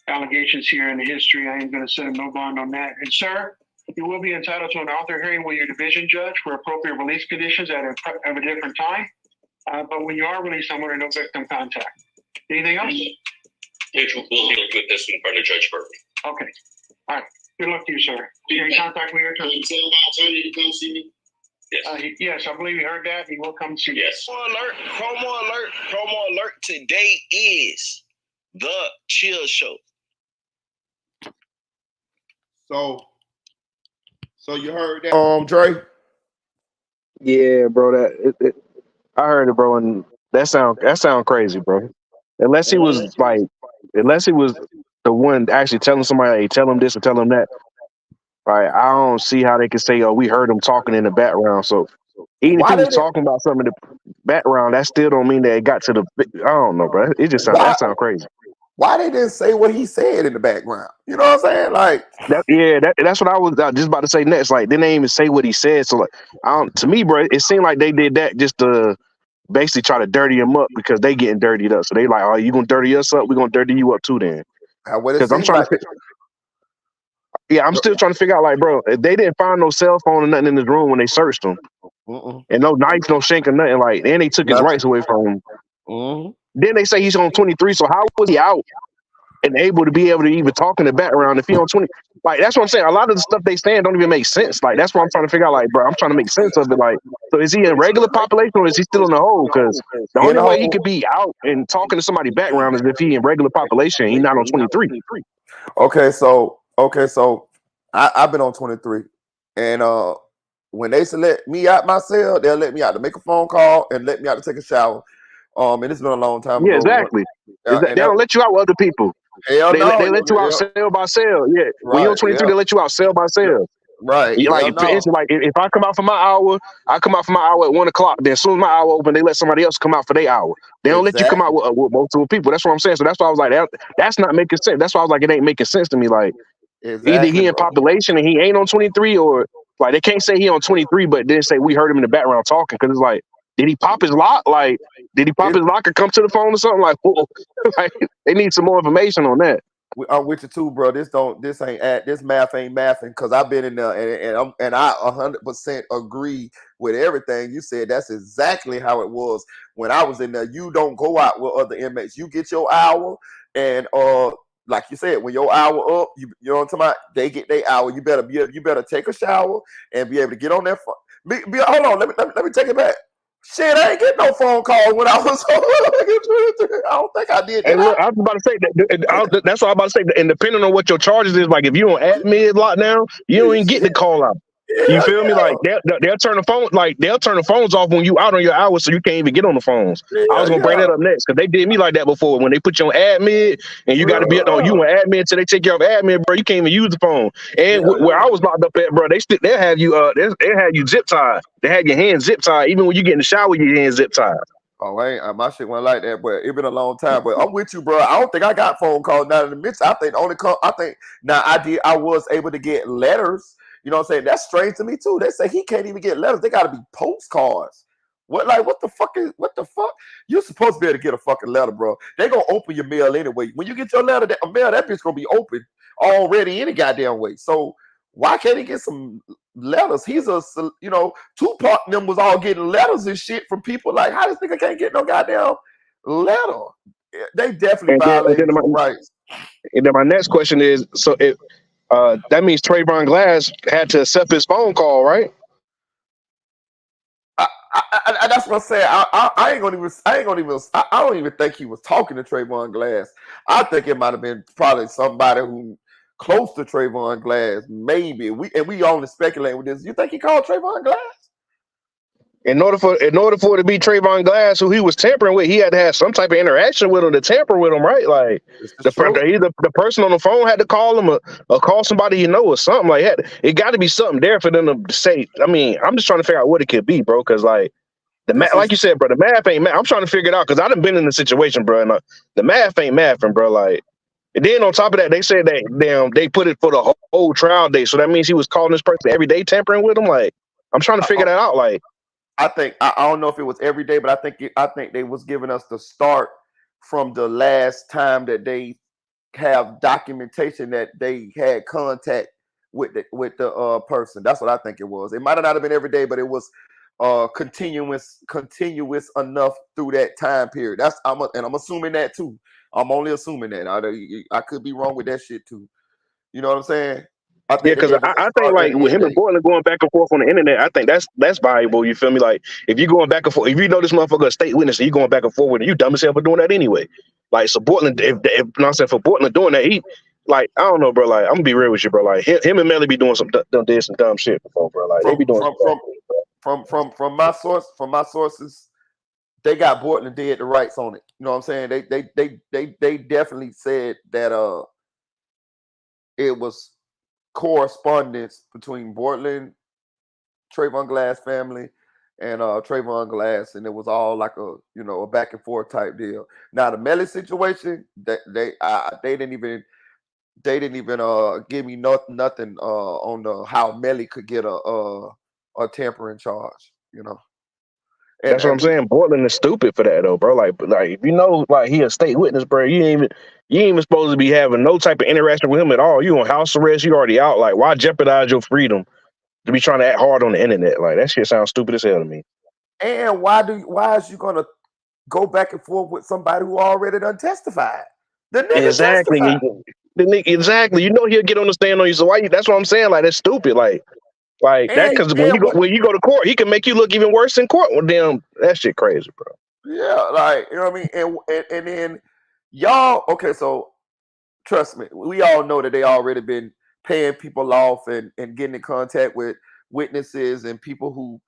allegations here in the history, I am going to set a no bond on that. And sir, you will be entitled to an author hearing with your division judge for appropriate release conditions at a different time. But when you are released, I'm going to no victim contact. Anything else? We'll deal with this in front of Judge Burke. Okay. All right. Good luck to you, sir. You're in contact with your attorney. Tell my attorney to come see me. Yes. Yes, I believe you heard that. He will come see you. Yes. Promo alert. Today is the Chill Show. So you heard that, Dre? Yeah, bro. I heard it, bro, and that sound crazy, bro. Unless he was the one actually telling somebody, hey, tell him this or tell him that. Right? I don't see how they can say, oh, we heard him talking in the background. So even if he was talking about something in the background, that still don't mean that it got to the. I don't know, bro. It just that sounds crazy. why they didn't say what he said in the background? You know what I'm saying? Like that's what I was just about to say next. Like, they didn't even say what he said. So, like, to me, bro, it seemed like they did that just to basically try to dirty him up because they getting dirtied up. So they like, oh, you gonna dirty us up? We're gonna dirty you up too then. what it Because I'm seemed trying like. I'm still trying to figure out, like, bro, if they didn't find no cell phone or nothing in this room when they searched him, and no knife, no shank or nothing, like, and they took his rights away from him. Then they say he's on 23, so how was he out and able to be able to even talk in the background if he on 20? Like, that's what I'm saying. A lot of the stuff they saying don't even make sense. Like, that's what I'm trying to figure out. Like, bro, I'm trying to make sense of it. Like, so is he in regular population or is he still in the hole? Because the only way he could be out and talking to somebody background is if he in regular population. He's not on 23. Okay, so I've been on 23, and when they select me out my cell, they'll let me out to make a phone call and let me out to take a shower. And it's been a long time ago. Exactly. They don't let you out with other people. Hell They no. let you out cell by cell. Yeah. When you're on 23, they let you out cell by cell. Right. Like, for instance, like if I come out for my hour, I come out for my hour at 1 o'clock. Then as soon as my hour open, they let somebody else come out for their hour. They don't let you come out with multiple people. That's what I'm saying. So that's why I was like, that's not making sense. That's why I was like, it ain't making sense to me. Like, either he in population and he ain't on 23, or like they can't say he on 23, but then say we heard him in the background talking, because it's like, did he pop his lock? Like, did he pop his lock and come to the phone or something? Like, whoa. Like, they need some more information on that. I'm with you too, bro. This math ain't mathing, because I've been in there and I 100% agree with everything you said. That's exactly how it was when I was in there. You don't go out with other inmates. You get your hour, and like you said, when your hour up, you know what I'm talking about, they get their hour. You better take a shower and be able to get on that phone. Hold on, let me take it back. Shit, I ain't get no phone call when I was on. I don't think I did. And look, I was about to say that. That's what I was about to say. And depending on what your charges is, like if you on admin lockdown, you don't even get the call out. You feel me? Like they'll turn the phone, like they'll turn the phones off when you out on your hours, so you can't even get on the phones. I was gonna bring that up next, because they did me like that before. When they put you on admin and you got to be on you on admin till they take you off admin, bro. You can't even use the phone. And where I was locked up at, bro, they'll have you they'll have you zip tied. They have your hands zip tied, even when you get in the shower, your hands zip tied. Oh, my shit went like that, but it's been a long time. But I'm with you, bro. I don't think I got phone calls now in the midst. I think I was able to get letters. You know what I'm saying? That's strange to me too. They say he can't even get letters. They got to be postcards. What the fuck? You're supposed to be able to get a fucking letter, bro. They gonna open your mail anyway. When you get your letter, that bitch gonna be open already any goddamn way. So why can't he get some letters? He's Tupac and them was all getting letters and shit from people. Like, how this nigga can't get no goddamn letter? They definitely violated your rights. And then my next question is, so that means Trayvon Glass had to accept his phone call, right? That's what I'm saying. I don't even think he was talking to Trayvon Glass. I think it might have been probably somebody who close to Trayvon Glass, maybe. We only speculate with this. You think he called Trayvon Glass? In order for it to be Trayvon Glass, who he was tampering with, he had to have some type of interaction with him to tamper with him, right? Like the person on the phone had to call him or call somebody you know or something like that. It got to be something there for them to say. I mean, I'm just trying to figure out what it could be, bro. Because like like you said, bro, the math ain't math. I'm trying to figure it out because I done been in the situation, bro. And the math ain't mathing, bro. Like. And then on top of that, they said that they put it for the whole trial date. So that means he was calling this person every day, tampering with him. Like, I'm trying to figure that out. Like, I don't know if it was every day, but I think they was giving us the start from the last time that they have documentation that they had contact with the person. That's what I think it was. It might not have been every day, but it was continuous enough through that time period. I'm assuming that too. I'm only assuming that. I could be wrong with that shit too. You know what I'm saying? I think like with him and Bortlan going back and forth on the internet, I think that's valuable. You feel me? Like if you're going back and forth, if you know this motherfucker a state witness and you going back and forth with him, you dumb as hell for doing that anyway. Like so Bortlan, if I'm saying for Bortlan doing that, he like I don't know, bro. Like I'm gonna be real with you, bro. Like him and Melly be doing some dumb shit before, bro. Like they be doing from my sources. They got Bortlan dead the rights on it. You know what I'm saying? They definitely said that it was correspondence between Bortlan, Trayvon Glass family, and Trayvon Glass, and it was all like a back and forth type deal. Now the Melly situation, they didn't even give me nothing on how Melly could get a tampering charge. And That's what I'm saying. Bortlan is stupid for that though, bro. Like if you know, like he a state witness, bro. You ain't even supposed to be having no type of interaction with him at all. You on house arrest. You already out. Like, why jeopardize your freedom to be trying to act hard on the internet? Like, that shit sounds stupid as hell to me. And why is you gonna go back and forth with somebody who already done testified? The nigga Exactly. testified. Exactly. You know he'll get on the stand on you. So why? That's what I'm saying. Like, that's stupid. Like that, because when you go to court, he can make you look even worse in court. Well, damn, that shit crazy, bro. Yeah, like, you know what I mean? And then y'all, okay, so trust me, we all know that they already been paying people off and getting in contact with witnesses and people who,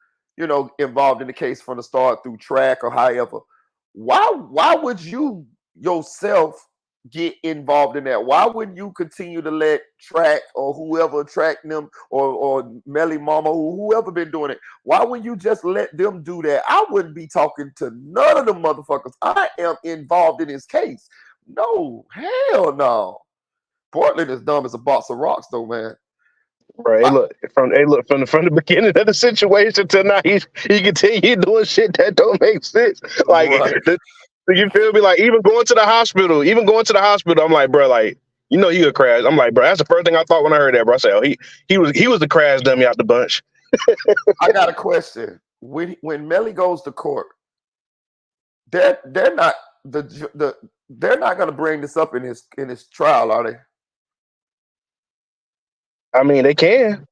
involved in the case from the start through track or however. Why would you yourself get involved in that? Why wouldn't you continue to let track or whoever track them or Melly Mama or whoever been doing it? Why wouldn't you just let them do that? I wouldn't be talking to none of them motherfuckers. I am involved in this case. No, hell no. Bortlan is dumb as a box of rocks, though, man. Right, from the beginning of the situation till now, he continue doing shit that don't make sense. Like, you feel me? Like, even going to the hospital, I'm like, bro, like, he a crash. I'm like, bro, that's the first thing I thought when I heard that, bro. I said, oh, he was the crash dummy out the bunch. I got a question. When Melly goes to court, they're not they're not going to bring this up in his trial, are they? I mean, they can.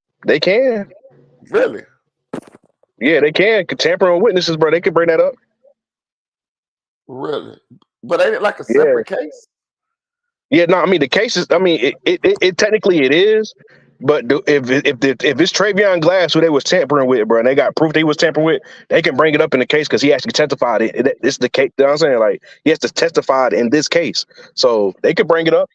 Really? Yeah, they can. Tampering witnesses, bro. They can bring that up. Really? But ain't it like a separate case? Yeah, no, I mean the cases. I mean, it technically it is, but if it's Trayvon Glass who they was tampering with, bro, and they got proof they was tampering with, they can bring it up in the case because he actually testified. It's the case. You know what I'm saying? Like, he has to testify in this case, so they could bring it up.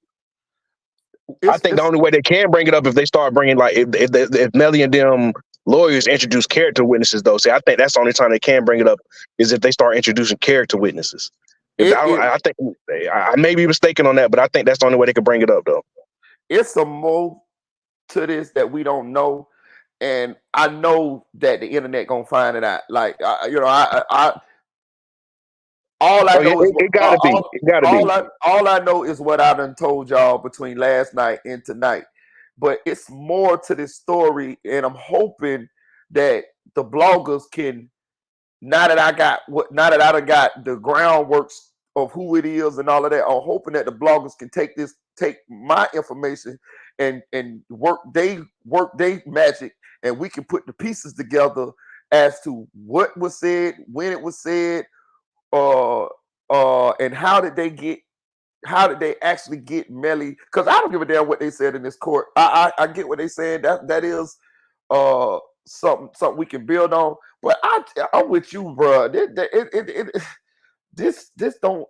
I think the only way they can bring it up if they start bringing, like, if Melly and them lawyers introduce character witnesses, though. See, I think that's the only time they can bring it up is if they start introducing character witnesses. I think I may be mistaken on that, but I think that's the only way they can bring it up, though. It's some more to this that we don't know, and I know that the internet gonna find it out. Like, all I know is all I know is what I done told y'all between last night and tonight. But it's more to this story, and I'm hoping that the bloggers can, now that I got the groundworks of who it is and all of that, I'm hoping that the bloggers can take my information and work they magic, and we can put the pieces together as to what was said, when it was said, and how did they actually get Melly? Because I don't give a damn what they said in this court. I get what they saying. That is something we can build on. But I'm with you, bro. This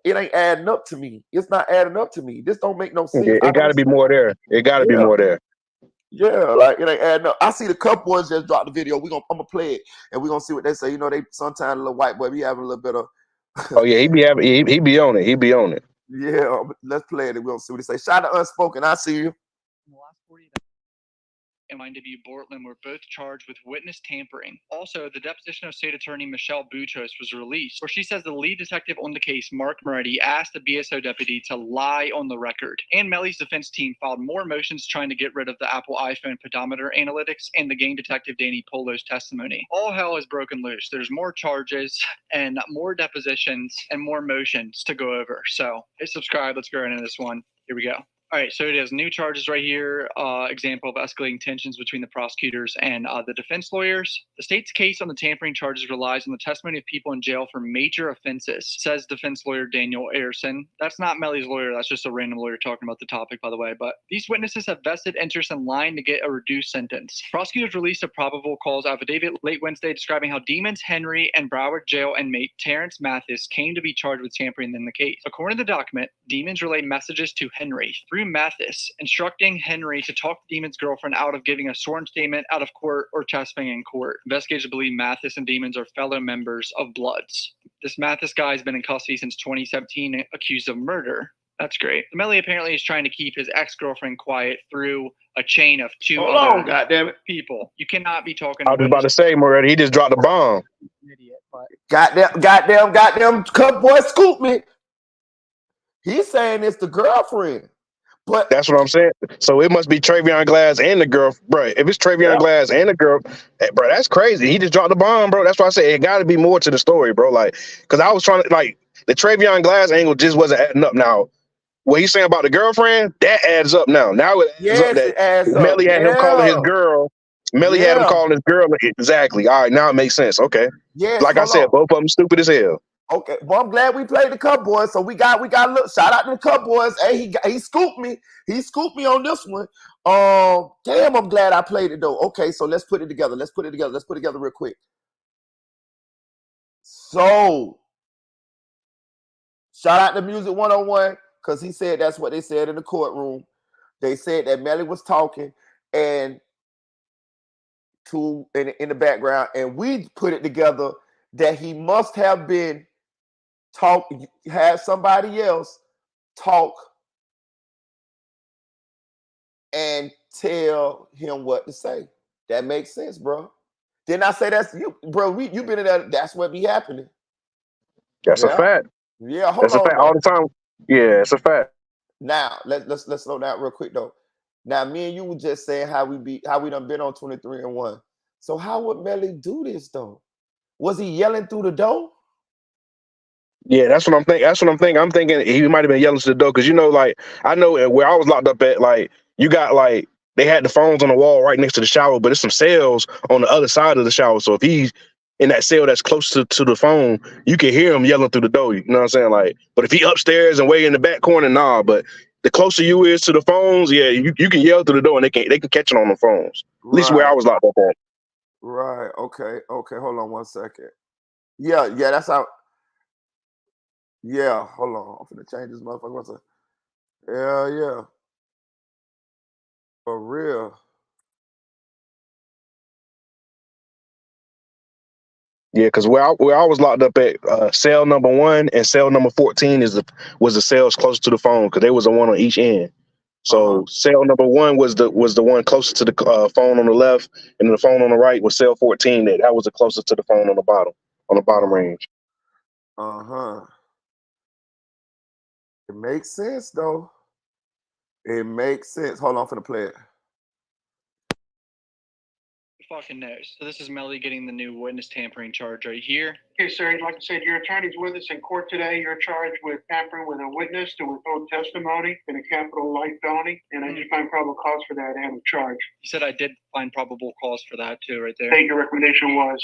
ain't adding up to me. It's not adding up to me. This don't make no sense. It got to be more there. It got to be more there. Yeah, like, it ain't adding up. I see the couple ones just dropped the video. I'm gonna play it and we're gonna see what they say. They sometimes a little white boy be having a little bit of oh yeah, he be on it. Yeah, let's play it and we'll see what they say. Shout out Unspoken. I see you. And Melly Borland were both charged with witness tampering. Also, the deposition of State Attorney Michelle Buchos was released, where she says the lead detective on the case, Mark Moretti, asked the BSO deputy to lie on the record. And Melly's defense team filed more motions trying to get rid of the Apple iPhone pedometer analytics and the gang detective Danny Polo's testimony. All hell has broken loose. There's more charges and more depositions and more motions to go over. So hit subscribe. Let's go right into this one. Here we go. All right, so it has new charges right here. Example of escalating tensions between the prosecutors and the defense lawyers. The state's case on the tampering charges relies on the testimony of people in jail for major offenses, says defense lawyer Daniel Ayerson. That's not Melly's lawyer. That's just a random lawyer talking about the topic, by the way. But these witnesses have vested interest in lying to get a reduced sentence. Prosecutors released a probable cause affidavit late Wednesday describing how Demons Henry and Broward jail inmate Terrence Mathis came to be charged with tampering in the case. According to the document, Demons relayed messages to Henry through Mathis, instructing Henry to talk the Demon's girlfriend out of giving a sworn statement out of court or testifying in court. Investigators believe Mathis and Demons are fellow members of Bloods. This Mathis guy has been in custody since 2017, accused of murder. That's great. Melly apparently is trying to keep his ex-girlfriend quiet through a chain of two Hold other on, goddammit. people. You cannot be talking I was about to say, Moretti, he just dropped the bomb. idiot, but Goddamn, Cub boy scoop me. He's saying it's the girlfriend. But that's what I'm saying. So it must be Travion Glass and the girl, bro. If it's Travion Glass and the girl, bro, that's crazy. He just dropped the bomb, bro. That's why I say it got to be more to the story, bro. Like, because I was trying to, like, the Travion Glass angle just wasn't adding up. Now, what he's saying about the girlfriend, that adds up now. Now it adds up that it adds up. Melly had him calling his girl. Melly had him calling his girl. Exactly. All right, now it makes sense. Okay. Yes, like I said, both of them stupid as hell. Okay, well, I'm glad we played the Cub Boys. So we got a look. Shout out to the Cub Boys. Hey, he scooped me. He scooped me on this one. Damn, I'm glad I played it though. Okay, so let's put it together. Let's put it together real quick. So shout out to Music 101 because he said that's what they said in the courtroom. They said that Melly was talking and in the background, and we put it together that he must have been had somebody else talk and tell him what to say. That makes sense, bro. Didn't I say that's you, bro? You been in that? That's what be happening. That's a fact. Yeah, hold that's on. A fact all the time. Yeah, it's a fact. Now let's slow down real quick though. Now me and you were just saying how we done been on 23-1. So how would Melly do this though? Was he yelling through the door? Yeah, that's what I'm thinking. I'm thinking he might have been yelling to the door because like I know where I was locked up at. Like you got like they had the phones on the wall right next to the shower, but it's some cells on the other side of the shower. So if he's in that cell that's close to the phone, you can hear him yelling through the door. You know what I'm saying? Like, but if he upstairs and way in the back corner, nah. But the closer you is to the phones, yeah, you can yell through the door and they can catch it on the phones. At least where I was locked up at. Right. Okay. Hold on 1 second. Yeah. That's how. Yeah. Hold on. I'm gonna change this motherfucker. What's up? Yeah. For real. Yeah, because where I was locked up at cell number 1 and cell number 14 was the cells closer to the phone because there was a one on each end. So cell number 1 was the one closest to the phone on the left, and the phone on the right was cell 14. That was the closest to the phone on the bottom range. It makes sense though. It makes sense. Hold on for the play it. Fucking knows. So this is Melly getting the new witness tampering charge right here. Okay, sir, like I said, your attorney's with us in court today. You're charged with tampering with a witness to withhold testimony in a capital life felony, and I did find probable cause for that and a charge. You said I did find probable cause for that too, right there. I think your recommendation was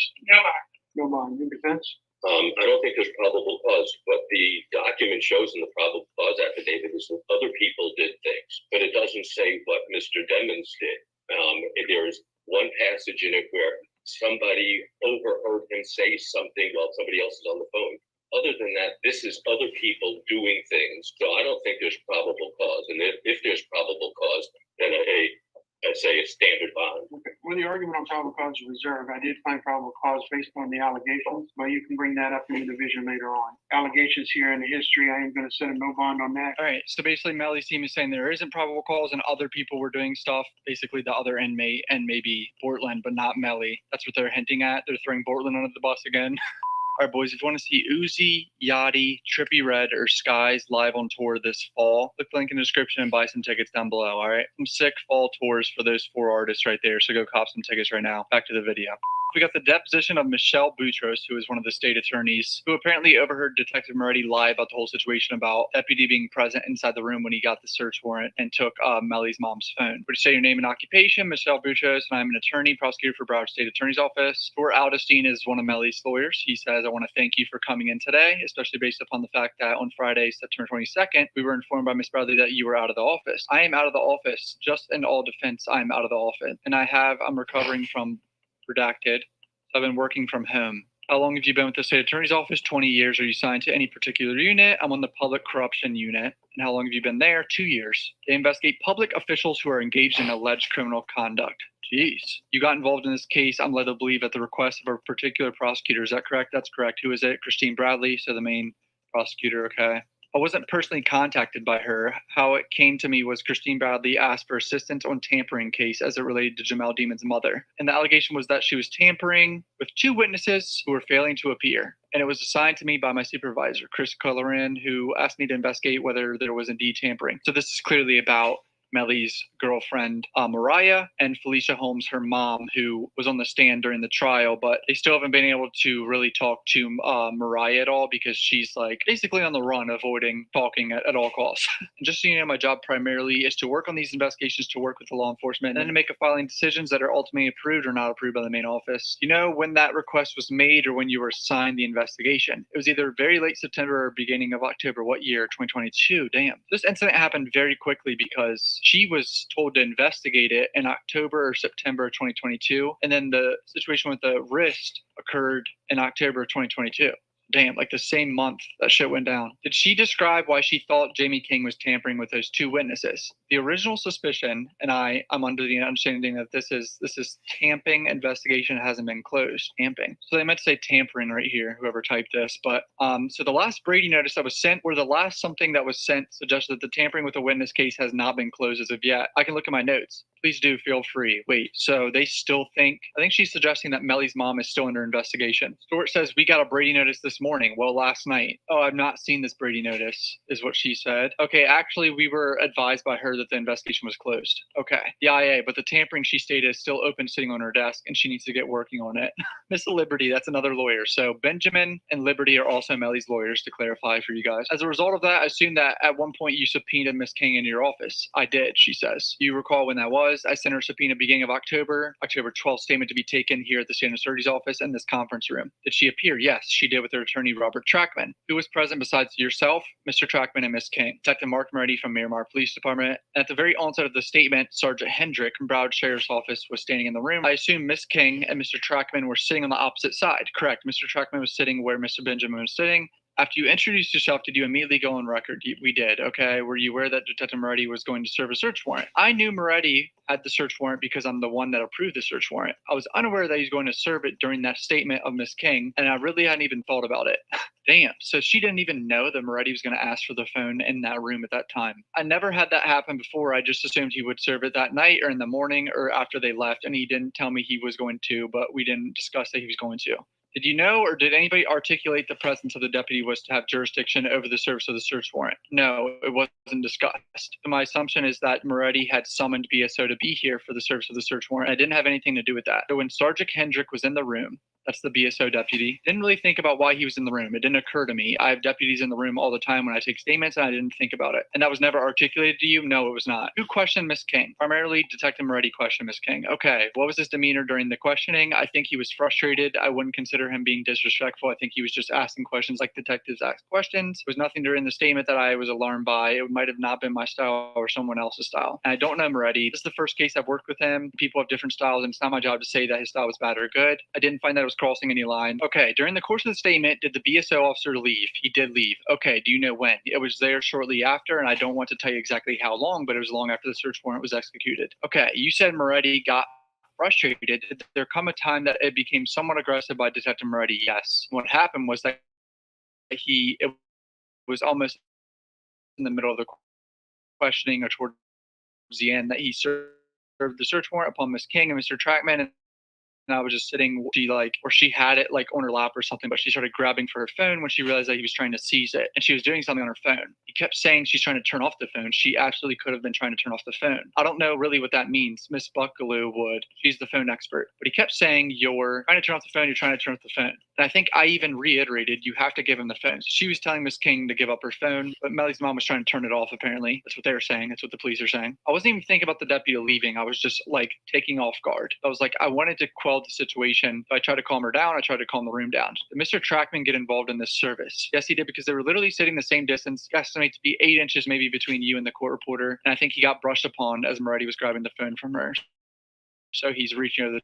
no bond. Your defense? I don't think there's probable cause. What the document shows in the probable cause affidavit is that other people did things, but it doesn't say what Mr. Demons did. There's one passage in it where somebody overheard him say something while somebody else is on the phone. Other than that, this is other people doing things. So I don't think there's probable cause. And if there's probable cause, then I'd say a standard bond. Okay. Well, the argument on probable cause is reserved. I did find probable cause based on the allegations, but you can bring that up in the division later on. Allegations here in the history, I am going to set a no bond on that. All right. So basically, Melly's team is saying there isn't probable cause and other people were doing stuff. Basically, the other inmate and maybe Bortlan, but not Melly. That's what they're hinting at. They're throwing Bortlan under the bus again. All right, boys, if you want to see Uzi, Yachty, Trippy Red, or Skies live on tour this fall, click the link in the description and buy some tickets down below, all right? Some sick fall tours for those 4 artists right there, so go cop some tickets right now. Back to the video. We got the deposition of Michelle Boutros, who is one of the state attorneys, who apparently overheard Detective Moretti lie about the whole situation about deputy being present inside the room when he got the search warrant and took Melly's mom's phone. Would you say your name and occupation? Michelle Boutros, and I'm an attorney, prosecutor for Broward State Attorney's Office. Tor Aldestein is one of Melly's lawyers. He says, I want to thank you for coming in today, especially based upon the fact that on Friday, September 22nd, we were informed by Ms. Bradley that you were out of the office. I am out of the office. Just in all defense, I'm out of the office. And I'm recovering from redacted. I've been working from home. How long have you been with the state attorney's office? 20 years. Are you signed to any particular unit? I'm on the public corruption unit. And how long have you been there? 2 years. They investigate public officials who are engaged in alleged criminal conduct. Jeez. You got involved in this case, I'm led to believe, at the request of a particular prosecutor. Is that correct? That's correct. Who is it? Christine Bradley, so the main prosecutor, okay. I wasn't personally contacted by her. How it came to me was Christine Bradley asked for assistance on tampering case as it related to Jamel Demon's mother. And the allegation was that she was tampering with 2 witnesses who were failing to appear. And it was assigned to me by my supervisor, Chris Cullerin, who asked me to investigate whether there was indeed tampering. So this is clearly about Melly's girlfriend, Mariah, and Felicia Holmes, her mom, who was on the stand during the trial, but they still haven't been able to really talk to Mariah at all because she's like basically on the run, avoiding talking at all costs. And just so you know, my job primarily is to work on these investigations, to work with the law enforcement, and then to make a filing decisions that are ultimately approved or not approved by the main office. You know when that request was made or when you were assigned the investigation? It was either very late September or beginning of October. What year? 2022. Damn. This incident happened very quickly because she was told to investigate it in October or September 2022. And then the situation with the wrist occurred in October 2022. Damn, like the same month that shit went down. Did she describe why she thought Jamie King was tampering with those 2 witnesses? The original suspicion, and I'm under the understanding that this is tamping investigation hasn't been closed. Tamping. So they meant to say tampering right here, whoever typed this. But so the last Brady notice that was sent, or the last something that was sent, suggested that the tampering with a witness case has not been closed as of yet. I can look at my notes. Please do feel free. Wait, so they still think, I think she's suggesting that Melly's mom is still under investigation. Stuart says, we got a Brady notice this morning. Well, last night. Oh, I've not seen this Brady notice, is what she said. Okay, actually, we were advised by her that the investigation was closed. Okay, the IA, but the tampering she stated is still open sitting on her desk and she needs to get working on it. Miss Liberty, that's another lawyer. So Benjamin and Liberty are also Melly's lawyers, to clarify for you guys. As a result of that, I assume that at one point you subpoenaed Miss King in your office. I did, she says. You recall when that was? I sent her a subpoena beginning of October 12th, statement to be taken here at the state attorney's office in this conference room. Did she appear? Yes, she did, with her attorney Robert Trackman. Who was present besides yourself, Mr. Trackman, and Miss King? Detective Mark Moretti from Miramar Police Department. And at the very onset of the statement, Sergeant Hendrick from Broward Sheriff's Office was standing in the room. I assume Miss King and Mr. Trackman were sitting on the opposite side. Correct. Mr. Trackman was sitting where Mr. Benjamin was sitting. After you introduced yourself, did you immediately go on record? We did, okay. Were you aware that Detective Moretti was going to serve a search warrant? I knew Moretti had the search warrant because I'm the one that approved the search warrant. I was unaware that he's going to serve it during that statement of Miss King, and I really hadn't even thought about it. Damn, so she didn't even know that Moretti was going to ask for the phone in that room at that time. I never had that happen before. I just assumed he would serve it that night or in the morning or after they left, and he didn't tell me he was going to, but we didn't discuss that he was going to. Did you know, or did anybody articulate the presence of the deputy was to have jurisdiction over the service of the search warrant? No, it wasn't discussed. So my assumption is that Moretti had summoned BSO to be here for the service of the search warrant. I didn't have anything to do with that. So when Sergeant Hendrick was in the room, that's the BSO deputy, didn't really think about why he was in the room. It didn't occur to me. I have deputies in the room all the time when I take statements, and I didn't think about it. And that was never articulated to you? No, it was not. Who questioned Miss King? Primarily, Detective Moretti questioned Miss King. Okay, what was his demeanor during the questioning? I think he was frustrated. I wouldn't consider him being disrespectful. I think he was just asking questions like detectives ask questions. There was nothing during the statement that I was alarmed by. It might have not been my style or someone else's style. And I don't know Moretti. This is the first case I've worked with him. People have different styles, and it's not my job to say that his style was bad or good. I didn't find that it was crossing any line. Okay, during the course of the statement, did the BSO officer leave? He did leave. Okay, do you know when? It was there shortly after, and I don't want to tell you exactly how long, but it was long after the search warrant was executed. Okay, you said Moretti got frustrated. Did there come a time that it became somewhat aggressive by Detective Moretti? Yes. What happened was that it was almost in the middle of the questioning or towards the end that he served the search warrant upon Miss King and Mr. Trackman, and I was just sitting, she had it like on her lap or something, but she started grabbing for her phone when she realized that he was trying to seize it, and she was doing something on her phone. He kept saying she's trying to turn off the phone. She absolutely could have been trying to turn off the phone. I don't know really what that means. Miss Buckaloo would. She's the phone expert. But he kept saying, you're trying to turn off the phone, you're trying to turn off the phone. And I think I even reiterated, you have to give him the phone. So she was telling Miss King to give up her phone, but Melly's mom was trying to turn it off, apparently. That's what they were saying. That's what the police are saying. I wasn't even thinking about the deputy leaving. I was just like taking off guard. I was like, I wanted to quell the situation. I tried to calm her down. I tried to calm the room down. Did Mr. Trackman get involved in this service? Yes, he did, because they were literally sitting the same distance, estimate to be 8 inches maybe between you and the court reporter. And I think he got brushed upon as Moretti was grabbing the phone from her. So he's reaching over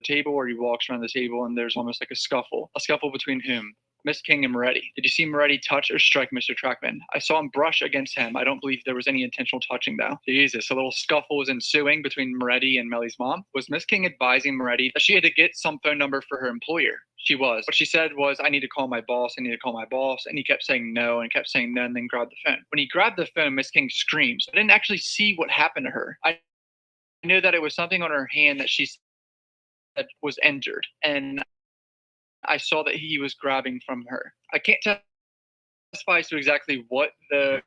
table, or he walks around the table and there's almost like a scuffle. A scuffle between whom? Miss King and Moretti. Did you see Moretti touch or strike Mr. Trackman? I saw him brush against him. I don't believe there was any intentional touching, though. Jesus, a little scuffle was ensuing between Moretti and Melly's mom. Was Miss King advising Moretti that she had to get some phone number for her employer? She was. What she said was, I need to call my boss, I need to call my boss. And he kept saying no and kept saying no and then grabbed the phone. When he grabbed the phone, Miss King screams. I didn't actually see what happened to her. I knew that it was something on her hand that she said was injured. And I saw that he was grabbing from her. I can't testify to exactly what the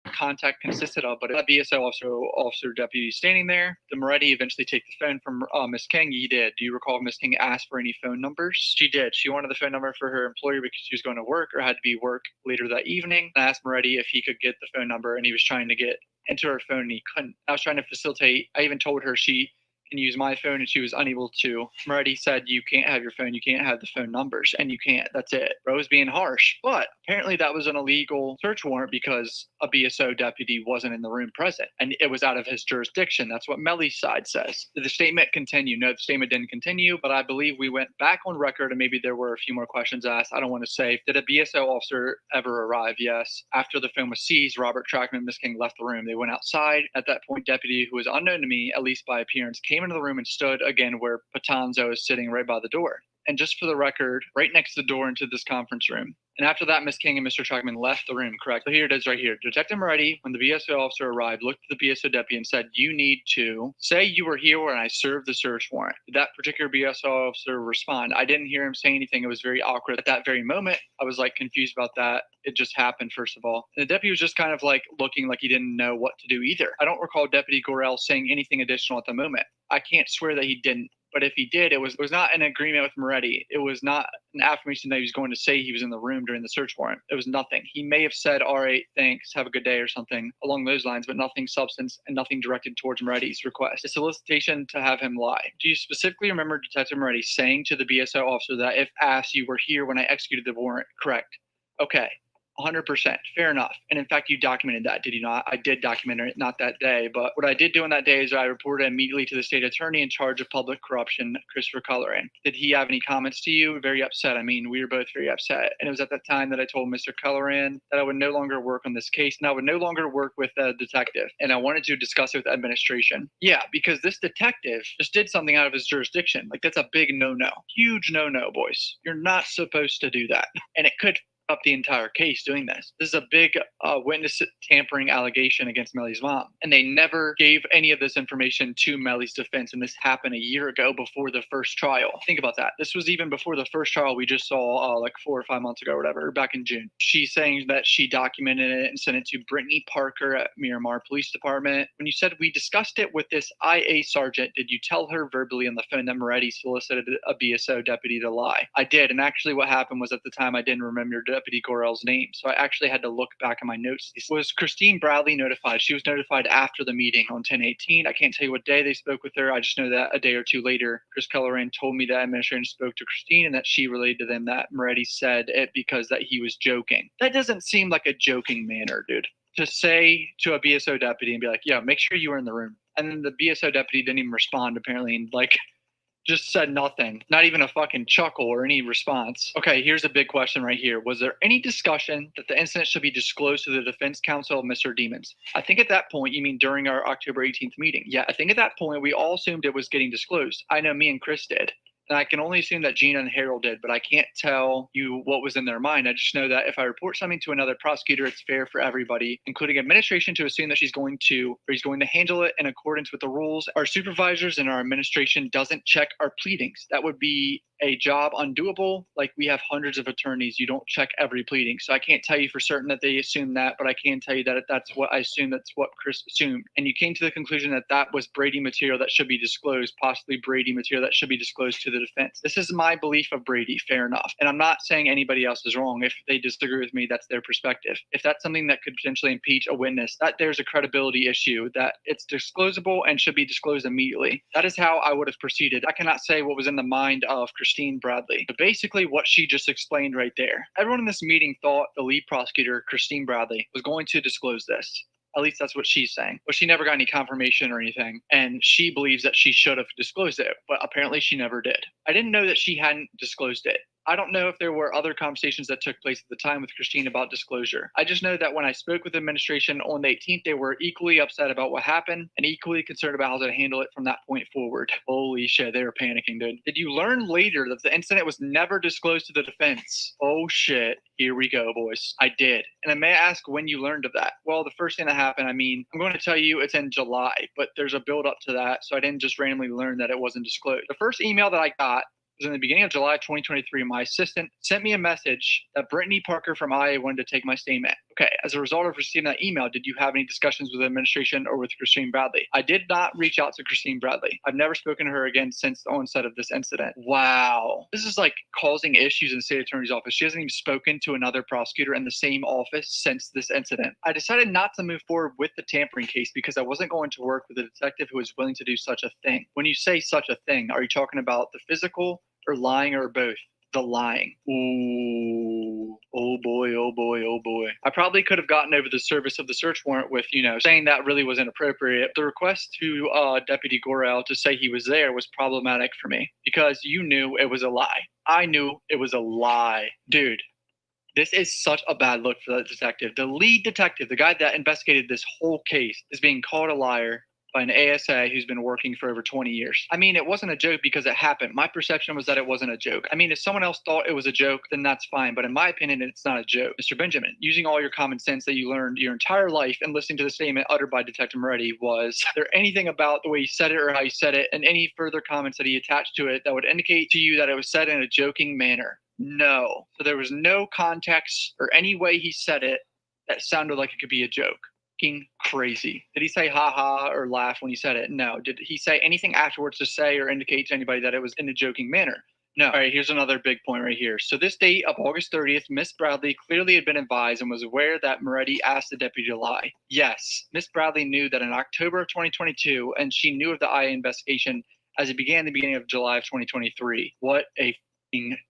contact consisted of, but a BSO officer deputy standing there. Did Moretti eventually take the phone from Miss King? He did. Do you recall Miss King asked for any phone numbers? She did. She wanted the phone number for her employer because she was going to work or had to be work later that evening. I asked Moretti if he could get the phone number, and he was trying to get into her phone and he couldn't. I was trying to facilitate. I even told her she can use my phone and she was unable to. Moretti said, you can't have your phone, you can't have the phone numbers, and you can't. That's it. Bro was being harsh. But apparently that was an illegal search warrant because a BSO deputy wasn't in the room present and it was out of his jurisdiction. That's what Melly's side says. Did the statement continue? No, the statement didn't continue, but I believe we went back on record and maybe there were a few more questions asked. I don't want to say. Did a BSO officer ever arrive? Yes. After the phone was seized, Robert Trackman and Miss King left the room. They went outside. At that point, deputy, who was unknown to me, at least by appearance, came into the room and stood again where Patanzo is sitting right by the door. And just for the record, right next to the door into this conference room. And after that, Miss King and Mr. Trackman left the room, correct? So here it is right here. Detective Moretti, when the BSO officer arrived, looked at the BSO deputy and said, you need to say you were here when I served the search warrant. Did that particular BSO officer respond? I didn't hear him say anything. It was very awkward. At that very moment, I was like confused about that. It just happened, first of all. And the deputy was just kind of like looking like he didn't know what to do either. I don't recall Deputy Gorell saying anything additional at the moment. I can't swear that he didn't. But if he did, it was not an agreement with Moretti. It was not an affirmation that he was going to say he was in the room during the search warrant. It was nothing. He may have said, all right, thanks, have a good day or something along those lines, but nothing substance and nothing directed towards Moretti's request. A solicitation to have him lie. Do you specifically remember Detective Moretti saying to the BSO officer that if asked, you were here when I executed the warrant? Correct. Okay. 100%. Fair enough. And in fact, you documented that, did you not? I did document it, not that day. But what I did do on that day is I reported immediately to the state attorney in charge of public corruption, Christopher Colleran. Did he have any comments to you? Very upset. I mean, we were both very upset. And it was at that time that I told Mr. Colleran that I would no longer work on this case and I would no longer work with a detective. And I wanted to discuss it with administration. Yeah, because this detective just did something out of his jurisdiction. Like, that's a big no-no. Huge no-no, boys. You're not supposed to do that. And it could up the entire case doing this. This is a big witness tampering allegation against Melly's mom. And they never gave any of this information to Melly's defense. And this happened a year ago before the first trial. Think about that. This was even before the first trial we just saw like 4 or 5 months ago or whatever, back in June. She's saying that she documented it and sent it to Brittany Parker at Miramar Police Department. When you said we discussed it with this IA sergeant, did you tell her verbally on the phone that Moretti solicited a BSO deputy to lie? I did. And actually what happened was at the time I didn't remember Deputy Gorell's name. So I actually had to look back at my notes. Was Christine Bradley notified? She was notified after the meeting on 10/18. I can't tell you what day they spoke with her. I just know that a day or two later, Chris Colleran told me that administration spoke to Christine and that she relayed to them that Moretti said it because that he was joking. That doesn't seem like a joking manner, dude. To say to a BSO deputy and be like, yeah, make sure you were in the room. And then the BSO deputy didn't even respond apparently, and like just said nothing, not even a fucking chuckle or any response. Okay, here's a big question right here. Was there any discussion that the incident should be disclosed to the defense counsel of Mr. Demons? I think at that point, you mean during our October 18th meeting? Yeah, I think at that point, we all assumed it was getting disclosed. I know me and Chris did. And I can only assume that Gina and Harold did, but I can't tell you what was in their mind. I just know that if I report something to another prosecutor, it's fair for everybody, including administration, to assume that he's going to handle it in accordance with the rules. Our supervisors and our administration doesn't check our pleadings. That would be a job undoable. Like, we have hundreds of attorneys. You don't check every pleading. So I can't tell you for certain that they assumed that, but I can tell you that that's what I assume. That's what Chris assumed. And you came to the conclusion that that was Brady material that should be disclosed, possibly Brady material that should be disclosed to the defense. This is my belief of Brady, fair enough. And I'm not saying anybody else is wrong. If they disagree with me, that's their perspective. If that's something that could potentially impeach a witness, that there's a credibility issue, that it's disclosable and should be disclosed immediately. That is how I would have proceeded. I cannot say what was in the mind of Christine Bradley. But basically what she just explained right there. Everyone in this meeting thought the lead prosecutor, Christine Bradley, was going to disclose this. At least that's what she's saying. But she never got any confirmation or anything. And she believes that she should have disclosed it, but apparently she never did. I didn't know that she hadn't disclosed it. I don't know if there were other conversations that took place at the time with Christine about disclosure. I just know that when I spoke with the administration on the 18th, they were equally upset about what happened and equally concerned about how to handle it from that point forward. Holy shit, they were panicking, dude. Did you learn later that the incident was never disclosed to the defense? Oh shit, here we go, boys. I did. And I may ask when you learned of that. Well, the first thing that happened, I'm going to tell you it's in July, but there's a build up to that, so I didn't just randomly learn that it wasn't disclosed. The first email that I got was in the beginning of July 2023. My assistant sent me a message that Brittany Parker from IA wanted to take my statement. Okay, as a result of receiving that email, did you have any discussions with the administration or with Christine Bradley? I did not reach out to Christine Bradley. I've never spoken to her again since the onset of this incident. Wow. This is like causing issues in the state attorney's office. She hasn't even spoken to another prosecutor in the same office since this incident. I decided not to move forward with the tampering case because I wasn't going to work with a detective who was willing to do such a thing. When you say such a thing, are you talking about the physical or lying or both? The lying. Ooh. Oh boy, oh boy, oh boy. I probably could have gotten over the service of the search warrant with, saying that really was inappropriate. The request to Deputy Gorel to say he was there was problematic for me because you knew it was a lie. I knew it was a lie. Dude, this is such a bad look for the detective. The lead detective, the guy that investigated this whole case, is being called a liar by an ASA who's been working for over 20 years. I mean, it wasn't a joke because it happened. My perception was that it wasn't a joke. I mean, if someone else thought it was a joke, then that's fine. But in my opinion, it's not a joke. Mr. Benjamin, using all your common sense that you learned your entire life and listening to the statement uttered by Detective Moretti, was there anything about the way he said it or how he said it and any further comments that he attached to it that would indicate to you that it was said in a joking manner? No. So there was no context or any way he said it that sounded like it could be a joke. Crazy. Did he say ha ha or laugh when he said it? No. Did he say anything afterwards to say or indicate to anybody that it was in a joking manner? No. All right, here's another big point right here. So this date of August 30th, Miss Bradley clearly had been advised and was aware that Moretti asked the deputy to lie. Yes, Miss Bradley knew that in October of 2022, and she knew of the IA investigation as it began in the beginning of July of 2023. What a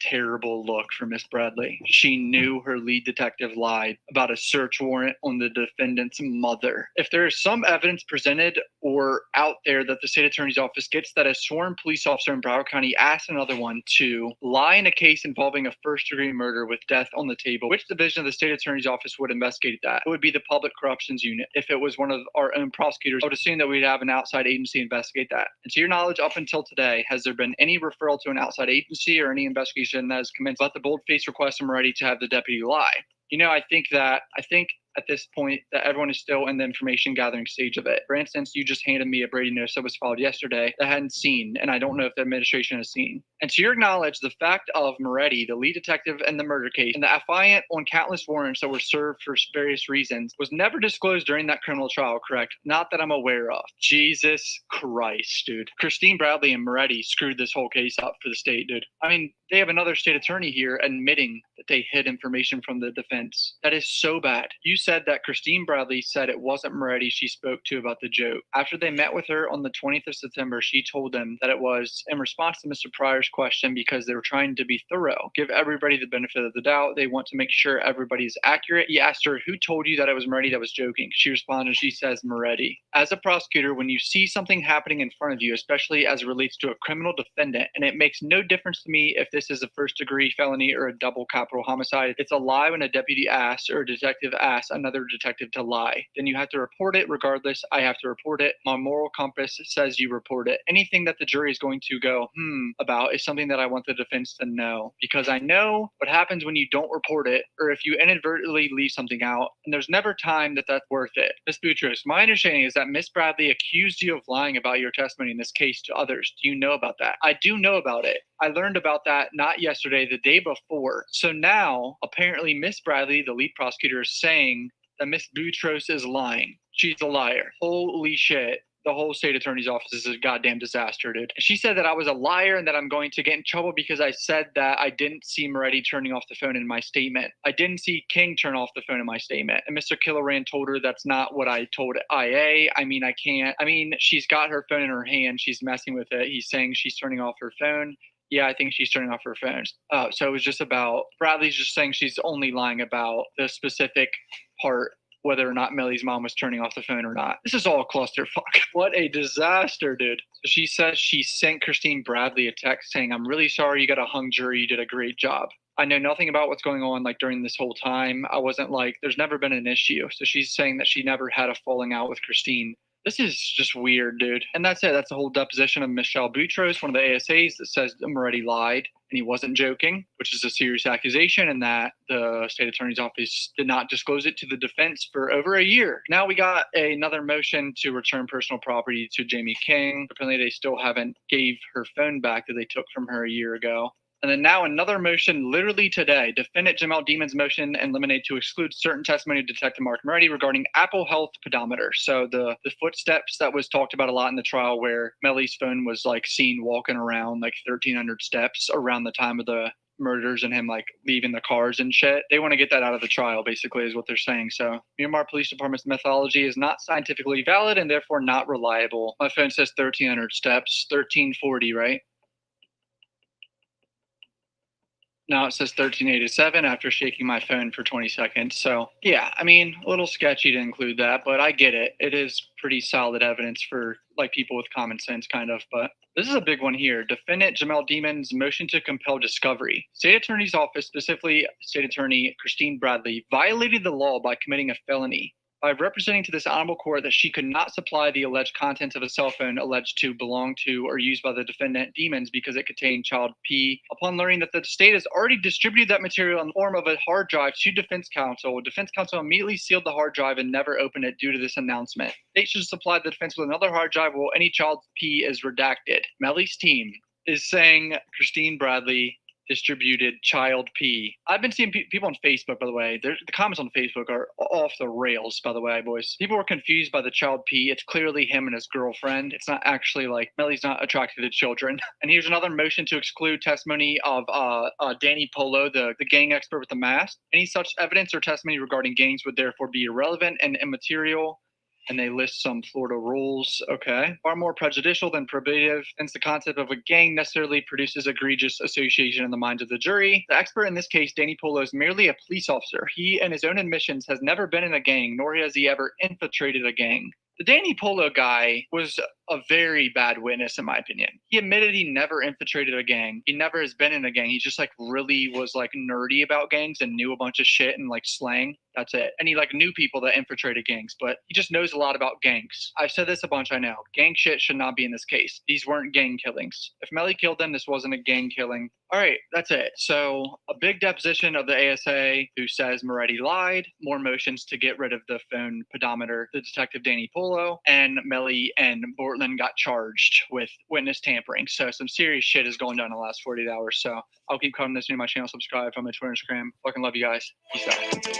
terrible look for Miss Bradley. She knew her lead detective lied about a search warrant on the defendant's mother. If there is some evidence presented or out there that the state attorney's office gets that a sworn police officer in Broward County asked another one to lie in a case involving a first-degree murder with death on the table, which division of the state attorney's office would investigate that? It would be the Public Corruptions Unit. If it was one of our own prosecutors, I would assume that we'd have an outside agency investigate that. And to your knowledge, up until today, has there been any referral to an outside agency or any investigation that has commenced about the bold-faced request from Moretti to have the deputy lie? I think at this point that everyone is still in the information gathering stage of it. For instance, you just handed me a Brady notice that was filed yesterday that I hadn't seen, and I don't know if the administration has seen. And to your knowledge, the fact of Moretti, the lead detective in the murder case, and the affiant on countless warrants that were served for various reasons, was never disclosed during that criminal trial, correct? Not that I'm aware of. Jesus Christ, dude. Christine Bradley and Moretti screwed this whole case up for the state, dude. I mean, they have another state attorney here admitting that they hid information from the defense. That is so bad. You said that Christine Bradley said it wasn't Moretti she spoke to about the joke. After they met with her on the 20th of September, she told them that it was in response to Mr. Pryor's question because they were trying to be thorough, give everybody the benefit of the doubt. They want to make sure everybody's accurate. He asked her, who told you that it was Moretti that was joking? She responded, she says, Moretti. As a prosecutor, when you see something happening in front of you, especially as it relates to a criminal defendant, and it makes no difference to me if this is a first-degree felony or a double capital homicide, it's a lie when a deputy asks or a detective asks another detective to lie. Then you have to report it regardless. I have to report it. My moral compass says you report it. Anything that the jury is going to go, about is something that I want the defense to know, because I know what happens when you don't report it or if you inadvertently leave something out, and there's never time that's worth it. Ms. Boutros, my understanding is that Miss Bradley accused you of lying about your testimony in this case to others. Do you know about that? I do know about it. I learned about that not yesterday, the day before. So now, apparently, Miss Bradley, the lead prosecutor, is saying that Miss Boutros is lying. She's a liar. Holy shit. The whole state attorney's office is a goddamn disaster, dude. She said that I was a liar and that I'm going to get in trouble because I said that I didn't see Moretti turning off the phone in my statement. I didn't see King turn off the phone in my statement. And Mr. Killoran told her that's not what I told IA. She's got her phone in her hand. She's messing with it. He's saying she's turning off her phone. Yeah, I think she's turning off her phone. So it was just about, Bradley's just saying she's only lying about the specific part whether or not Melly's mom was turning off the phone or not. This is all clusterfuck. What a disaster, dude. So she says she sent Christine Bradley a text saying, "I'm really sorry you got a hung jury. You did a great job. I know nothing about what's going on like during this whole time. I wasn't like, there's never been an issue." So she's saying that she never had a falling out with Christine. This is just weird, dude. And that's it. That's the whole deposition of Michelle Boutros, one of the ASAs, that says Moretti lied and he wasn't joking, which is a serious accusation, and that the state attorney's office did not disclose it to the defense for over a year. Now we got another motion to return personal property to Jamie King. Apparently they still haven't gave her phone back that they took from her a year ago. And then now another motion literally today. Defendant Jamel Demon's motion and lemonade to exclude certain testimony of Detective Mark Moretti regarding Apple Health pedometer. So the footsteps that was talked about a lot in the trial, where Melly's phone was like seen walking around like 1,300 steps around the time of the murders and him like leaving the cars and shit. They want to get that out of the trial, basically, is what they're saying. So Myanmar Police Department's methodology is not scientifically valid and therefore not reliable. My phone says 1,300 steps, 1,340, right? Now it says 1387 after shaking my phone for 20 seconds. So yeah, I mean, a little sketchy to include that, but I get it. It is pretty solid evidence for like people with common sense, kind of. But this is a big one here. Defendant Jamel Demon's motion to compel discovery. State Attorney's Office, specifically State Attorney Christine Bradley, violated the law by committing a felony by representing to this honorable court that she could not supply the alleged contents of a cell phone alleged to belong to or used by the defendant Demons because it contained child P. Upon learning that the state has already distributed that material in the form of a hard drive to defense counsel immediately sealed the hard drive and never opened it due to this announcement. State should supply the defense with another hard drive while any child P is redacted. Melly's team is saying Christine Bradley distributed child P. I've been seeing people on Facebook, by the way. The comments on Facebook are off the rails, by the way, boys. People were confused by the child P. It's clearly him and his girlfriend. It's not actually like Melly's not attracted to children. And here's another motion to exclude testimony of Danny Polo, the gang expert with the mask. Any such evidence or testimony regarding gangs would therefore be irrelevant and immaterial. And they list some Florida rules. Okay. Far more prejudicial than probative, since the concept of a gang necessarily produces egregious association in the minds of the jury. The expert in this case, Danny Polo, is merely a police officer. He, in his own admissions, has never been in a gang, nor has he ever infiltrated a gang. The Danny Polo guy was a very bad witness, in my opinion. He admitted he never infiltrated a gang. He never has been in a gang. He just like really was like nerdy about gangs and knew a bunch of shit and like slang. That's it. And he like knew people that infiltrated gangs, but he just knows a lot about gangs. I've said this a bunch, I know. Gang shit should not be in this case. These weren't gang killings. If Melly killed them, this wasn't a gang killing. All right, that's it. So a big deposition of the ASA who says Moretti lied, more motions to get rid of the phone pedometer, the detective Danny Polo, and Melly and Bortlan got charged with witness tampering. So some serious shit is going down in the last 48 hours. So I'll keep covering this to my channel, subscribe on my Twitter, Instagram. Fucking love you guys. Peace out.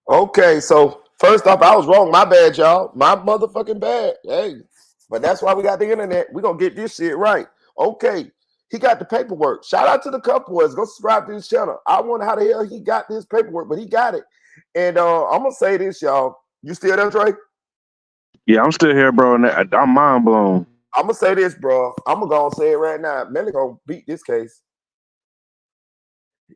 Okay, so first off, I was wrong. My bad, y'all. My motherfucking bad. Hey, but that's why we got the internet. We're going to get this shit right. Okay, he got the paperwork. Shout out to the Cup Boys. Go subscribe to his channel. I wonder how the hell he got this paperwork, but he got it. And I'm going to say this, y'all. You still there, Dre? Yeah, I'm still here, bro, and I'm mind blown. I'm going to say this, bro. I'm going to go and say it right now. Melly going to beat this case.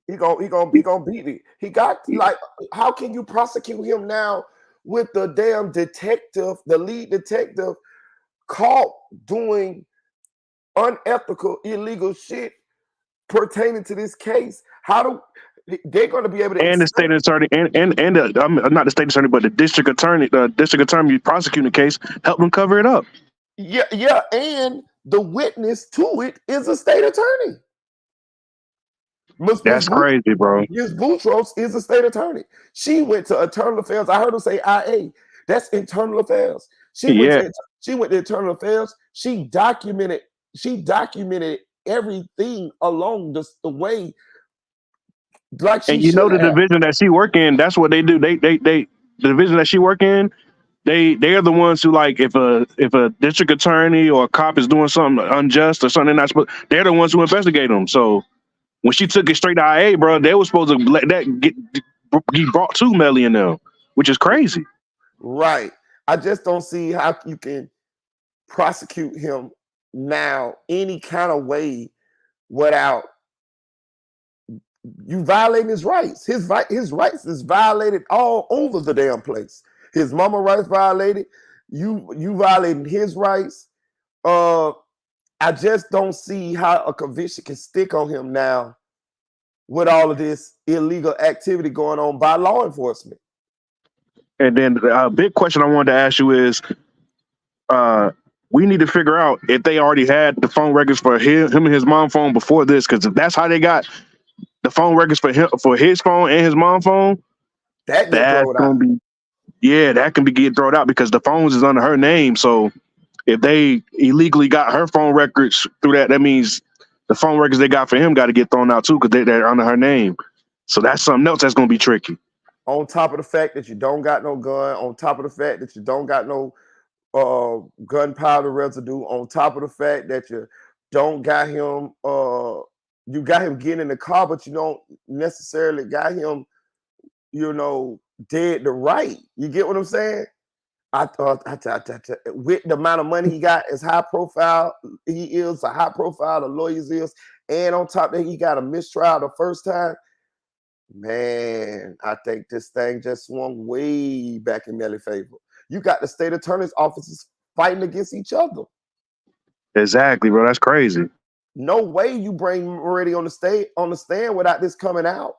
He gonna beat it. He got, like, how can you prosecute him now with the damn detective, the lead detective, caught doing unethical, illegal shit pertaining to this case? How do they're going to be able to? And the state attorney and not the state attorney, but the district attorney prosecuting the case helped them cover it up. Yeah, and the witness to it is a state attorney. That's crazy, bro. Ms. Boutros is a state attorney. She went to Internal Affairs. I heard her say IA. That's Internal Affairs. She went to Internal Affairs. She documented everything along the way. Like she, and you know the division that she work in, that's what they do. They the division that she work in, they're the ones who, like, if a district attorney or a cop is doing something unjust or something not supposed, they're the ones who investigate them. So when she took it straight to IA, bro, they were supposed to let that get brought to Melly and them, which is crazy. Right. I just don't see how you can prosecute him now any kind of way without You violating his rights. His rights is violated all over the damn place. His mama rights violated. You violating his rights. I just don't see how a conviction can stick on him now with all of this illegal activity going on by law enforcement. And then a big question I wanted to ask you is, we need to figure out if they already had the phone records for him and his mom phone before this, because if that's how they got the phone records for him, for his phone and his mom phone, that's gonna be, that can be get thrown out because the phones is under her name. So if they illegally got her phone records through that means the phone records they got for him got to get thrown out too because they're under her name. So that's something else that's gonna be tricky. On top of the fact that you don't got no gun, on top of the fact that you don't got no gunpowder residue, on top of the fact that you don't got him, you got him getting in the car, but you don't necessarily got him, dead to right. You get what I'm saying? With the amount of money he got, as high profile he is, a high profile the lawyers is, and on top of that, he got a mistrial the first time. Man, I think this thing just swung way back in Melly's favor. You got the state attorney's offices fighting against each other. Exactly, bro. That's crazy. No way you bring Moretti on the stand without this coming out.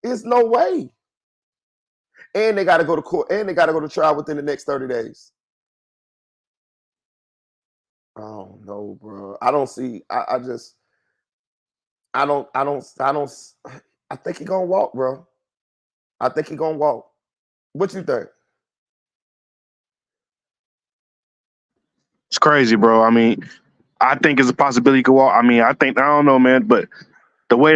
It's no way. And they got to go to court, and they got to go to trial within the next 30 days. Oh no, bro. I don't see. I think he's gonna walk, bro. I think he's gonna walk. What you think? It's crazy, bro. I mean, I think it's a possibility he could walk. I mean, I don't know, man, but the way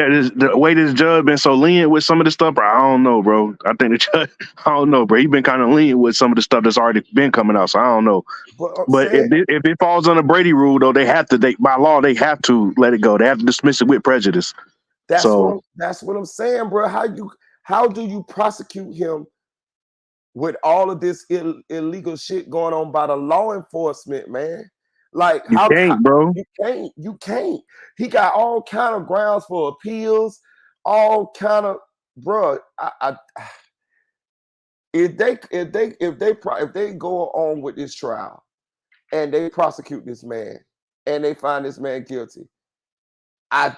this judge been so lenient with some of the stuff, bro, I don't know, bro. I think the judge, I don't know, bro. He been kind of lenient with some of the stuff that's already been coming out, so I don't know. But if it falls on the Brady rule, though, by law, they have to let it go. They have to dismiss it with prejudice. That's what I'm saying, bro. How do you prosecute him with all of this illegal shit going on by the law enforcement, man? Like, you can't, bro. You can't. He got all kind of grounds for appeals, all kind of, bro. If they go on with this trial and they prosecute this man and they find this man guilty, I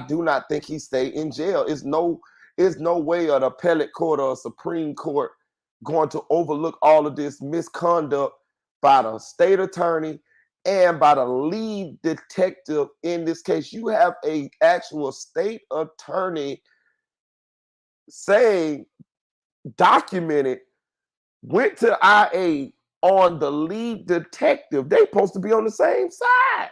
do not think he stay in jail. It's no way an appellate court or a Supreme Court going to overlook all of this misconduct by the state attorney and by the lead detective in this case. You have a actual state attorney saying, documented, went to IA on the lead detective. They supposed to be on the same side.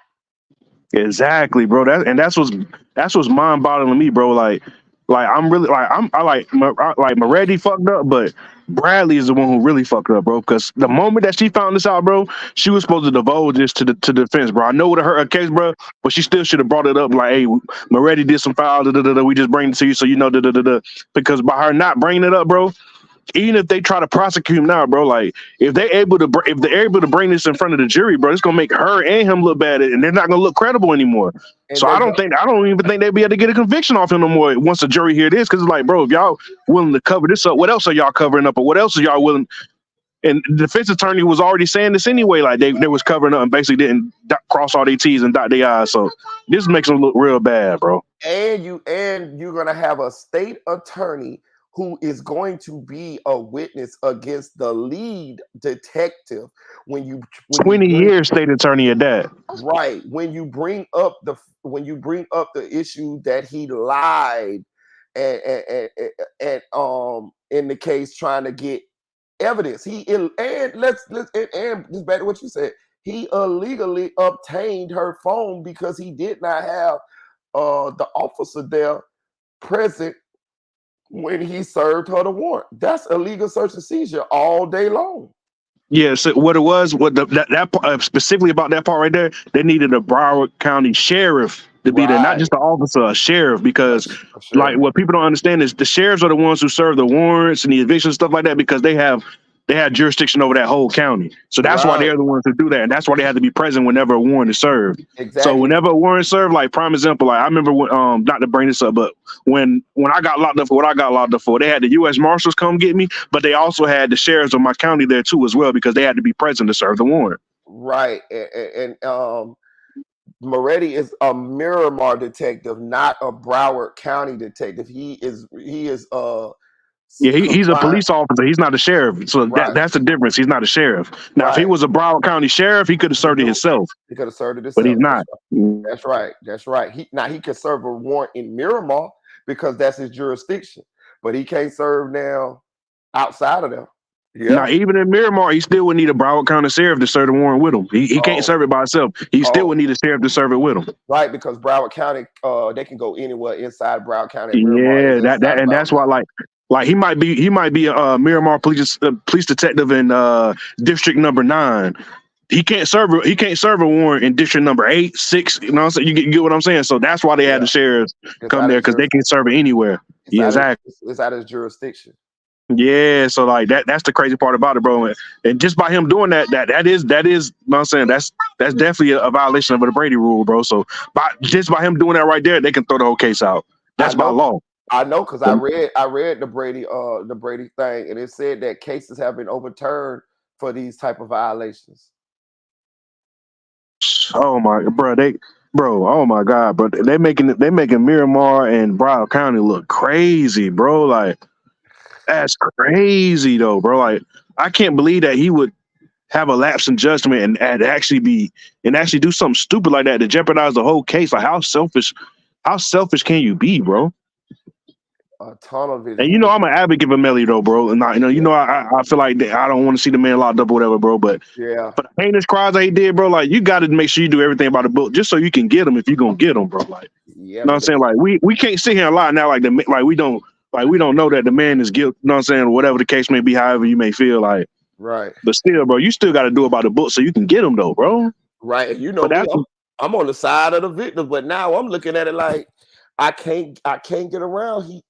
Exactly, bro. That's what's mind-boggling to me, bro. Like I'm really like Moretti fucked up, but Bradley is the one who really fucked up, bro. Because the moment that she found this out, bro, she was supposed to divulge this to the defense, bro. I know it hurt her case, bro, but she still should have brought it up. Like, hey, Moretti did some foul. We just bring it to you, so you know. Because by her not bringing it up, bro, even if they try to prosecute him now, bro, like if they're able to bring this in front of the jury, bro, it's gonna make her and him look bad, and they're not gonna look credible anymore. And so I don't even think they'd be able to get a conviction off him no more once the jury hear this, because it's like, bro, if y'all willing to cover this up, what else are y'all covering up, or what else are y'all willing? And the defense attorney was already saying this anyway, like they was covering up and basically didn't cross all their T's and dot their I's. So this makes them look real bad, bro. And you're gonna have a state attorney who is going to be a witness against the lead detective when 20 years state attorney at that. Right. When you bring up the issue that he lied and in the case trying to get evidence. Let's just back to what you said. He illegally obtained her phone because he did not have the officer there present when he served her the warrant. That's illegal search and seizure all day long. Yeah, so what it was, that specifically about that part right there, they needed a Broward County sheriff to be there, not just an officer, a sheriff, because like what people don't understand is the sheriffs are the ones who serve the warrants and the eviction stuff like that, because they have they had jurisdiction over that whole county. So that's why Right. they're the ones who do that. And that's why they had to be present whenever a warrant is served. So Exactly. whenever a warrant is served, like prime example, like I remember when, not to bring this up, but when I got locked up for what I got locked up for, they had the U.S. Marshals come get me, but they also had the sheriffs of my county there too as well, because they had to be present to serve the warrant. Right. And Moretti is a Miramar detective, not a Broward County detective. He is Yeah, he's a confined. police officer. He's not a sheriff. So Right. that's the difference. He's not a sheriff. Now, if he Right. was a Broward County sheriff, he could have served it himself, He could have served it but he's himself. not. That's right. That's right. He could serve a warrant in Miramar because that's his jurisdiction, but he can't serve now outside of them. Yeah. Now, even in Miramar, he still would need a Broward County sheriff to serve the warrant with him. He can't serve it by himself. He still would need a sheriff to serve it with him. Right, because Broward County, they can go anywhere inside Broward County. And Miramar Yeah, and that's why, like he might be a Miramar police detective in district number 9. He can't serve a warrant in district number 8, 6. You know what I'm saying? You get what I'm saying? So that's why they had the sheriffs come there, because they can serve it anywhere. Yeah, exactly. It's out of his jurisdiction. Yeah, so like that's the crazy part about it, bro. And just by him doing that is, you know what I'm saying, that's definitely a violation of the Brady rule, bro. So by him doing that right there, they can throw the whole case out. That's by law. I know, because I read the Brady thing, and it said that cases have been overturned for these type of violations. Oh my, oh my God, bro. They making Miramar and Broward County look crazy, bro. Like, that's crazy though, bro. Like, I can't believe that he would have a lapse in judgment and actually do something stupid like that to jeopardize the whole case. Like, how selfish can you be, bro? A ton of it. And you know, I'm an advocate for Melly though, bro. And I feel like I don't want to see the man locked up or whatever, bro. But yeah, for the heinous crimes that he did, bro, like, you got to make sure you do everything by the book, just so you can get him if you're gonna get him, bro. Like, yeah, you know what I'm saying? Like, we can't sit here and lie now, like we don't know that the man is guilty. You know what I'm saying? Whatever the case may be, however you may feel like. Right. But still, bro, you still got to do it by the book so you can get him though, bro. Right. And you know, I'm on the side of the victim, but now I'm looking at it like I can't get around. He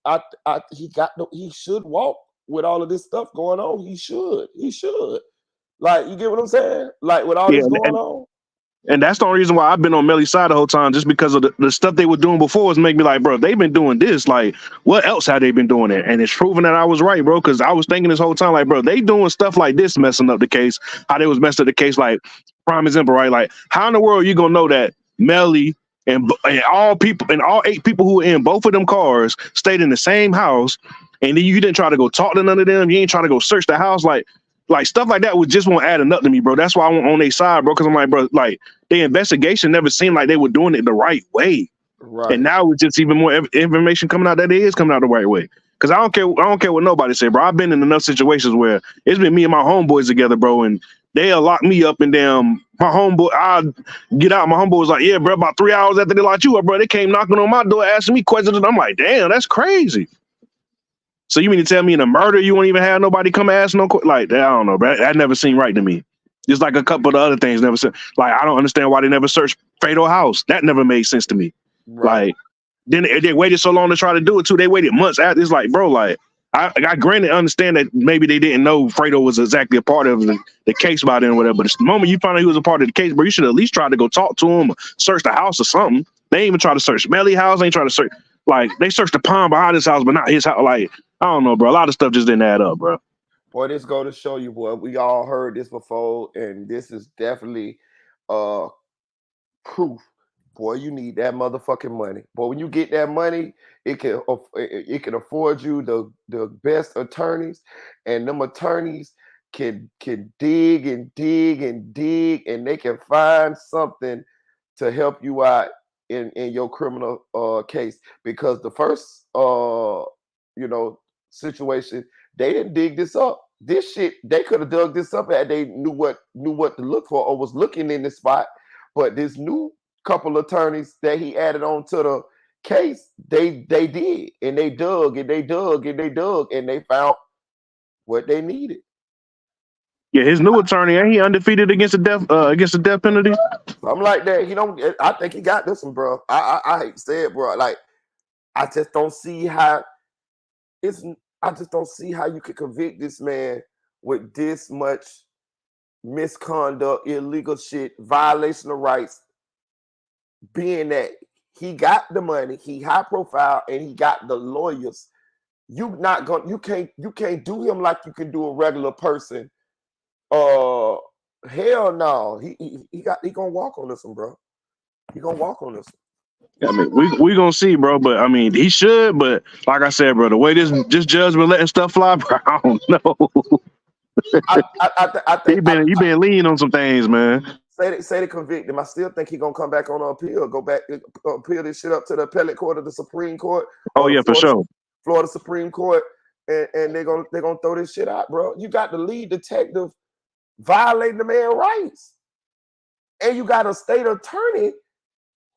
should walk with all of this stuff going on. He should. Like, you get what I'm saying? Like, with all this going on. And that's the only reason why I've been on Melly's side the whole time, just because of the stuff they were doing before was make me like, bro, they've been doing this. Like, what else have they been doing it? And it's proven that I was right, bro, because I was thinking this whole time, like, bro, they doing stuff like this, messing up the case, how they was messing up the case, like, prime example, right? Like, how in the world are you going to know that Melly and all 8 people who were in both of them cars stayed in the same house, and then you didn't try to go talk to none of them, you ain't trying to go search the house, like stuff like that just won't add up to me, bro. That's why I'm on their side, bro, because I'm like, bro, like, the investigation never seemed like they were doing it the right way. Right. And now it's just even more information coming out that it is coming out the right way. Because I don't care what nobody say, bro. I've been in enough situations where it's been me and my homeboys together, bro, and they'll lock me up, and damn, my homeboy, I'll get out. My homeboy was like, yeah, bro, about 3 hours after they locked you up, bro, they came knocking on my door asking me questions, and I'm like, damn, that's crazy. So you mean to tell me in a murder you won't even have nobody come ask no questions? Like, I don't know, bro. That never seemed right to me. Just like a couple of the other things never said. Like, I don't understand why they never searched Fatal House. That never made sense to me. Right. Like, then they waited so long to try to do it too. They waited months after. It's like, bro, like, I granted understand that maybe they didn't know Fredo was exactly a part of the case by then or whatever. But the moment you find out he was a part of the case, bro, you should at least try to go talk to him or search the house or something. They ain't even try to search Melly's house. They ain't try to search, like, they searched the pond behind his house, but not his house. Like, I don't know, bro. A lot of stuff just didn't add up, bro. Boy, this go to show you, boy. We all heard this before, and this is definitely proof. Boy, you need that motherfucking money. Boy, when you get that money, it can afford you the best attorneys, and them attorneys can dig and dig and dig, and they can find something to help you out in your criminal case. Because the first situation, they didn't dig this up. This shit, they could have dug this up had they knew what to look for or was looking in this spot. But this new couple attorneys that he added on to the case, they did, and they dug and they dug and they dug, and they found what they needed. Yeah, his new attorney, ain't he undefeated against the death penalty? Something like that. He don't. I think he got this one, bro. I hate to say it, bro. Like, I just don't see how you could convict this man with this much misconduct, illegal shit, violation of rights, being that he got the money, he high profile, and he got the lawyers. You can't do him like you can do a regular person. Hell no. He gonna walk on this one, bro. He gonna walk on this one. I mean, we gonna see, bro. But I mean, he should. But like I said, bro, the way this judge been letting stuff fly, bro, I don't know. I think he been leaning on some things, man. Say they convict him. I still think he gonna come back on appeal. Go back, appeal this shit up to the appellate court of the Supreme Court. Oh yeah, for sure. Florida Supreme Court, and they're gonna throw this shit out, bro. You got the lead detective violating the man's rights, and you got a state attorney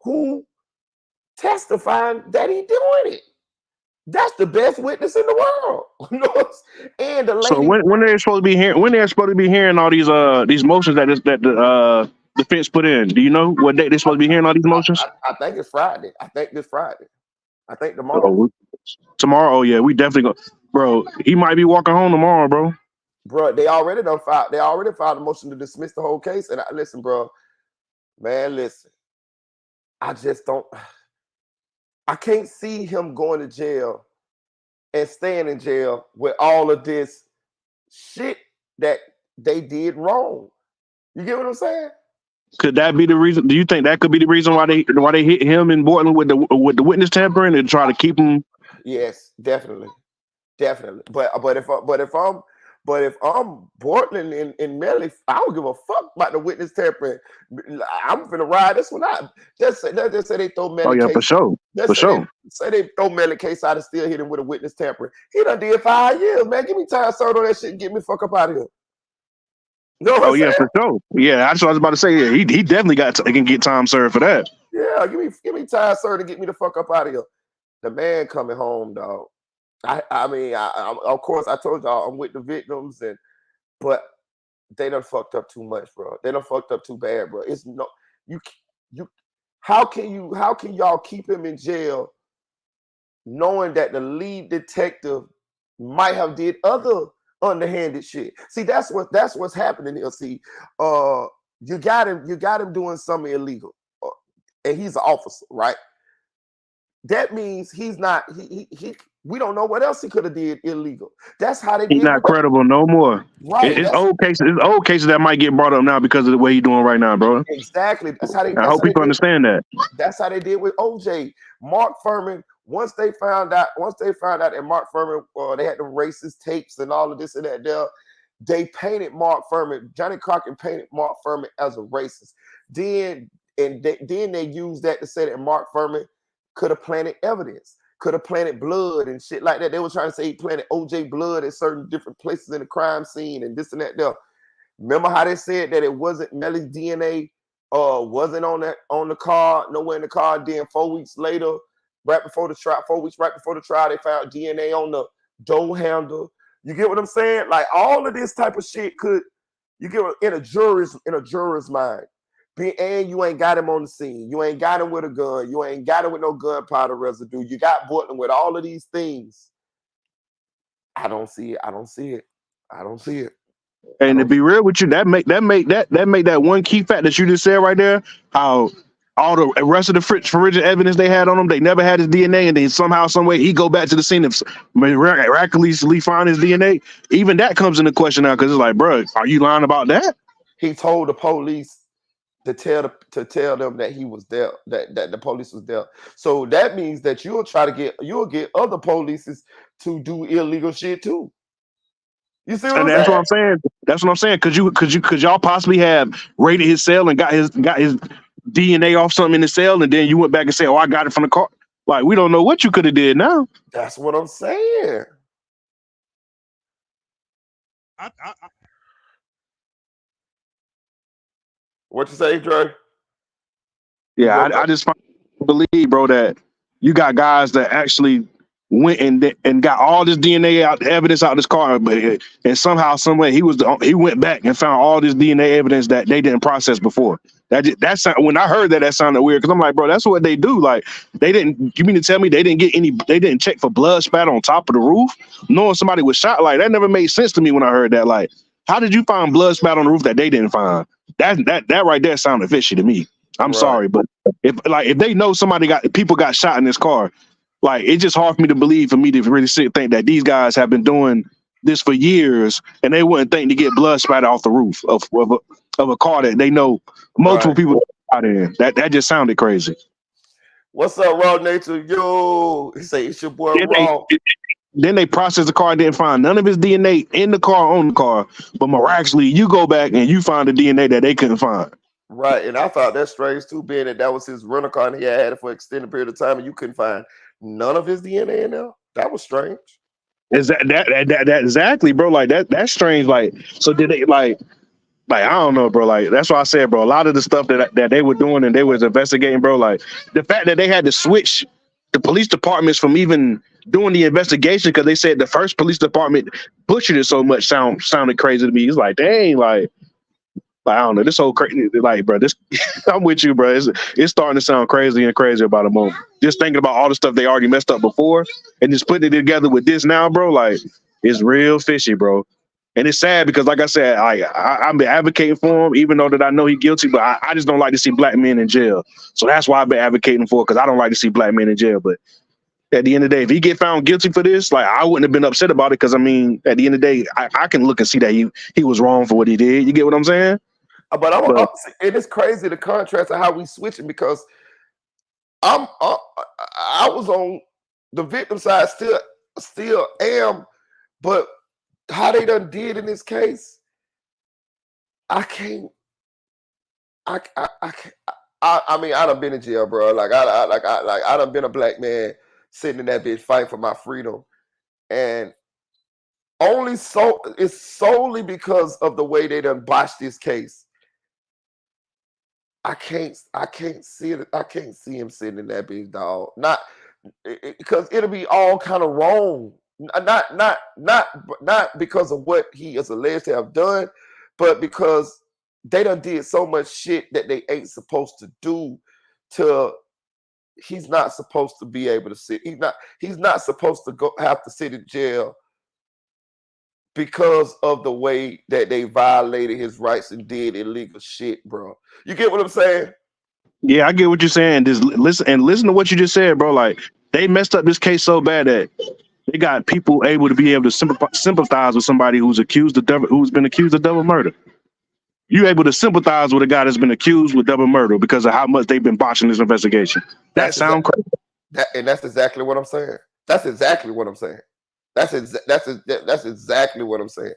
who testifying that he doing it. That's the best witness in the world. And the lady. So when they're supposed to be hearing all these motions that the defense put in, do you know what date they're supposed to be hearing all these motions? I think it's Friday. I think this Friday. I think tomorrow. Tomorrow, oh yeah, we definitely go, bro. He might be walking home tomorrow, bro. Bro, they already filed a motion to dismiss the whole case. And listen, bro, man, listen. I just don't. I can't see him going to jail and staying in jail with all of this shit that they did wrong. You get what I'm saying? Could that be the reason? Do you think that could be the reason why they hit him in Bortlan with the witness tampering and try to keep him? Yes, definitely. But if I'm Bortlan and Melly, I don't give a fuck about the witness tampering. I'm finna ride this one out. Just say they throw Melly. Oh yeah, for sure. Say they throw Melly case out and still hit him with a witness tampering. He done did 5 years, man. Give me time served on that shit and get me the fuck up out of here. Oh yeah, for sure. Yeah, that's what I was about to say. Yeah, he definitely can get time served for that. Yeah, give me time served to get me the fuck up out of here. The man coming home, dog. I mean, of course, I told y'all I'm with the victims, but they done fucked up too much, bro. They done fucked up too bad, bro. It's no you. How can y'all keep him in jail, knowing that the lead detective might have did other underhanded shit? See, that's what's happening here. See, you got him doing something illegal, and he's an officer, right? That means he's not. We don't know what else he could have did illegal. That's how they. He's not credible no more. Right. It's old cases that might get brought up now because of the way he's doing right now, bro. Exactly. That's how they. I hope people understand that. That's how they did with OJ. Mark Furman. Once they found out that Mark Furman, they had the racist tapes and all of this and that there, they painted Mark Furman. Johnny Crockett painted Mark Furman as a racist. Then they used that to say that Mark Furman could have planted evidence, could have planted blood and shit like that. They were trying to say he planted OJ blood at certain different places in the crime scene and this and that there. Remember how they said that it wasn't Melly's DNA, wasn't on the car, nowhere in the car. Then 4 weeks later, 4 weeks right before the trial, they found DNA on the door handle. You get what I'm saying? Like all of this type of shit you get in a juror's mind. And you ain't got him on the scene. You ain't got him with a gun. You ain't got him with no gunpowder residue. You got Bortlan with all of these things. I don't see it. And to be real with you, that make that one key fact that you just said right there, how all the rest of the forensic evidence they had on him, they never had his DNA, and then somehow, some way, he go back to the scene and miraculously find his DNA. Even that comes into question now because it's like, bro, are you lying about that? He told the police to tell them that he was there, that the police was there. So that means that you'll get other police to do illegal shit too. You see what I'm saying? That's what I'm saying. That's what I'm saying. Could y'all possibly have raided his cell and got his DNA off something in the cell, and then you went back and said, "Oh, I got it from the car." Like, we don't know what you could have did now. That's what I'm saying. What you say, Dre? Yeah, I just believe, bro, that you got guys that actually went and got all this DNA evidence out this car, but and somehow, some way, he went back and found all this DNA evidence that they didn't process before. That sound, when I heard that sounded weird because I'm like, bro, that's what they do. Like, they didn't. You mean to tell me they didn't check for blood spat on top of the roof, knowing somebody was shot? Like, that never made sense to me when I heard that. Like, how did you find blood spat on the roof that they didn't find? That right there sounded fishy to me. I'm sorry, but if they know people got shot in this car, like, it's just hard for me to really think that these guys have been doing this for years and they wouldn't think to get blood splattered off the roof of a car that they know multiple people out in. That just sounded crazy. What's up, Raw Nature? Yo, he say it's your boy Raw. Then they processed the car and didn't find none of his DNA in the car on the car, but miraculously you go back and you find the DNA that they couldn't find. Right, and I thought that's strange too, being that was his rental car and he had it for an extended period of time and you couldn't find none of his DNA in there. That was strange. Is that exactly, bro? Like, that's strange. Like, so did they like I don't know, bro. Like, that's why I said, bro, a lot of the stuff that they were doing and they was investigating, bro, like the fact that they had to switch the police departments from even doing the investigation because they said the first police department butchered it so much sounded crazy to me. It's like, dang, like I don't know, this whole crazy, like, bro, this I'm with you, bro. It's starting to sound crazy and crazy about a moment. Just thinking about all the stuff they already messed up before and just putting it together with this now, bro, like, it's real fishy, bro. And it's sad because, like I said, I've been advocating for him, even though that I know he's guilty, but I just don't like to see black men in jail. So that's why I've been advocating for it, because I don't like to see black men in jail. But at the end of the day, if he get found guilty for this, like, I wouldn't have been upset about it because, I mean, at the end of the day, I can look and see that he was wrong for what he did. You get what I'm saying? But and it's crazy the contrast of how we switching, because I was on the victim side, still am, but how they done did in this case, I can't. I mean, I done been in jail, bro. Like I done been a black man sitting in that bitch fighting for my freedom, and it's solely because of the way they done botched this case. I can't see it. I can't see him sitting in that bitch, dog. Not because it'll be all kind of wrong. Not because of what he is alleged to have done, but because they done did so much shit that they ain't supposed to do. He's not supposed to be able to sit. He's not supposed to have to sit in jail because of the way that they violated his rights and did illegal shit, bro. You get what I'm saying? Yeah, I get what you're saying. Just listen to what you just said, bro. Like, they messed up this case so bad that they got people able to sympathize with somebody who's been accused of double murder. You able to sympathize with a guy that's been accused with double murder because of how much they've been botching this investigation. That sounds crazy. That's exactly what I'm saying. That's exactly what I'm saying. That's exactly what I'm saying.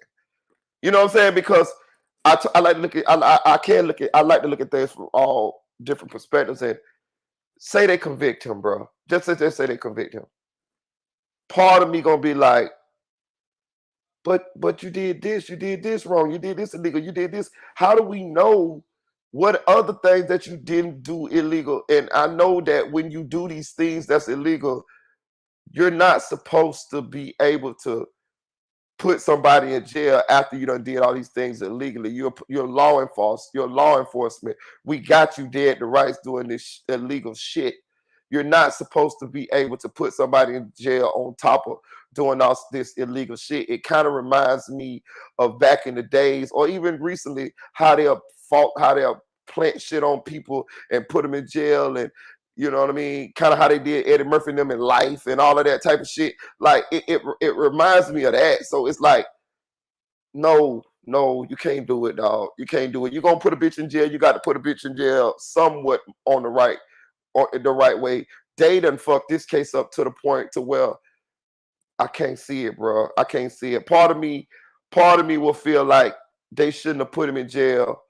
You know what I'm saying? Because I like to look at I like to look at things from all different perspectives and say they convict him, bro. Just say they convict him. Part of me gonna be like, but you did this wrong, you did this illegal, you did this. How do we know what other things that you didn't do illegal? And I know that when you do these things that's illegal, you're not supposed to be able to put somebody in jail after you done did all these things illegally. You're law enforcement. We got you dead to rights doing this illegal shit. You're not supposed to be able to put somebody in jail on top of doing all this illegal shit. It kind of reminds me of back in the days, or even recently, how they'll plant shit on people and put them in jail, and you know what I mean? Kind of how they did Eddie Murphy and them in Life and all of that type of shit. Like it reminds me of that. So it's like, no, you can't do it, dog. You can't do it. You're gonna put a bitch in jail. You got to put a bitch in jail somewhat on the right or the right way. They done fucked this case up to the point to where I can't see it, bro. I can't see it. Part of me will feel like they shouldn't have put him in jail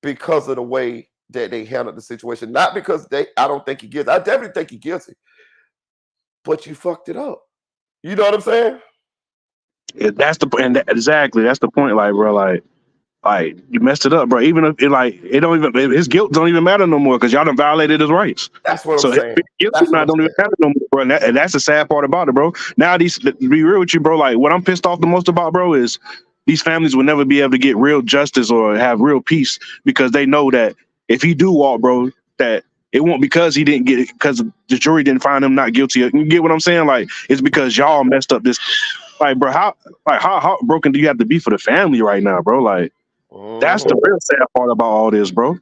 because of the way that they handled the situation. Not because I don't think he guilty. I definitely think he guilty. But you fucked it up. You know what I'm saying? Exactly. That's the point. Like, bro, like, Like you messed it up, bro. Even if it don't even his guilt don't even matter no more because y'all done violated his rights. That's what So I'm his saying. guilt That's what I'm don't even saying. matter no more, bro. And that's the sad part about it, bro. Now to be real with you, bro. Like what I'm pissed off the most about, bro, is these families will never be able to get real justice or have real peace because they know that if he do walk, bro, that it won't because he didn't get it because the jury didn't find him not guilty. You get what I'm saying? Like it's because y'all messed up this. Like, bro, how heartbroken do you have to be for the family right now, bro? Like. That's the real sad part about all this, bro.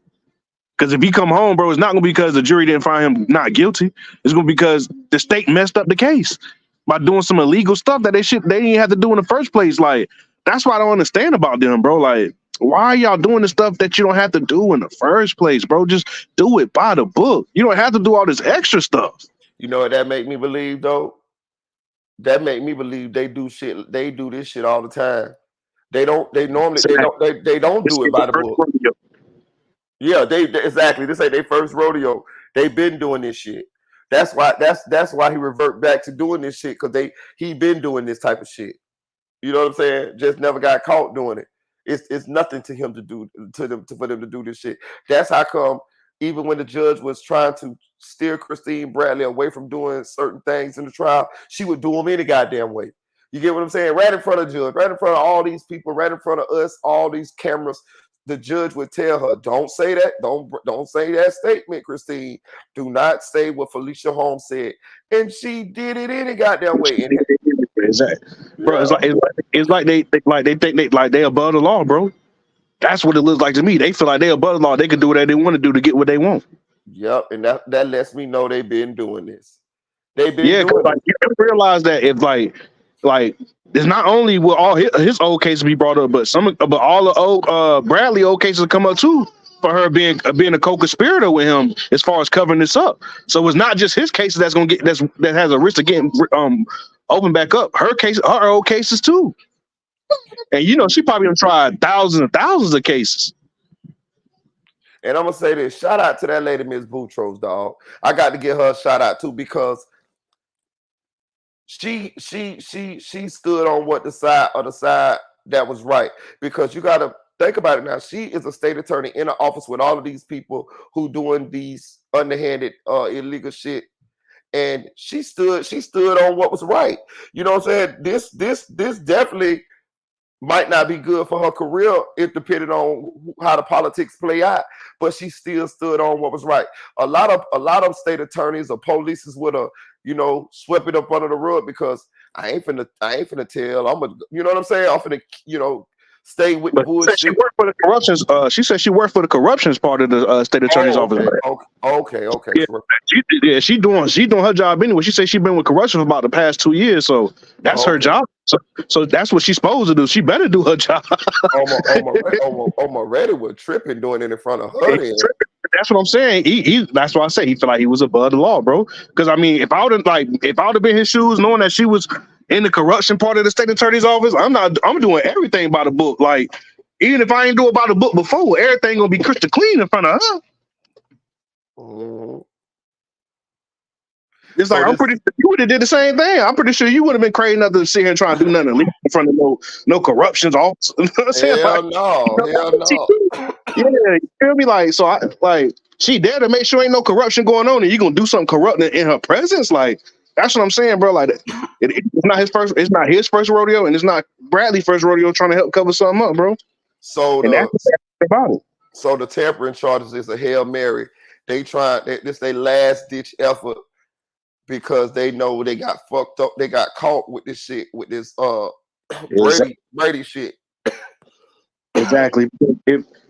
Because if he come home, bro, it's not gonna be because the jury didn't find him not guilty. It's gonna be because the state messed up the case by doing some illegal stuff that they didn't have to do in the first place. Like that's what I don't understand about them, bro. Like why are y'all doing the stuff that you don't have to do in the first place, bro? Just do it by the book. You don't have to do all this extra stuff. You know what that make me believe though? That make me believe they do shit. They do this shit all the time. They don't do it by the book. Yeah, they exactly. This ain't their first rodeo. They've been doing this shit. That's why he revert back to doing this shit because he been doing this type of shit. You know what I'm saying? Just never got caught doing it. It's nothing to him to do for them to do this shit. That's how come even when the judge was trying to steer Christine Bradley away from doing certain things in the trial, she would do them any goddamn way. You get what I'm saying? Right in front of the judge, right in front of all these people, right in front of us, all these cameras. The judge would tell her, "Don't say that. Don't say that statement, Christine. Do not say what Felicia Holmes said." And she did it any goddamn way. Exactly, bro. It's like they think they above the law, bro. That's what it looks like to me. They feel like they above the law. They can do whatever they want to do to get what they want. Yep, and that lets me know they've been doing this. They've been doing it. Like you realize that if like it's not only will all his old cases be brought up, but all the old Bradley old cases come up too for her being a co-conspirator with him as far as covering this up. So it's not just his cases that has a risk of getting opened back up. Her old cases too. And you know she probably done tried thousands and thousands of cases. And I'm gonna say this: shout out to that lady, Miss Boutros, dog. I got to give her a shout out too because she stood on the side that was right. Because you got to think about it now. She is a state attorney in an office with all of these people who doing these underhanded illegal shit, and she stood on what was right. You know what I'm saying? This definitely might not be good for her career if depending on how the politics play out, but she still stood on what was right. A lot of state attorneys or police would have, swept it up under the rug because I ain't finna tell. You know what I'm saying? I'm finna, stay with the bullshit. She worked for the corruptions. She said she worked for the corruptions part of the state attorney's office. Okay. Yeah, she doing her job anyway. She said she been with corruption for about the past 2 years, so that's her job. So that's what she's supposed to do. She better do her job. Moretti was tripping doing it in front of her. That's what I'm saying. That's why I say he felt like he was above the law, bro. Because I mean, if I would have been his shoes, knowing that she was in the corruption part of the state attorney's office, I'm doing everything by the book. Like, even if I ain't do it by the book before, everything gonna be crystal clean in front of her. Mm-hmm. It's like, I'm pretty sure you would have did the same thing. I'm pretty sure you would have been crazy enough to sit here and try and do nothing in front of no corruptions office. You know what I'm saying? Hell no. Yeah, you feel me? Like, so she there to make sure ain't no corruption going on, and you gonna do something corrupt in her presence? Like, that's what I'm saying, bro. Like, it's not his first rodeo, and it's not Bradley's first rodeo trying to help cover something up, bro. So that's about it. So the tampering charges is a Hail Mary. This their last ditch effort because they know they got fucked up. They got caught with this shit, with this Brady shit. Exactly.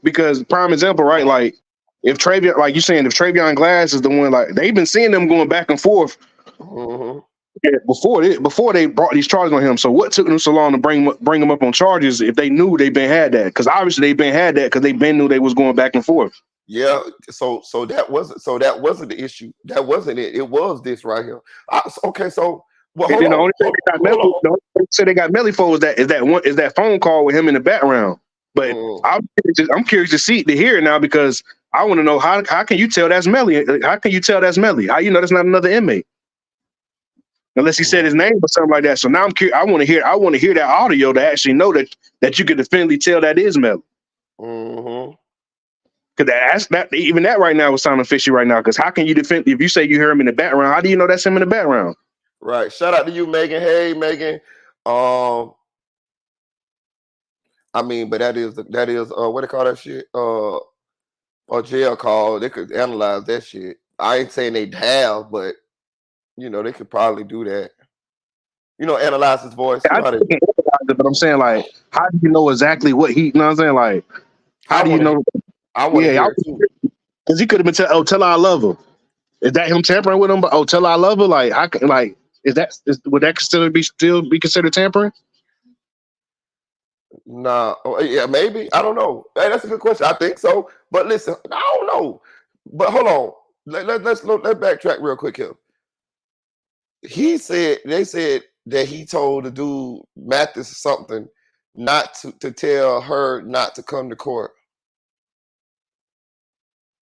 Because prime example, right? Like if Travion, like you saying, if Travion Glass is the one, like they've been seeing them going back and forth before they brought these charges on him. So what took them so long to bring them up on charges if they knew they been had that? Because obviously they been had that because they been knew they was going back and forth. Yeah, so that wasn't the issue. That wasn't it. It was this right here. Okay, so the only thing they got Melly for is that phone call with him in the background. But I'm curious to hear it now because I want to know how can you tell that's Melly? How can you tell that's Melly? How you know that's not another inmate? Unless he said his name or something like that. So now I'm curious. I want to hear that audio to actually know that you can definitely tell that is Melly. Mm-hmm. Because even that right now is sounding fishy right now. Because how can you defend if you say you hear him in the background? How do you know that's him in the background? Right. Shout out to you, Megan. Hey, Megan. I mean, but that is what they call that shit? A jail call. They could analyze that shit. I ain't saying they'd have, but they could probably do that. Analyze his voice. You know how they do. But I'm saying, like, how do you know exactly what he? You know what I'm saying? Like, how do you know? I want to hear it too. Because he could have been tell her I love her. Is that him tampering with him? But tell her I love her. Like, would that still be considered tampering? Nah, yeah, maybe. I don't know. Hey, that's a good question. I think so. But listen, I don't know. But hold on. Let's backtrack real quick here. They said that he told the dude Mathis something not to tell her not to come to court.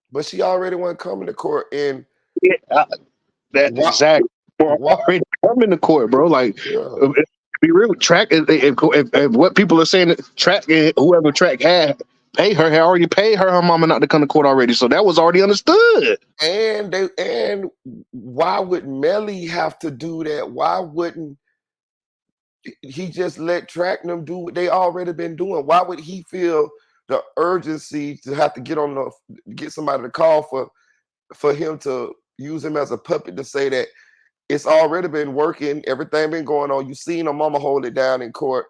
But she already wasn't coming to court, and exactly. Already coming to court, bro. Like, be real. Track if what people are saying, Track whoever Track had already paid her mama not to come to court already, so that was already understood. And why would Melly have to do that? Why wouldn't he just let Track them do what they already been doing? Why would he feel the urgency to have to get somebody to call for him to use him as a puppet to say that it's already been working, everything been going on? You seen a mama hold it down in court.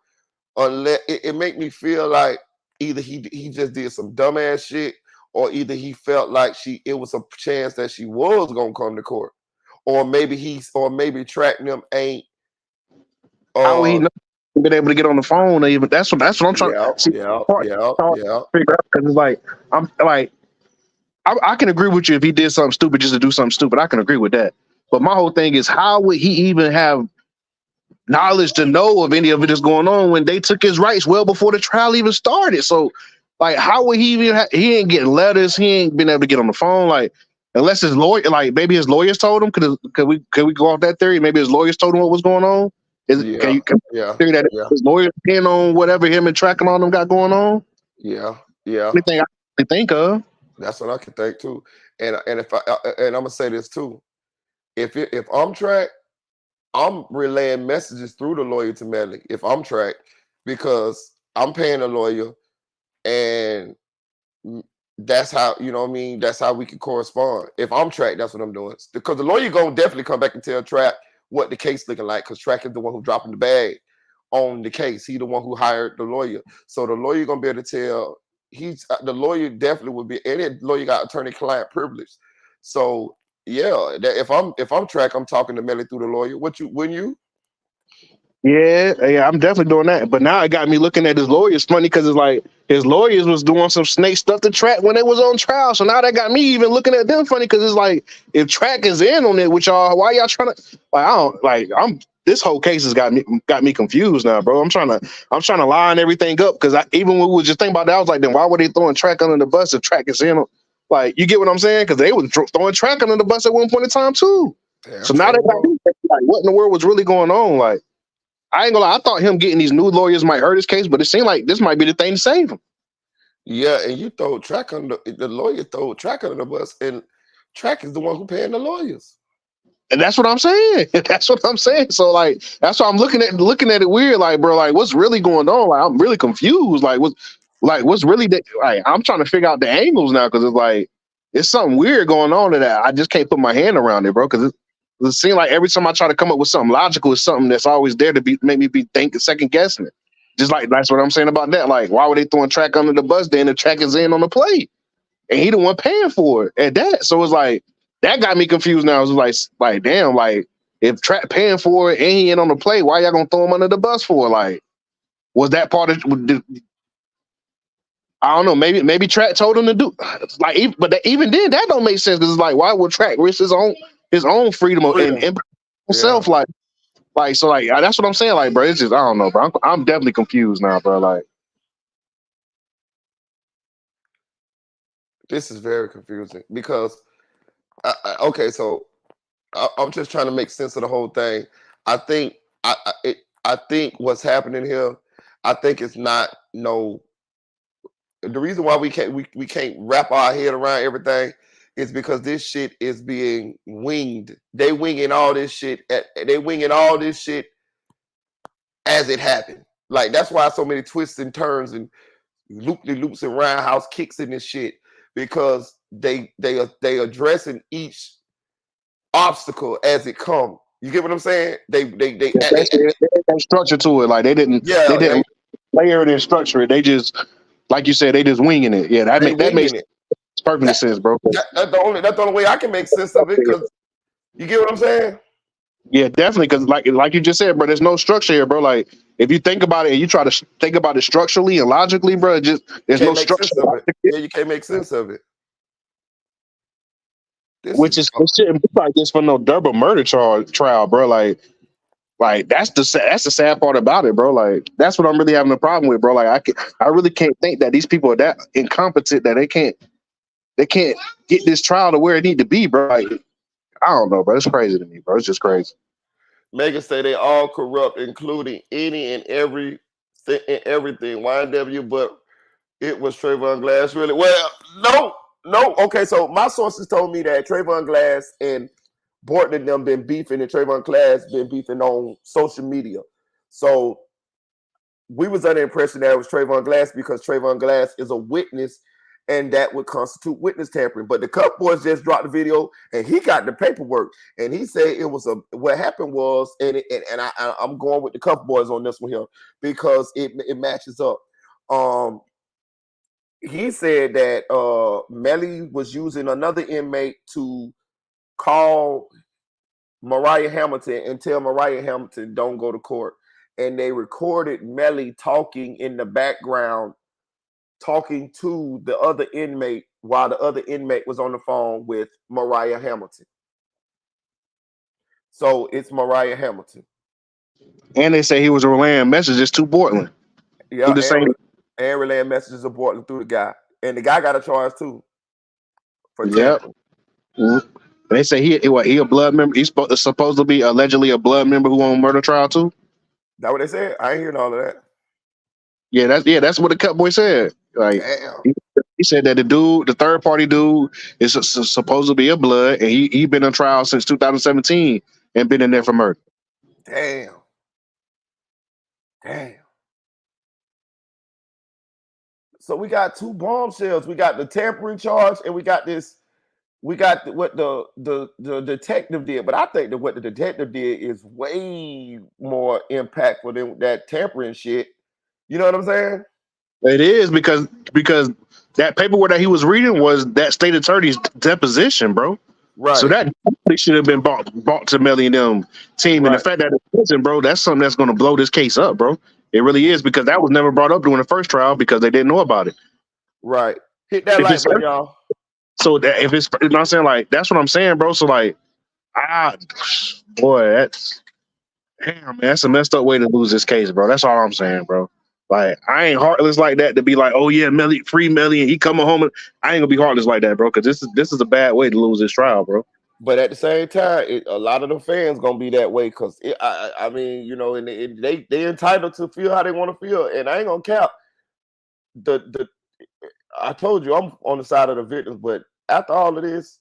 Unless it make me feel like either he just did some dumbass shit, or either he felt like it was a chance that she was gonna come to court, or maybe Track them ain't. How he not been able to get on the phone? Even that's what I'm trying to see. Yeah. Because it's like I can agree with you if he did something stupid just to do something stupid. I can agree with that. But my whole thing is, how would he even have knowledge to know of any of it is going on when they took his rights well before the trial even started? So, like, how would he even? He ain't getting letters. He ain't been able to get on the phone. Like, unless his lawyer, like maybe his lawyers told him. Could we go off that theory? Maybe his lawyers told him what was going on. Can you theory that his lawyers in on whatever him and Tracking on them got going on? Yeah. Anything I can think of. That's what I can think too. And if I'm gonna say this too, if I'm Track, I'm relaying messages through the lawyer to Melly. If I'm Track, because I'm paying a lawyer, and that's how that's how we can correspond. If I'm Track, that's what I'm doing. Because the lawyer gonna definitely come back and tell Track what the case looking like. Because Track is the one who dropping the bag on the case. He the one who hired the lawyer. So the lawyer gonna be able to tell. The lawyer definitely would be. Any lawyer got attorney-client privilege. So yeah, if I'm Track, I'm talking to Melly through the lawyer. Wouldn't you? Yeah, I'm definitely doing that. But now it got me looking at his lawyers funny, because it's like his lawyers was doing some snake stuff to Track when they was on trial. So now that got me even looking at them funny, because it's like, if Track is in on it with y'all, why y'all trying to this whole case has got me confused now, bro. I'm trying to line everything up, because even when we was just thinking about that, I was like, then why were they throwing Track under the bus if Track is in on? Like, you get what I'm saying? Because they were throwing Track under the bus at one point in time too. So now they got me like, what in the world was really going on? Like, I ain't gonna lie, I thought him getting these new lawyers might hurt his case, but it seemed like this might be the thing to save him. Yeah, and you throw Track under the lawyer, throw Track under the bus, and Track is the one who paying the lawyers. And that's what I'm saying. That's what I'm saying. So like, that's why I'm looking at it weird. Like, bro, like, what's really going on? Like, I'm really confused. What's really like? I'm trying to figure out the angles now, because it's like it's something weird going on to that. I just can't put my hand around it, bro. Because it seems like every time I try to come up with something logical, it's something that's always there to make me be second guessing it. Just like that's what I'm saying about that. Like, why were they throwing Track under the bus? Then the Track is in on the plate, and he the one paying for it at that. So it's like that got me confused now. It was like damn, like if Track paying for it and he in on the plate, why y'all gonna throw him under the bus for? Like, was that part of? I don't know. Maybe Track told him to do like, but even then that don't make sense, because it's like, why would Track risk his own freedom and himself? Like so like that's what I'm saying. Like, bro, it's just, I don't know, bro. I'm definitely confused now, bro. Like, this is very confusing, because okay, so I'm just trying to make sense of the whole thing. I think I think what's happening here, I think it's not the reason why we can't wrap our head around everything is because this shit is being winged. They winging all this shit as it happened. Like that's why so many twists and turns and loop-de-loops and roundhouse kicks in this shit, because they addressing each obstacle as it comes. You get what I'm saying? They no structure to it. Like they didn't layer it and structure it. They just, like you said, they just winging it. Yeah, that makes perfect sense, bro. That's the only way I can make sense of it, because you get what I'm saying? Yeah, definitely. Because like you just said, bro, there's no structure here, bro. Like if you think about it and you try to think about it structurally and logically, bro, there's no structure of it. Yeah, you can't make sense of it. It shouldn't be like this for no double murder trial, bro. Like that's the sad part about it, bro. Like that's what I'm really having a problem with, bro. Like I really can't think that these people are that incompetent that they can't get this trial to where it need to be, bro. Like I don't know, bro. It's crazy to me, bro. It's just crazy. Megan say they all corrupt, including any and everything. YNW, but it was Trayvon Glass, really? Well, no. Okay, so my sources told me that Trayvon Glass and Bortlan and them been beefing, and Trayvon Glass been beefing on social media. So we was under the impression that it was Trayvon Glass because Trayvon Glass is a witness, and that would constitute witness tampering. But the Cup Boys just dropped the video, and he got the paperwork, and he said it was what happened was, and I'm going with the Cup Boys on this one here because it matches up. He said that Melly was using another inmate to call Mariah Hamilton and tell Mariah Hamilton don't go to court, and they recorded Melly talking in the background, talking to the other inmate while the other inmate was on the phone with Mariah Hamilton. So it's Mariah Hamilton. And they say he was relaying messages to Bortlan. Yeah, and relaying messages to Bortlan through the guy. And the guy got a charge too. Yep. Mm-hmm. They say he a blood member. He's supposed to be allegedly a blood member who on murder trial too. That what they said? I ain't hearing all of that. Yeah, that's what the Cup Boy said. Like he said that the third party dude is supposed to be a blood, and he been on trial since 2017 and been in there for murder. Damn. So we got two bombshells. We got the tampering charge, and we got what the detective did. But I think that what the detective did is way more impactful than that tampering shit. You know what I'm saying? It is because that paperwork that he was reading was that state attorney's deposition, bro. Right. So that should have been brought to Melly and them team. Right. And the fact that it's prison, bro, that's something that's going to blow this case up, bro. It really is, because that was never brought up during the first trial because they didn't know about it. Right. Hit that like button, y'all. So that if it's, you know what I'm saying, like that's what I'm saying, bro. So like, that's damn, man, that's a messed up way to lose this case, bro. That's all I'm saying, bro. Like I ain't heartless like that to be like, oh yeah, Melly, free Melly, and he coming home. And I ain't gonna be heartless like that, bro, because this is a bad way to lose this trial, bro. But at the same time, a lot of the fans gonna be that way because I mean, you know, and they entitled to feel how they want to feel, and I ain't gonna cap. I told you I'm on the side of the victims, but after all of this,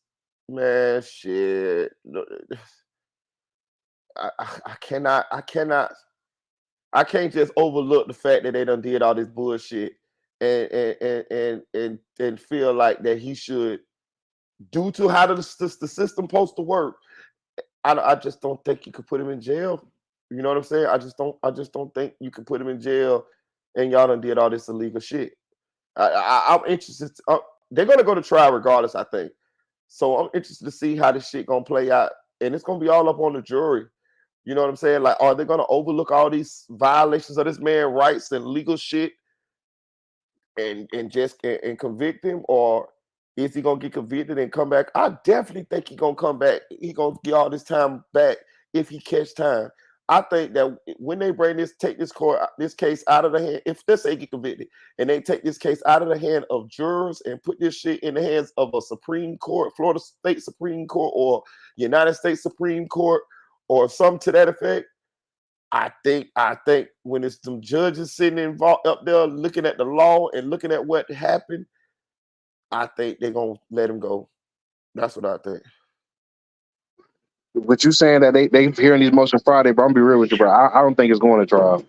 man, shit, I can't just overlook the fact that they done did all this bullshit and feel like that he should, due to how the system supposed to work. I just don't think you could put him in jail. You know what I'm saying? I just don't think you can put him in jail, and y'all done did all this illegal shit. I'm interested. They're gonna go to trial regardless, I think. So I'm interested to see how this shit gonna play out, and it's gonna be all up on the jury. You know what I'm saying? Like, are they gonna overlook all these violations of this man's rights and legal shit, and convict him, or is he gonna get convicted and come back? I definitely think he's gonna come back. He gonna get all this time back if he catch time. I think that when they take this case out of the hand, if let's say get convicted, and they take this case out of the hand of jurors and put this shit in the hands of a Supreme Court, Florida State Supreme Court, or United States Supreme Court, or something to that effect, I think when it's some judges sitting involved up there looking at the law and looking at what happened, I think they're gonna let him go. That's what I think. But you saying that they hearing these motions Friday, bro? I'm gonna be real with you, bro. I don't think it's going to trial.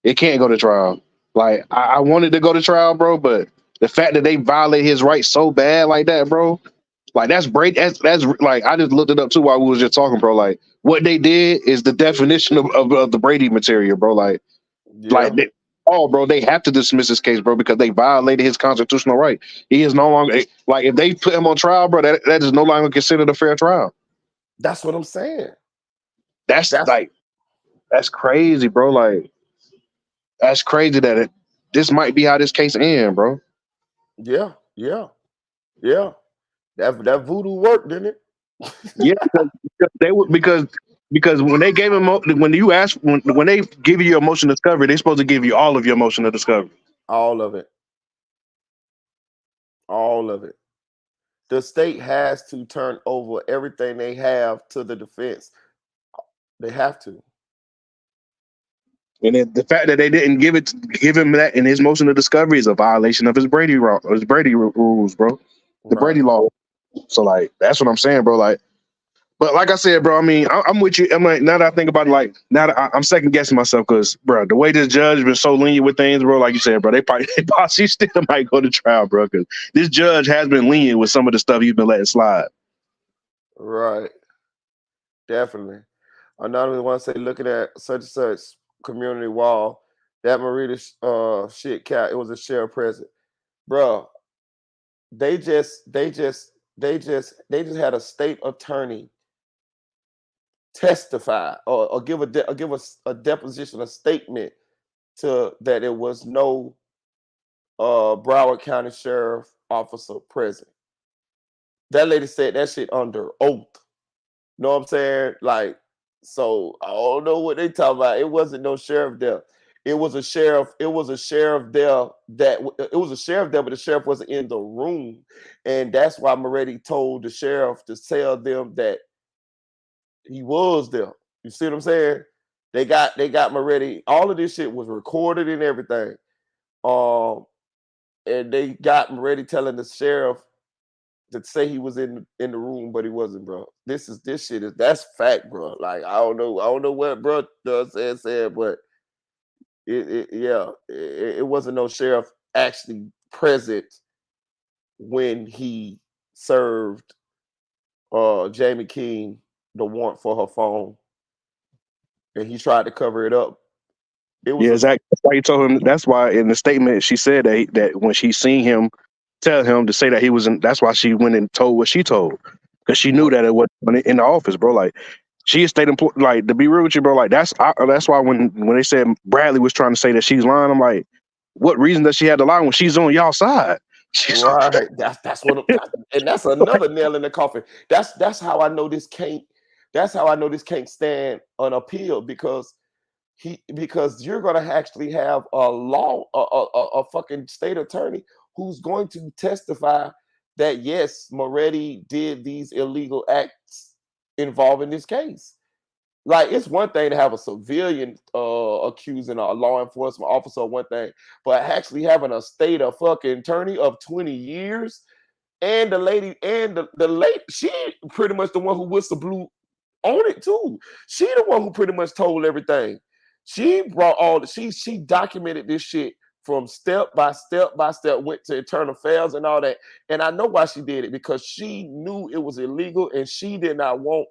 It can't go to trial. Like I wanted to go to trial, bro, but the fact that they violate his rights so bad like that, bro, like that's Brady. That's like I just looked it up too while we was just talking, bro. Like what they did is the definition of the Brady material, bro. Like Yeah, bro, they have to dismiss this case, bro, because they violated his constitutional right. He is no longer like if they put him on trial, bro, that is no longer considered a fair trial. that's what I'm saying. That's That's like that's crazy, bro. Like that's crazy that this might be how this case ends, bro. yeah. That voodoo worked, didn't it? Yeah, because they would because when they gave him when you ask when they give you your emotion discovery, they're supposed to give you all of your emotional discovery. All of it. All of it. The state has to turn over everything they have to the defense. They have to. And the fact that they didn't give him that in his motion of discovery is a violation of his Brady rules, bro. The Right. Brady law. So like that's what I'm saying, bro. Like, but like I said, bro, I mean, I'm with you. I'm like, now that I think about it, like now that I'm second guessing myself because, bro, the way this judge has been so lenient with things, bro, like you said, bro, they possibly still might go to trial, bro, because this judge has been lenient with some of the stuff he's been letting slide. Right. Definitely. Anonymous want to say, looking at such and such community wall, that Marita shit cat, it was a sheriff present. Bro, they just had a state attorney testify or give a deposition, a statement to that it was no Broward County Sheriff officer present. That lady said that shit under oath. Know what I'm saying? Like, so I don't know what they talking about. It wasn't no sheriff there. It was a sheriff. It was a sheriff there. It was a sheriff there, but the sheriff wasn't in the room, and that's why Moretti told the sheriff to tell them that he was there. You see what I'm saying? They got Moretti. All of this shit was recorded and everything. And they got Moretti telling the sheriff to say he was in the room, but he wasn't, bro. This shit is that's fact, bro. Like I don't know what bro said, but it wasn't no sheriff actually present when he served Jamie King the warrant for her phone, and he tried to cover it up. It was exactly. That's why he told him. That's why in the statement she said that when she seen him tell him to say that he was in, that's why she went and told what she told because she knew that it was in the office, bro. Like she stayed employed. Like to be real with you, bro. Like that's why when they said Bradley was trying to say that she's lying, I'm like, what reason does she have to lie when she's on y'all side? Right. That's what, and that's another nail in the coffin. That's how I know this can't. That's how I know this can't stand an appeal because you're gonna actually have a fucking state attorney who's going to testify that yes, Moretti did these illegal acts involving this case. Like it's one thing to have a civilian accusing a law enforcement officer, one thing, but actually having a state of fucking attorney of 20 years and the lady and the late she pretty much the one who whistle blew on it too. She the one who pretty much told everything. She brought she documented this shit from step by step by step, went to internal affairs and all that. And I know why she did it because she knew it was illegal and she did not want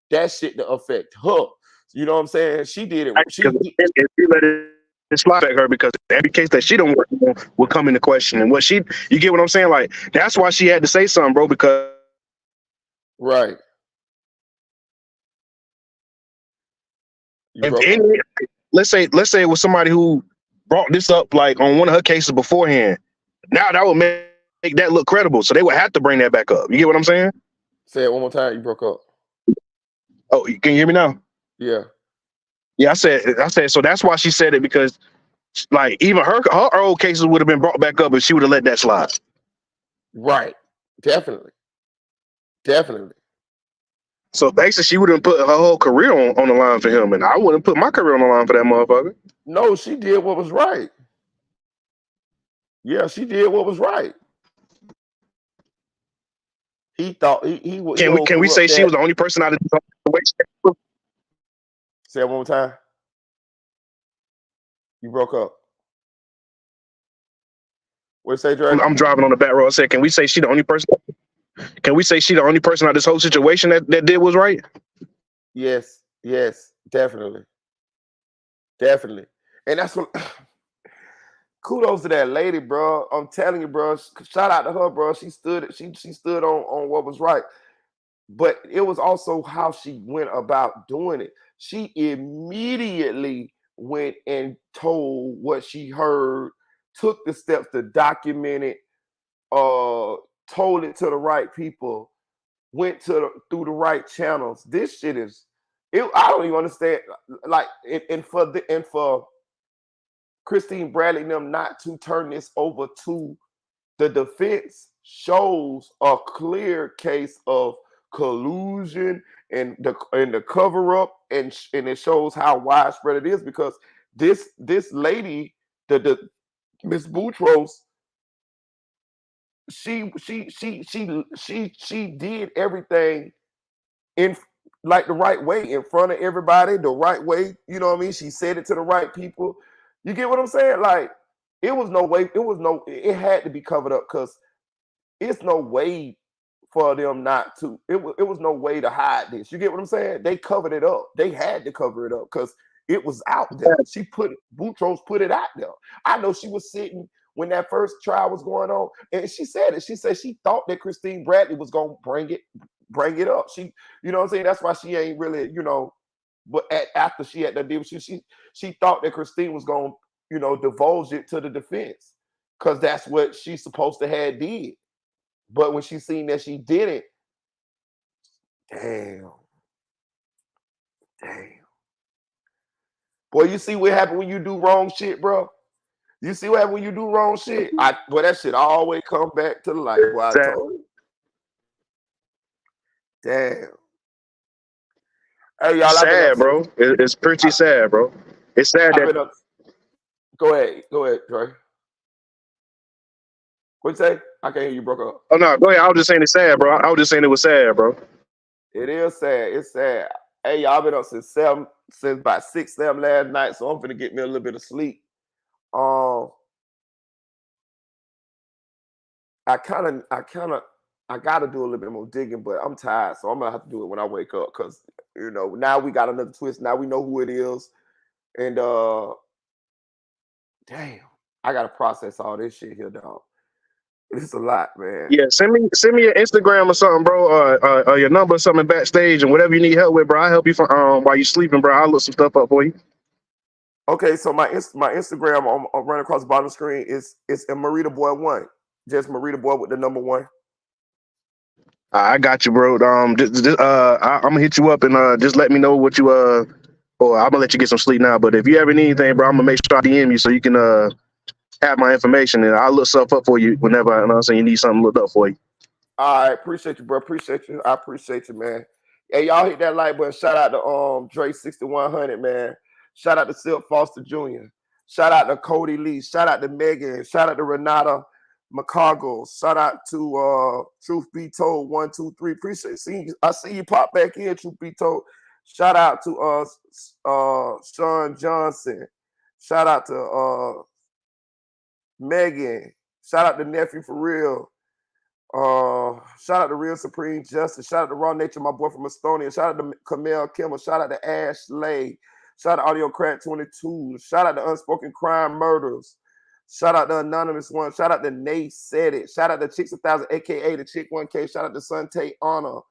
that shit to affect her. You know what I'm saying? She did it. She let it slide at her because every case that she don't work on will come into question. And you get what I'm saying? Like that's why she had to say something, bro. Because right. Let's say it was somebody who brought this up like on one of her cases beforehand. Now that would make that look credible. So they would have to bring that back up. You get what I'm saying? Say it one more time. You broke up. Oh, can you hear me now? Yeah. Yeah, I said so that's why she said it because like even her old cases would have been brought back up if she would have let that slide. Right. Definitely. So basically, she wouldn't put her whole career on the line for him, and I wouldn't put my career on the line for that motherfucker. No, she did what was right. Yeah, she did what was right. He thought he Can we grew say up she that. was the only person out of the situation? Say it one more time. You broke up. What you say, Dre? I'm driving on the back road. I said, can we say she the only person? Can we say she the only person out of this whole situation that did was right? Yes, definitely. And that's what. Kudos to that lady, bro. I'm telling you, bro. Shout out to her, bro. She stood on what was right. But it was also how she went about doing it. She immediately went and told what she heard, took the steps to document it, told it to the right people, went through the right channels. This shit is it. I don't even understand. Like, and for Christine Bradley and them not to turn this over to the defense shows a clear case of collusion and the cover up, and it shows how widespread it is, because this lady, the Miss Boutros, she did everything in like the right way, in front of everybody, the right way. You know what I mean? She said it to the right people. You get what I'm saying? Like, it had to be covered up, because it's no way for them not to. It was no way to hide this. You get what I'm saying? They covered it up. They had to cover it up because it was out there. Boutros put it out there. I know she was sitting when that first trial was going on, and she said it. She said she thought that Christine Bradley was gonna bring it up. She, you know what I'm saying? That's why she ain't really, but after she had that deal, she thought that Christine was gonna, divulge it to the defense, because that's what she's supposed to have did. But when she seen that she didn't, damn. Boy, you see what happened when you do wrong shit, bro? You see what happened when you do wrong shit? That shit always come back to the light. Boy, I told you. Damn. Hey, y'all, sad, bro. It's pretty sad, bro. It's sad that. Go ahead, Dre. What'd you say? I can't hear you. Broke up. Oh no, go ahead. I was just saying it's sad, bro. I was just saying it was sad, bro. It is sad. It's sad. Hey, y'all, been up since about 6, 7 last night, so I'm finna get me a little bit of sleep. I gotta do a little bit more digging, but I'm tired, so I'm gonna have to do it when I wake up, because now we got another twist. Now we know who it is, and damn, I gotta process all this shit here, dog. It's a lot, man. Yeah, send me your Instagram or something, bro, or your number or something backstage, and whatever you need help with, bro. I'll help you while you sleeping, bro. I'll look some stuff up for you. Okay, so my Instagram on running across the bottom of the screen is Marita Boy 1. Just Marita Boy with the number 1. I got you, bro. I'm gonna hit you up and just let me know what you or I'm gonna let you get some sleep now. But if you ever need anything, bro, I'm gonna make sure I DM you so you can have my information, and I'll look stuff up for you whenever you need something looked up for you. All right, appreciate you, bro. Appreciate you. I appreciate you, man. Hey, y'all hit that like button. Shout out to Dre 6100, man. Shout out to Silk Foster Jr. Shout out to Cody Lee. Shout out to Megan. Shout out to Renata McCargo. Shout out to Truth Be Told 123. Appreciate you. I see you pop back in, Truth Be Told. Shout out to Sean Johnson. Shout out to Megan. Shout out to Nephew for Real. Shout out to Real Supreme Justice. Shout out to Raw Nature, my boy from Estonia. Shout out to Camille Kimmel. Shout out to Ashley. Shout out to Audio Crack 22. Shout out to Unspoken Crime Murders. Shout out to Anonymous One. Shout out to Nate Said It. Shout out to Chicks 1000, aka the Chick 1K. Shout out to Sante Honor.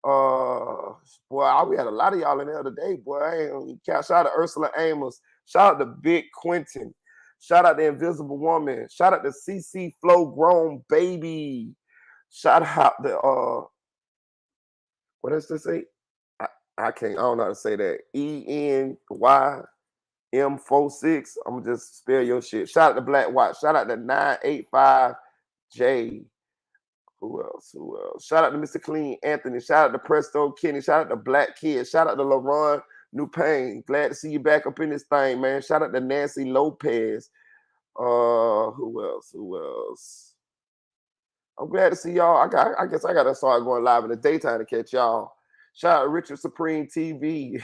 Boy, we had a lot of y'all in there today, boy. I ain't gonna count. Shout out to Ursula Amos. Shout out to Big Quentin. Shout out to Invisible Woman. Shout out to CC Flow Grown Baby. Shout out to what does this say? I don't know how to say that. ENYM46. I'm gonna just spell your shit. Shout out to Black Watch. Shout out to 985J. Who else? Who else? Shout out to Mr. Clean Anthony. Shout out to Presto Kenny. Shout out to Black Kid. Shout out to LaRon New Pain. Glad to see you back up in this thing, man. Shout out to Nancy Lopez. Who else? Who else? I'm glad to see y'all. I guess I gotta start going live in the daytime to catch y'all. Shout out to Richard Supreme TV.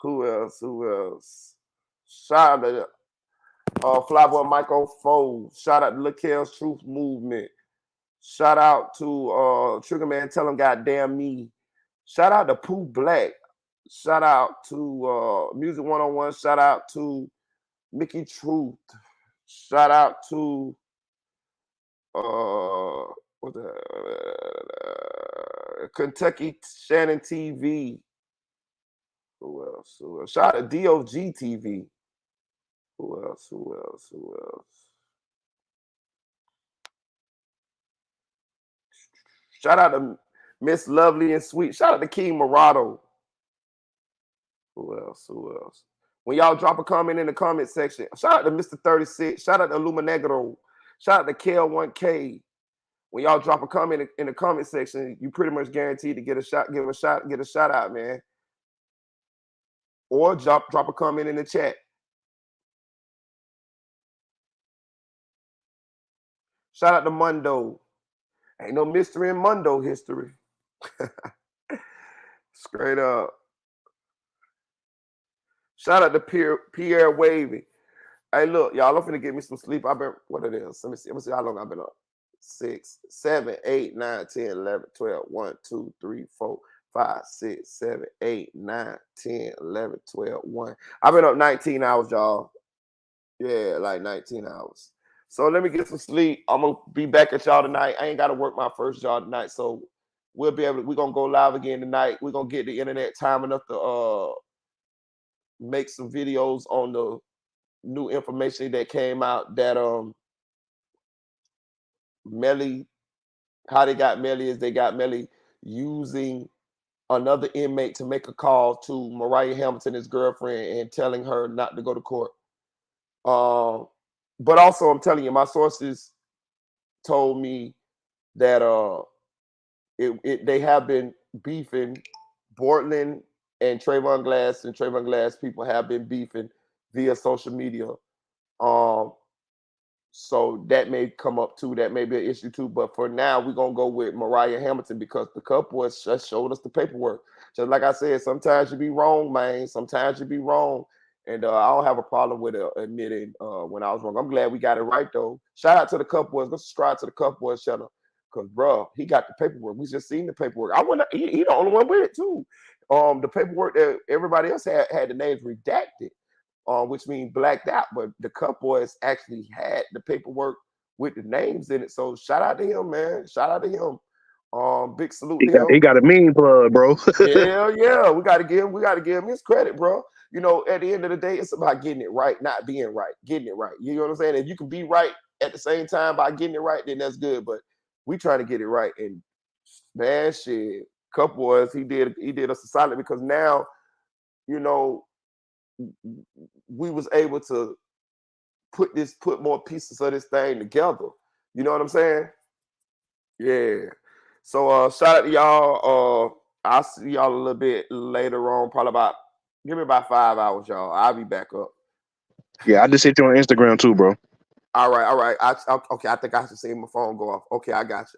Who else? Who else? Shout out to Flyboy Michael Foles. Shout out to LaKel's Truth Movement. Shout out to Trigger Man, tell him goddamn me. Shout out to Pooh Black. Shout out to Music 101. Shout out to Mickey Truth. Shout out to Kentucky Shannon TV. Who else? Who else? Shout out to DOG TV. Who else? Who else? Who else? Shout out to Miss Lovely and Sweet. Shout out to King Morado. Who else? Who else? When y'all drop a comment in the comment section, shout out to Mr. 36. Shout out to Luminegro. Shout out to KL1K. When y'all drop a comment in the comment section, you pretty much guaranteed to get a shot, get a shout out, man. Or drop a comment in the chat. Shout out to Mundo. Ain't no mystery in Mundo history. Straight up. Shout out to Pierre Wavy. Hey, look, y'all, I'm finna get me some sleep. I've been, what it is? Let me see how long I've been up. 6, 7, 8, 9, 10, 11, 12, 1, 2, 3, 4, 5, 6, 7, 8, 9, 10, 11, 12, 1. I've been up 19 hours, y'all. Yeah, like 19 hours. So let me get some sleep. I'm gonna be back at y'all tonight. I ain't gotta work my first job tonight, so we're gonna go live again tonight. We're gonna get the internet time enough to make some videos on the new information that came out that Melly, how they got Melly is they got Melly using another inmate to make a call to Mariah Hamilton, his girlfriend, and telling her not to go to court. But also, I'm telling you, my sources told me that they have been beefing. Bortlan and Trayvon Glass people have been beefing via social media. So that may come up too. That may be an issue too. But for now, we're gonna go with Mariah Hamilton because the couple has just showed us the paperwork. Just like I said, sometimes you be wrong, man. Sometimes you be wrong. And I don't have a problem with admitting when I was wrong. I'm glad we got it right, though. Shout out to the Cup Boys. Go subscribe to the Cup Boys channel. Because, bro, he got the paperwork. We just seen the paperwork. He the only one with it, too. The paperwork that everybody else had the names redacted, which means blacked out. But the Cup Boys actually had the paperwork with the names in it. So shout out to him, man. Shout out to him. Big salute to him. He got a mean plug, bro. Hell yeah. We gotta give him his credit, bro. You know, at the end of the day, it's about getting it right, not being right. Getting it right. You know what I'm saying? If you can be right at the same time by getting it right, then that's good. But we trying to get it right. And man, shit, Cup Boys, he did us a solid because now, you know, we was able to put more pieces of this thing together. You know what I'm saying? Yeah. So shout out to y'all. I'll see y'all a little bit later on, probably give me about 5 hours, y'all. I'll be back up. Yeah, I just hit you on Instagram too, bro. All right. Okay, I think I should see my phone go off. Okay, I got you.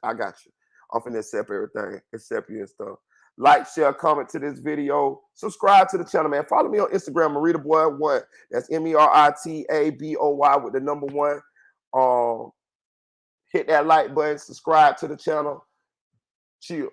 I'm finna accept everything, accept you and stuff. Like, share, comment to this video. Subscribe to the channel, man. Follow me on Instagram, MeritaBoy1. That's MERITABOY with the number 1. Hit that like button, subscribe to the channel. Chill.